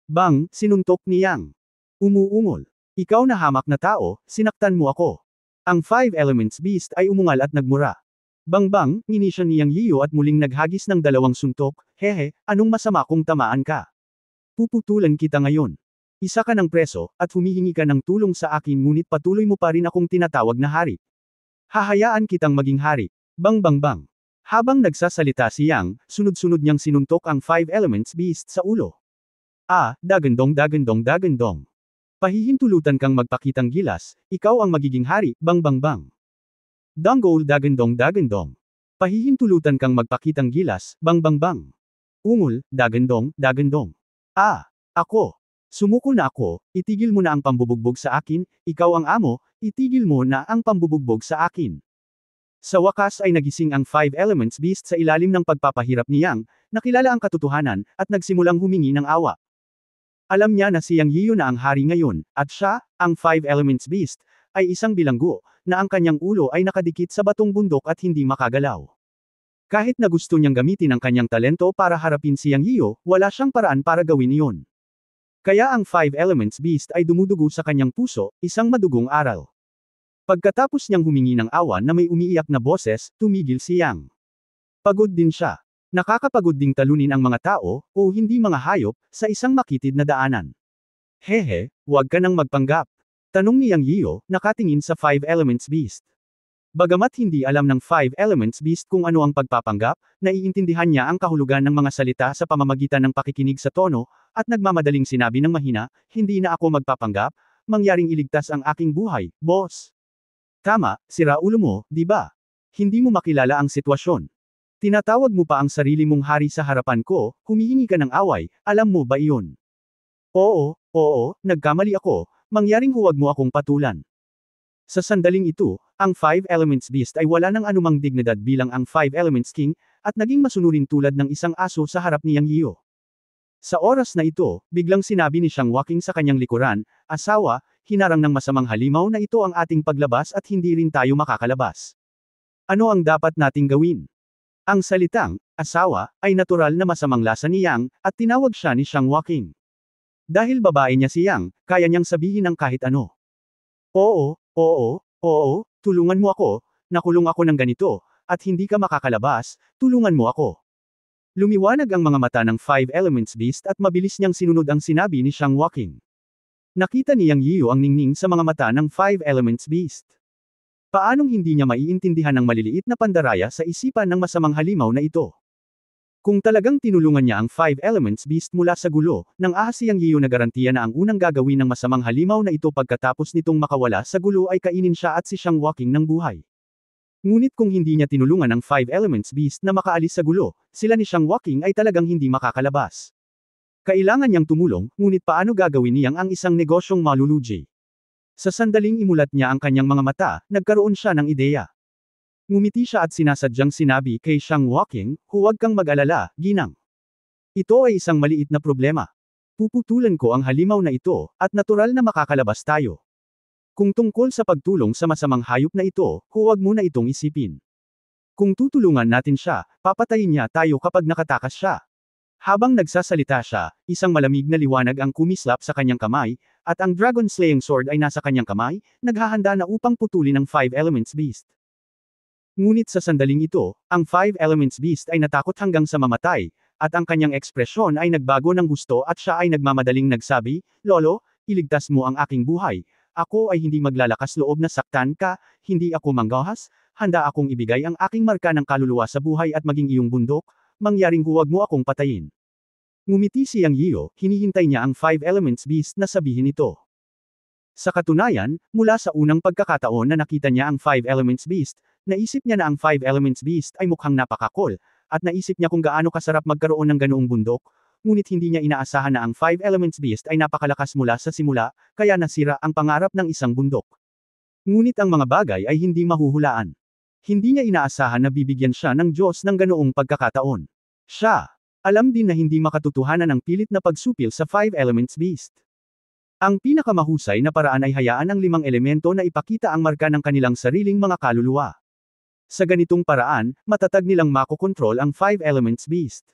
Bang, sinuntok ni Yang. Umuungol. Ikaw na hamak na tao, sinaktan mo ako. Ang Five Elements Beast ay umungal at nagmura. Bang, nginisyon ni Yang Yiu at muling naghagis ng dalawang suntok, hehe, anong masama kung tamaan ka? Puputulan kita ngayon. Isa ka ng preso, at humihingi ka ng tulong sa akin ngunit patuloy mo pa rin akong tinatawag na hari. Hahayaan kitang maging hari. Bang. Habang nagsasalita si Yang, sunod-sunod niyang sinuntok ang Five Elements Beast sa ulo. Dagandong. Pahihintulutan kang magpakitang gilas, ikaw ang magiging hari, bang bang bang. Danggol dagandong dagandong. Pahihintulutan kang magpakitang gilas, bang bang bang. Ungol, dagandong, dagandong. Ako. Sumuko na ako, itigil mo na ang pambubugbog sa akin, ikaw ang amo, itigil mo na ang pambubugbog sa akin. Sa wakas ay nagising ang Five Elements Beast sa ilalim ng pagpapahirap ni Yang, nakilala ang katotohanan, at nagsimulang humingi ng awa. Alam niya na si Yang Yiyo na ang hari ngayon, at siya, ang Five Elements Beast, ay isang bilanggo, na ang kanyang ulo ay nakadikit sa batong bundok at hindi makagalaw. Kahit na gusto niyang gamitin ang kanyang talento para harapin si Yang Yiyo, wala siyang paraan para gawin iyon. Kaya ang Five Elements Beast ay dumudugo sa kanyang puso, isang madugong aral. Pagkatapos niyang humingi ng awa na may umiiyak na boses, tumigil si Yang. Pagod din siya. Nakakapagod ding talunin ang mga tao, o hindi mga hayop, sa isang makitid na daanan. Hehe, huwag ka nang magpanggap. Tanong ni Yang Yiyo, nakatingin sa Five Elements Beast. Bagamat hindi alam ng Five Elements Beast kung ano ang pagpapanggap, naiintindihan niya ang kahulugan ng mga salita sa pamamagitan ng pakikinig sa tono, at nagmamadaling sinabi ng mahina, hindi na ako magpapanggap, mangyaring iligtas ang aking buhay, boss. Tama, sira ulo mo, di ba? Hindi mo makilala ang sitwasyon. Tinatawag mo pa ang sarili mong hari sa harapan ko, humihingi ka ng away, alam mo ba iyon? Oo, nagkamali ako, mangyaring huwag mo akong patulan. Sa sandaling ito, ang Five Elements Beast ay wala ng anumang dignidad bilang ang Five Elements King, at naging masunurin tulad ng isang aso sa harap ni Yang Yiyo. Sa oras na ito, biglang sinabi ni Xiang Waking sa kanyang likuran, asawa, hinarang ng masamang halimaw na ito ang ating paglabas at hindi rin tayo makakalabas. Ano ang dapat nating gawin? Ang salitang, asawa, ay natural na masamang lasa ni Yang, at tinawag siya ni Xiang Waking. Dahil babae niya si Yang, kaya niyang sabihin ang kahit ano. Oo, tulungan mo ako, nakulong ako ng ganito, at hindi ka makakalabas, tulungan mo ako. Lumiwanag ang mga mata ng Five Elements Beast at mabilis niyang sinunod ang sinabi ni Xiang Waking. Nakita ni Yang Yiyo ang ningning sa mga mata ng Five Elements Beast. Paanong hindi niya maiintindihan ang maliliit na pandaraya sa isipan ng masamang halimaw na ito? Kung talagang tinulungan niya ang Five Elements Beast mula sa gulo, nang ahas si Yang Yiyo na garantiya na ang unang gagawin ng masamang halimaw na ito pagkatapos nitong makawala sa gulo ay kainin siya at si Xiang Waking ng buhay. Ngunit kung hindi niya tinulungan ang Five Elements Beast na makaalis sa gulo, sila ni Xiang Waking ay talagang hindi makakalabas. Kailangan niyang tumulong, ngunit paano gagawin niyang ang isang negosyong malulugi? Sa sandaling imulat niya ang kanyang mga mata, nagkaroon siya ng ideya. Ngumiti siya at sinasadyang sinabi kay Xiang Waking, huwag kang mag-alala, ginang. Ito ay isang maliit na problema. Puputulan ko ang halimaw na ito, at natural na makakalabas tayo. Kung tungkol sa pagtulong sa masamang hayop na ito, huwag mo na itong isipin. Kung tutulungan natin siya, papatayin niya tayo kapag nakatakas siya. Habang nagsasalita siya, isang malamig na liwanag ang kumislap sa kanyang kamay, at ang Dragon Slaying Sword ay nasa kanyang kamay, naghahanda na upang putulin ang Five Elements Beast. Ngunit sa sandaling ito, ang Five Elements Beast ay natakot hanggang sa mamatay, at ang kanyang ekspresyon ay nagbago ng gusto at siya ay nagmamadaling nagsabi, Lolo, iligtas mo ang aking buhay. Ako ay hindi maglalakas loob na saktan ka, hindi ako manggahas, handa akong ibigay ang aking marka ng kaluluwa sa buhay at maging iyong bundok, mangyaring huwag mo akong patayin. Ngumiti si Yang Yiyo, hinihintay niya ang Five Elements Beast na sabihin ito. Sa katunayan, mula sa unang pagkakataon na nakita niya ang Five Elements Beast, naisip niya na ang Five Elements Beast ay mukhang napakakol, at naisip niya kung gaano kasarap magkaroon ng ganoong bundok, ngunit hindi niya inaasahan na ang Five Elements Beast ay napakalakas mula sa simula, kaya nasira ang pangarap ng isang bundok. Ngunit ang mga bagay ay hindi mahuhulaan. Hindi niya inaasahan na bibigyan siya ng Diyos ng ganoong pagkakataon. Siya, alam din na hindi makatotohanan ang pilit na pagsupil sa Five Elements Beast. Ang pinakamahusay na paraan ay hayaan ang 5 elemento na ipakita ang marka ng kanilang sariling mga kaluluwa. Sa ganitong paraan, matatag nilang makokontrol ang Five Elements Beast.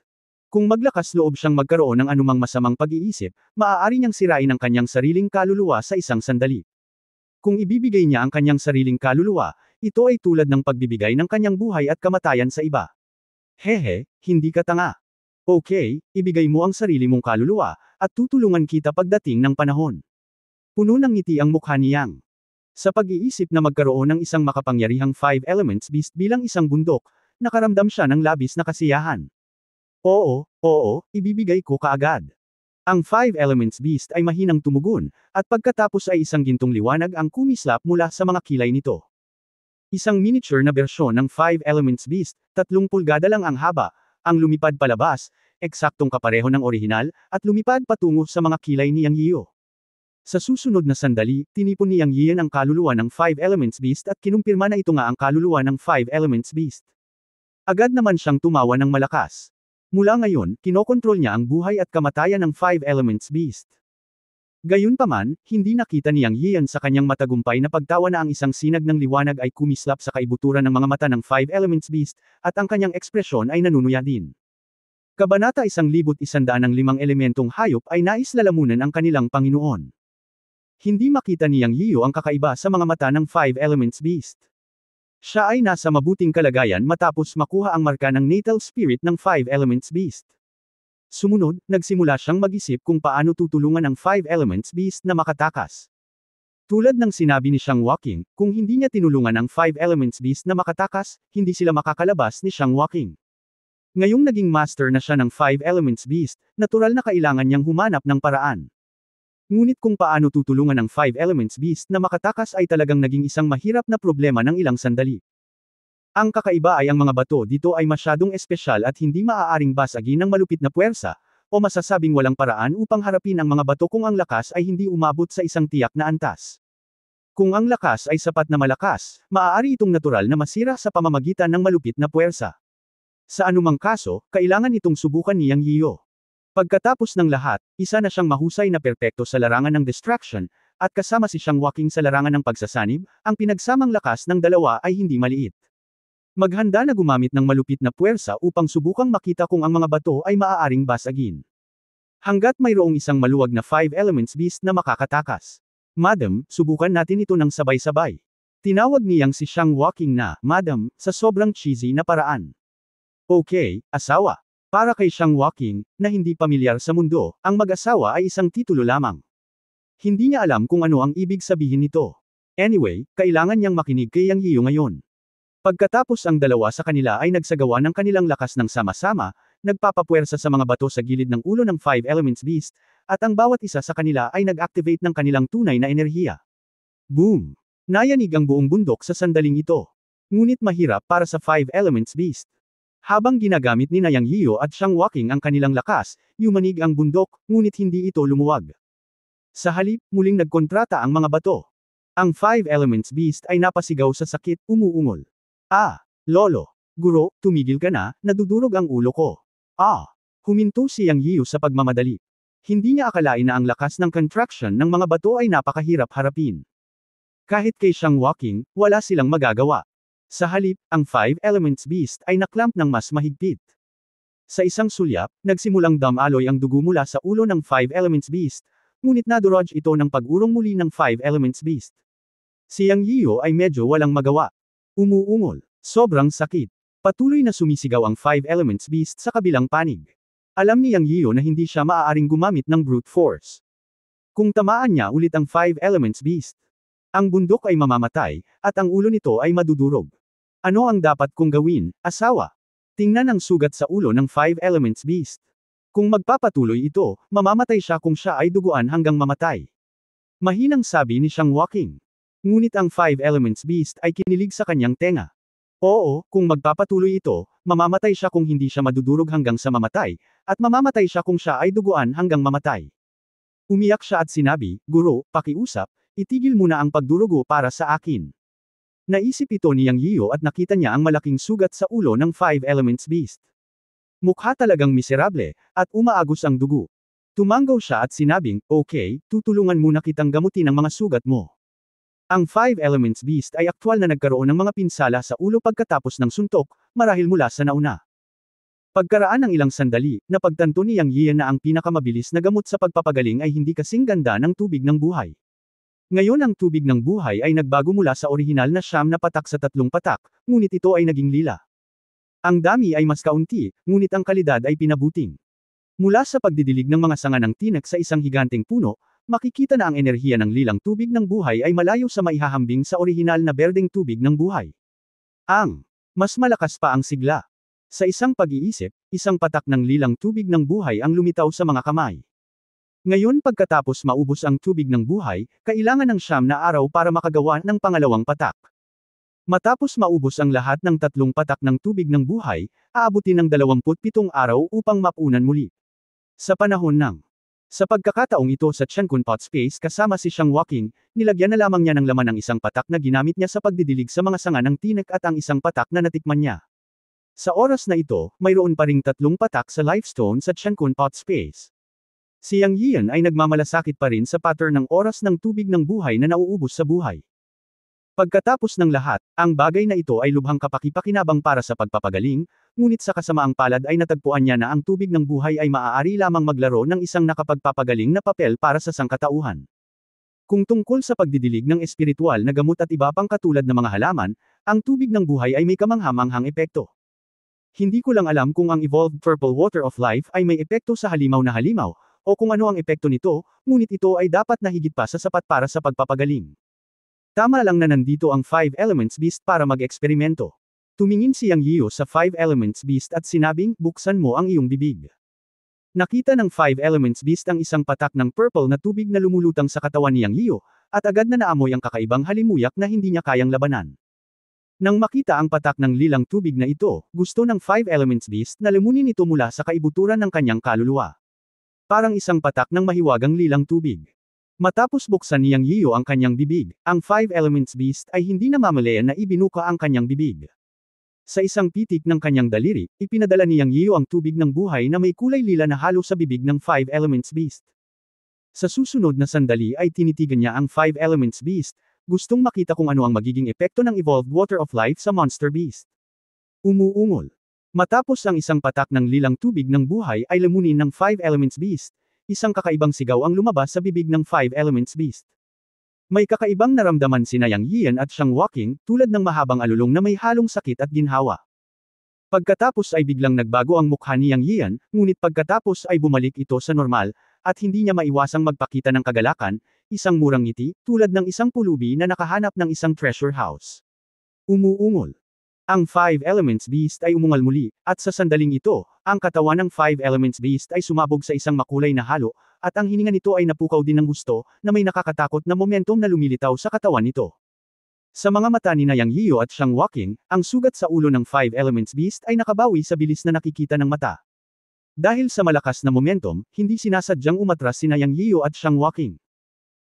Kung maglakas loob siyang magkaroon ng anumang masamang pag-iisip, maaari niyang sirain ang kanyang sariling kaluluwa sa isang sandali. Kung ibibigay niya ang kanyang sariling kaluluwa, ito ay tulad ng pagbibigay ng kanyang buhay at kamatayan sa iba. Hehe, hindi ka tanga. Okay, ibigay mo ang sarili mong kaluluwa, at tutulungan kita pagdating ng panahon. Puno ng ngiti ang mukha ni Yang. Sa pag-iisip na magkaroon ng isang makapangyarihang Five Elements Beast bilang isang bundok, nakaramdam siya ng labis na kasiyahan. Oo, ibibigay ko kaagad. Ang Five Elements Beast ay mahinang tumugon, at pagkatapos ay isang gintong liwanag ang kumislap mula sa mga kilay nito. Isang miniature na bersyon ng Five Elements Beast, 3 pulgada lang ang haba, ang lumipad palabas, eksaktong kapareho ng orihinal, at lumipad patungo sa mga kilay ni Yang Yio. Sa susunod na sandali, tinipon ni Yang Yian ang kaluluwa ng Five Elements Beast at kinumpirma na ito nga ang kaluluwa ng Five Elements Beast. Agad naman siyang tumawa ng malakas. Mula ngayon, kinokontrol niya ang buhay at kamatayan ng Five Elements Beast. Gayunpaman, hindi nakita ni Yang Yian sa kanyang matagumpay na pagtawa na ang isang sinag ng liwanag ay kumislap sa kaibuturan ng mga mata ng Five Elements Beast, at ang kanyang ekspresyon ay nanunuya din. Kabanata 1105 ang 5 elementong hayop ay nais lalamunan ang kanilang Panginoon. Hindi makita ni Yang Yio ang kakaiba sa mga mata ng Five Elements Beast. Siya ay nasa mabuting kalagayan matapos makuha ang marka ng natal spirit ng Five Elements Beast. Sumunod, nagsimula siyang mag-isip kung paano tutulungan ang Five Elements Beast na makatakas. Tulad ng sinabi ni Xiang Waking, kung hindi niya tinulungan ang Five Elements Beast na makatakas, hindi sila makakalabas ni Xiang Waking. Ngayong naging master na siya ng Five Elements Beast, natural na kailangan niyang humanap ng paraan. Ngunit kung paano tutulungan ang Five Elements Beast na makatakas ay talagang naging isang mahirap na problema ng ilang sandali. Ang kakaiba ay ang mga bato dito ay masyadong espesyal at hindi maaaring basagin ng malupit na puwersa, o masasabing walang paraan upang harapin ang mga bato kung ang lakas ay hindi umabot sa isang tiyak na antas. Kung ang lakas ay sapat na malakas, maaari itong natural na masira sa pamamagitan ng malupit na puwersa. Sa anumang kaso, kailangan itong subukan ni Yang Yio. Pagkatapos ng lahat, isa na siyang mahusay na perpekto sa larangan ng distraction, at kasama si Xiang Waking sa larangan ng pagsasanib, ang pinagsamang lakas ng dalawa ay hindi maliit. Maghanda na gumamit ng malupit na puwersa upang subukang makita kung ang mga bato ay maaaring basagin. Hanggat mayroong isang maluwag na Five Elements Beast na makakatakas. Madam, subukan natin ito ng sabay-sabay. Tinawag niyang si Xiang Waking na, Madam, sa sobrang cheesy na paraan. Okay, asawa. Para kay Xiang Waking, na hindi pamilyar sa mundo, ang mag-asawa ay isang titulo lamang. Hindi niya alam kung ano ang ibig sabihin nito. Anyway, kailangan niyang makinig kay Yang Yio ngayon. Pagkatapos ang dalawa sa kanila ay nagsagawa ng kanilang lakas ng sama-sama, nagpapapuwersa sa mga bato sa gilid ng ulo ng Five Elements Beast, at ang bawat isa sa kanila ay nag-activate ng kanilang tunay na enerhiya. Boom! Nayanig ang buong bundok sa sandaling ito. Ngunit mahirap para sa Five Elements Beast. Habang ginagamit ni Yang Yio at Xiang Waking ang kanilang lakas, yumanig ang bundok, ngunit hindi ito lumuwag. Sa halip, muling nagkontrata ang mga bato. Ang Five Elements Beast ay napasigaw sa sakit, umuungol. Ah! Lolo! Guro, tumigil ka na, nadudurog ang ulo ko. Ah! Huminto si Yang Yio sa pagmamadali. Hindi niya akalain na ang lakas ng contraction ng mga bato ay napakahirap harapin. Kahit kay Xiang Waking, wala silang magagawa. Sa halip, ang Five Elements Beast ay naklamp ng mas mahigpit. Sa isang sulyap, nagsimulang damaloy ang dugo mula sa ulo ng Five Elements Beast, ngunit nadurog ito ng pag-urong muli ng Five Elements Beast. Si Yang Yio ay medyo walang magawa. Umuungol. Sobrang sakit. Patuloy na sumisigaw ang Five Elements Beast sa kabilang panig. Alam ni Yang Yio na hindi siya maaaring gumamit ng brute force. Kung tamaan niya ulit ang Five Elements Beast, ang bundok ay mamamatay, at ang ulo nito ay madudurog. Ano ang dapat kong gawin, asawa? Tingnan ang sugat sa ulo ng Five Elements Beast. Kung magpapatuloy ito, mamamatay siya kung siya ay duguan hanggang mamatay. Mahinang sabi ni Xiang Waking. Ngunit ang Five Elements Beast ay kinilig sa kanyang tenga. Oo, kung magpapatuloy ito, mamamatay siya kung hindi siya madudurog hanggang sa mamatay, at mamamatay siya kung siya ay duguan hanggang mamatay. Umiyak siya at sinabi, Guro, pakiusap, itigil muna ang pagdurugo para sa akin. Naisip ito ni Yang Yio at nakita niya ang malaking sugat sa ulo ng Five Elements Beast. Mukha talagang miserable, at umaagos ang dugo. Tumanggaw siya at sinabing, okay, tutulungan muna kitang gamutin ang mga sugat mo. Ang Five Elements Beast ay aktwal na nagkaroon ng mga pinsala sa ulo pagkatapos ng suntok, marahil mula sa nauna. Pagkaraan ng ilang sandali, napagtanto ni Yang Yian na ang pinakamabilis na gamot sa pagpapagaling ay hindi kasing ganda ng tubig ng buhay. Ngayon ang tubig ng buhay ay nagbago mula sa orihinal na 9 na patak sa 3 patak, ngunit ito ay naging lila. Ang dami ay mas kaunti, ngunit ang kalidad ay pinabuting. Mula sa pagdidilig ng mga sanga ng tinek sa isang higanteng puno, makikita na ang enerhiya ng lilang tubig ng buhay ay malayo sa maihahambing sa orihinal na berdeng tubig ng buhay. Mas malakas pa ang sigla. Sa isang pag-iisip, isang patak ng lilang tubig ng buhay ang lumitaw sa mga kamay. Ngayon pagkatapos maubos ang tubig ng buhay, kailangan ng 9 na araw para makagawa ng pangalawang patak. Matapos maubos ang lahat ng 3 patak ng tubig ng buhay, aabutin ng 27 araw upang mapunan muli. Sa panahon ng Sa pagkakataong ito sa Chenkun Pot Space kasama si Xiang Walking, nilagyan na lamang niya ng laman ang isang patak na ginamit niya sa pagdidilig sa mga sanga ng tinik at ang isang patak na natikman niya. Sa oras na ito, mayroon pa ring 3 patak sa Lifestone sa Chenkun Pot Space. Si Yang Yian ay nagmamalasakit pa rin sa pattern ng oras ng tubig ng buhay na nauubos sa buhay. Pagkatapos ng lahat, ang bagay na ito ay lubhang kapaki-pakinabang para sa pagpapagaling, ngunit sa kasamaang palad ay natagpuan niya na ang tubig ng buhay ay maaari lamang maglaro ng isang nakapagpapagaling na papel para sa sangkatauhan. Kung tungkol sa pagdidilig ng espiritual na gamot at iba pang katulad na mga halaman, ang tubig ng buhay ay may kamanghamanghang epekto. Hindi ko lang alam kung ang evolved purple water of life ay may epekto sa halimaw na halimaw, o kung ano ang epekto nito, ngunit ito ay dapat na higit pa sa sapat para sa pagpapagaling. Tama lang na nandito ang 5 Elements Beast para mag-eksperimento. Tumingin si Yang Yiu sa 5 Elements Beast at sinabing, buksan mo ang iyong bibig. Nakita ng 5 Elements Beast ang isang patak ng purple na tubig na lumulutang sa katawan ni Yang Yiu, at agad na naamoy ang kakaibang halimuyak na hindi niya kayang labanan. Nang makita ang patak ng lilang tubig na ito, gusto ng 5 Elements Beast na lamunin ito mula sa kaibuturan ng kanyang kaluluwa. Parang isang patak ng mahiwagang lilang tubig. Matapos buksan ni Yang Yiu ang kanyang bibig, ang 5 Elements Beast ay hindi namamalayan na ibinuka ang kanyang bibig. Sa isang pitik ng kanyang daliri, ipinadala ni Yang Yiu ang tubig ng buhay na may kulay lila na halo sa bibig ng 5 Elements Beast. Sa susunod na sandali ay tinitigan niya ang 5 Elements Beast, gustong makita kung ano ang magiging epekto ng evolved water of life sa Monster Beast. Umuungol. Matapos ang isang patak ng lilang tubig ng buhay ay lamunin ng 5 Elements Beast, isang kakaibang sigaw ang lumabas sa bibig ng 5 Elements Beast. May kakaibang naramdaman sina Yang Yian at Xiang Walking, tulad ng mahabang alulong na may halong sakit at ginhawa. Pagkatapos ay biglang nagbago ang mukha ni Yang Yian, ngunit pagkatapos ay bumalik ito sa normal, at hindi niya maiwasang magpakita ng kagalakan, isang murang ngiti, tulad ng isang pulubi na nakahanap ng isang treasure house. Umuungol. Ang 5 Elements Beast ay umungal muli, at sa sandaling ito, ang katawan ng 5 Elements Beast ay sumabog sa isang makulay na halo, at ang hininga nito ay napukaw din ng gusto, na may nakakatakot na momentum na lumilitaw sa katawan nito. Sa mga mata ni Yang Yiu at Xiang Walking, ang sugat sa ulo ng 5 Elements Beast ay nakabawi sa bilis na nakikita ng mata. Dahil sa malakas na momentum, hindi sinasadyang umatras sina Yang Yiu at Xiang Walking.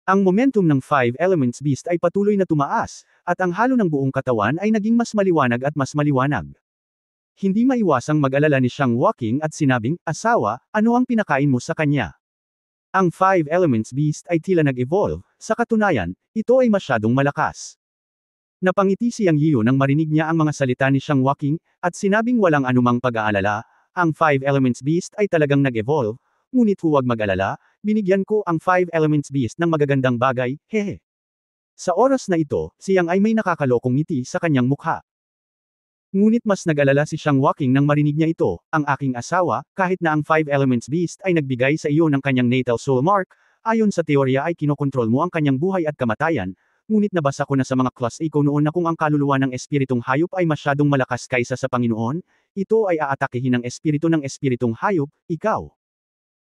Ang momentum ng 5 Elements Beast ay patuloy na tumaas, at ang halo ng buong katawan ay naging mas maliwanag at mas maliwanag. Hindi maiwasang mag-alala ni Xiang Walking at sinabing, asawa, ano ang pinakain mo sa kanya? Ang 5 Elements Beast ay tila nag-evolve, sa katunayan, ito ay masyadong malakas. Napangiti si Yang Yiu nang marinig niya ang mga salita ni Xiang Walking, at sinabing walang anumang pag-aalala, ang 5 Elements Beast ay talagang nag-evolve, ngunit huwag mag-alala, binigyan ko ang 5 Elements Beast ng magagandang bagay, hehe. Sa oras na ito, si Yang ay may nakakalokong ngiti sa kanyang mukha. Ngunit mas nag-alala si Xiang Walking nang marinig niya ito, ang aking asawa, kahit na ang 5 Elements Beast ay nagbigay sa iyo ng kanyang natal soul mark, ayon sa teorya ay kinokontrol mo ang kanyang buhay at kamatayan, ngunit nabasa ko na sa mga class A ko noon na kung ang kaluluwa ng espiritong hayop ay masyadong malakas kaysa sa Panginoon, ito ay aatakehin ng espiritong hayop, ikaw.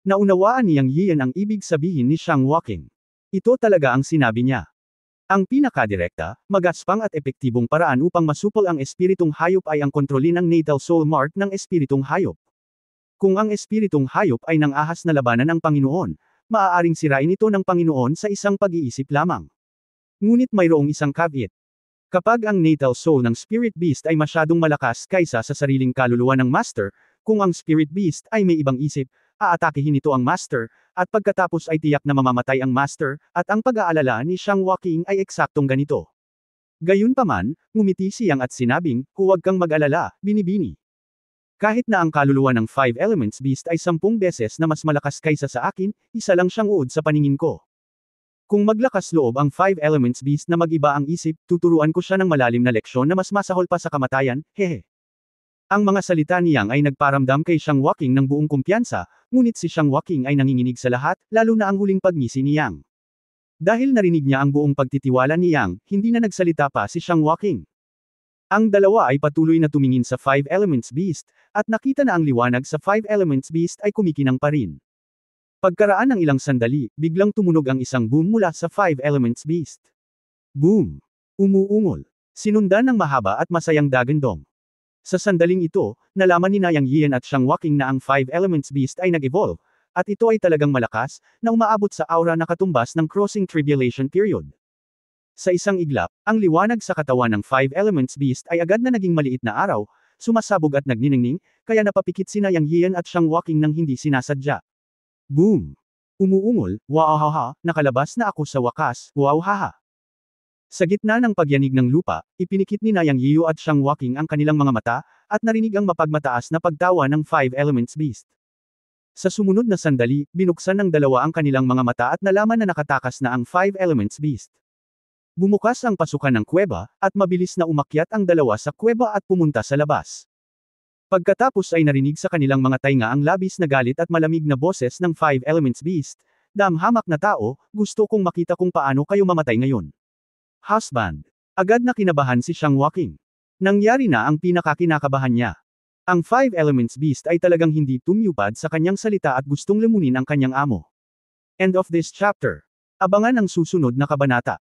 Naunawaan ni Yang Yian ang ibig sabihin ni Xiang Walking. Ito talaga ang sinabi niya. Ang pinakadirekta, magaspang at epektibong paraan upang masupol ang espiritong hayop ay ang kontrolin ang natal soul mark ng espiritong hayop. Kung ang espiritong hayop ay nang-ahas na labanan ng Panginoon, maaaring sirain ito ng Panginoon sa isang pag-iisip lamang. Ngunit mayroong isang caveat. Kapag ang natal soul ng spirit beast ay masyadong malakas kaysa sa sariling kaluluwa ng master, kung ang spirit beast ay may ibang isip, aatakehin nito ang master, at pagkatapos ay tiyak na mamamatay ang master, at ang pag-aalala ni Xiang Walking ay eksaktong ganito. Gayunpaman, ngumiti si Yang at sinabing, huwag kang mag-alala, binibini. Kahit na ang kaluluwa ng 5 Elements Beast ay 10 beses na mas malakas kaysa sa akin, isa lang siyang uod sa paningin ko. Kung maglakas loob ang 5 Elements Beast na mag-iba ang isip, tuturuan ko siya ng malalim na leksyon na mas masahol pa sa kamatayan, hehe. Ang mga salita ni Yang ay nagparamdam kay Xiang Walking ng buong kumpiyansa, ngunit si Xiang Walking ay nanginginig sa lahat, lalo na ang huling pagngisi ni Yang. Dahil narinig niya ang buong pagtitiwala ni Yang, hindi na nagsalita pa si Xiang Walking. Ang dalawa ay patuloy na tumingin sa 5 Elements Beast, at nakita na ang liwanag sa 5 Elements Beast ay kumikinang pa rin. Pagkaraan ng ilang sandali, biglang tumunog ang isang boom mula sa Five Elements Beast. Boom! Umuungol. Sinundan ng mahaba at masayang dagandong. Sa sandaling ito, nalaman ni Yang Yian at Xiang Waking na ang Five Elements Beast ay nag-evolve, at ito ay talagang malakas, na umaabot sa aura na katumbas ng Crossing Tribulation Period. Sa isang iglap, ang liwanag sa katawan ng Five Elements Beast ay agad na naging maliit na araw, sumasabog at nagniningning, kaya napapikit sina Yang Yian at Xiang Waking nang hindi sinasadya. Boom! Umuungol, waahaha, nakalabas na ako sa wakas, wow haha. Sa gitna ng pagyanig ng lupa, ipinikit ni Yang Yiu at Xiang Waking ang kanilang mga mata, at narinig ang mapagmataas na pagtawa ng Five Elements Beast. Sa sumunod na sandali, binuksan ng dalawa ang kanilang mga mata at nalaman na nakatakas na ang Five Elements Beast. Bumukas ang pasukan ng kuweba, at mabilis na umakyat ang dalawa sa kuweba at pumunta sa labas. Pagkatapos ay narinig sa kanilang mga tainga ang labis na galit at malamig na boses ng Five Elements Beast. Hamak na tao, gusto kong makita kung paano kayo mamatay ngayon. Husband. Agad na kinabahan si Xiang Waking. Nangyari na ang pinakakinakabahan niya. Ang Five Elements Beast ay talagang hindi tumupad sa kanyang salita at gustong lumunin ang kanyang amo. End of this chapter. Abangan ang susunod na kabanata.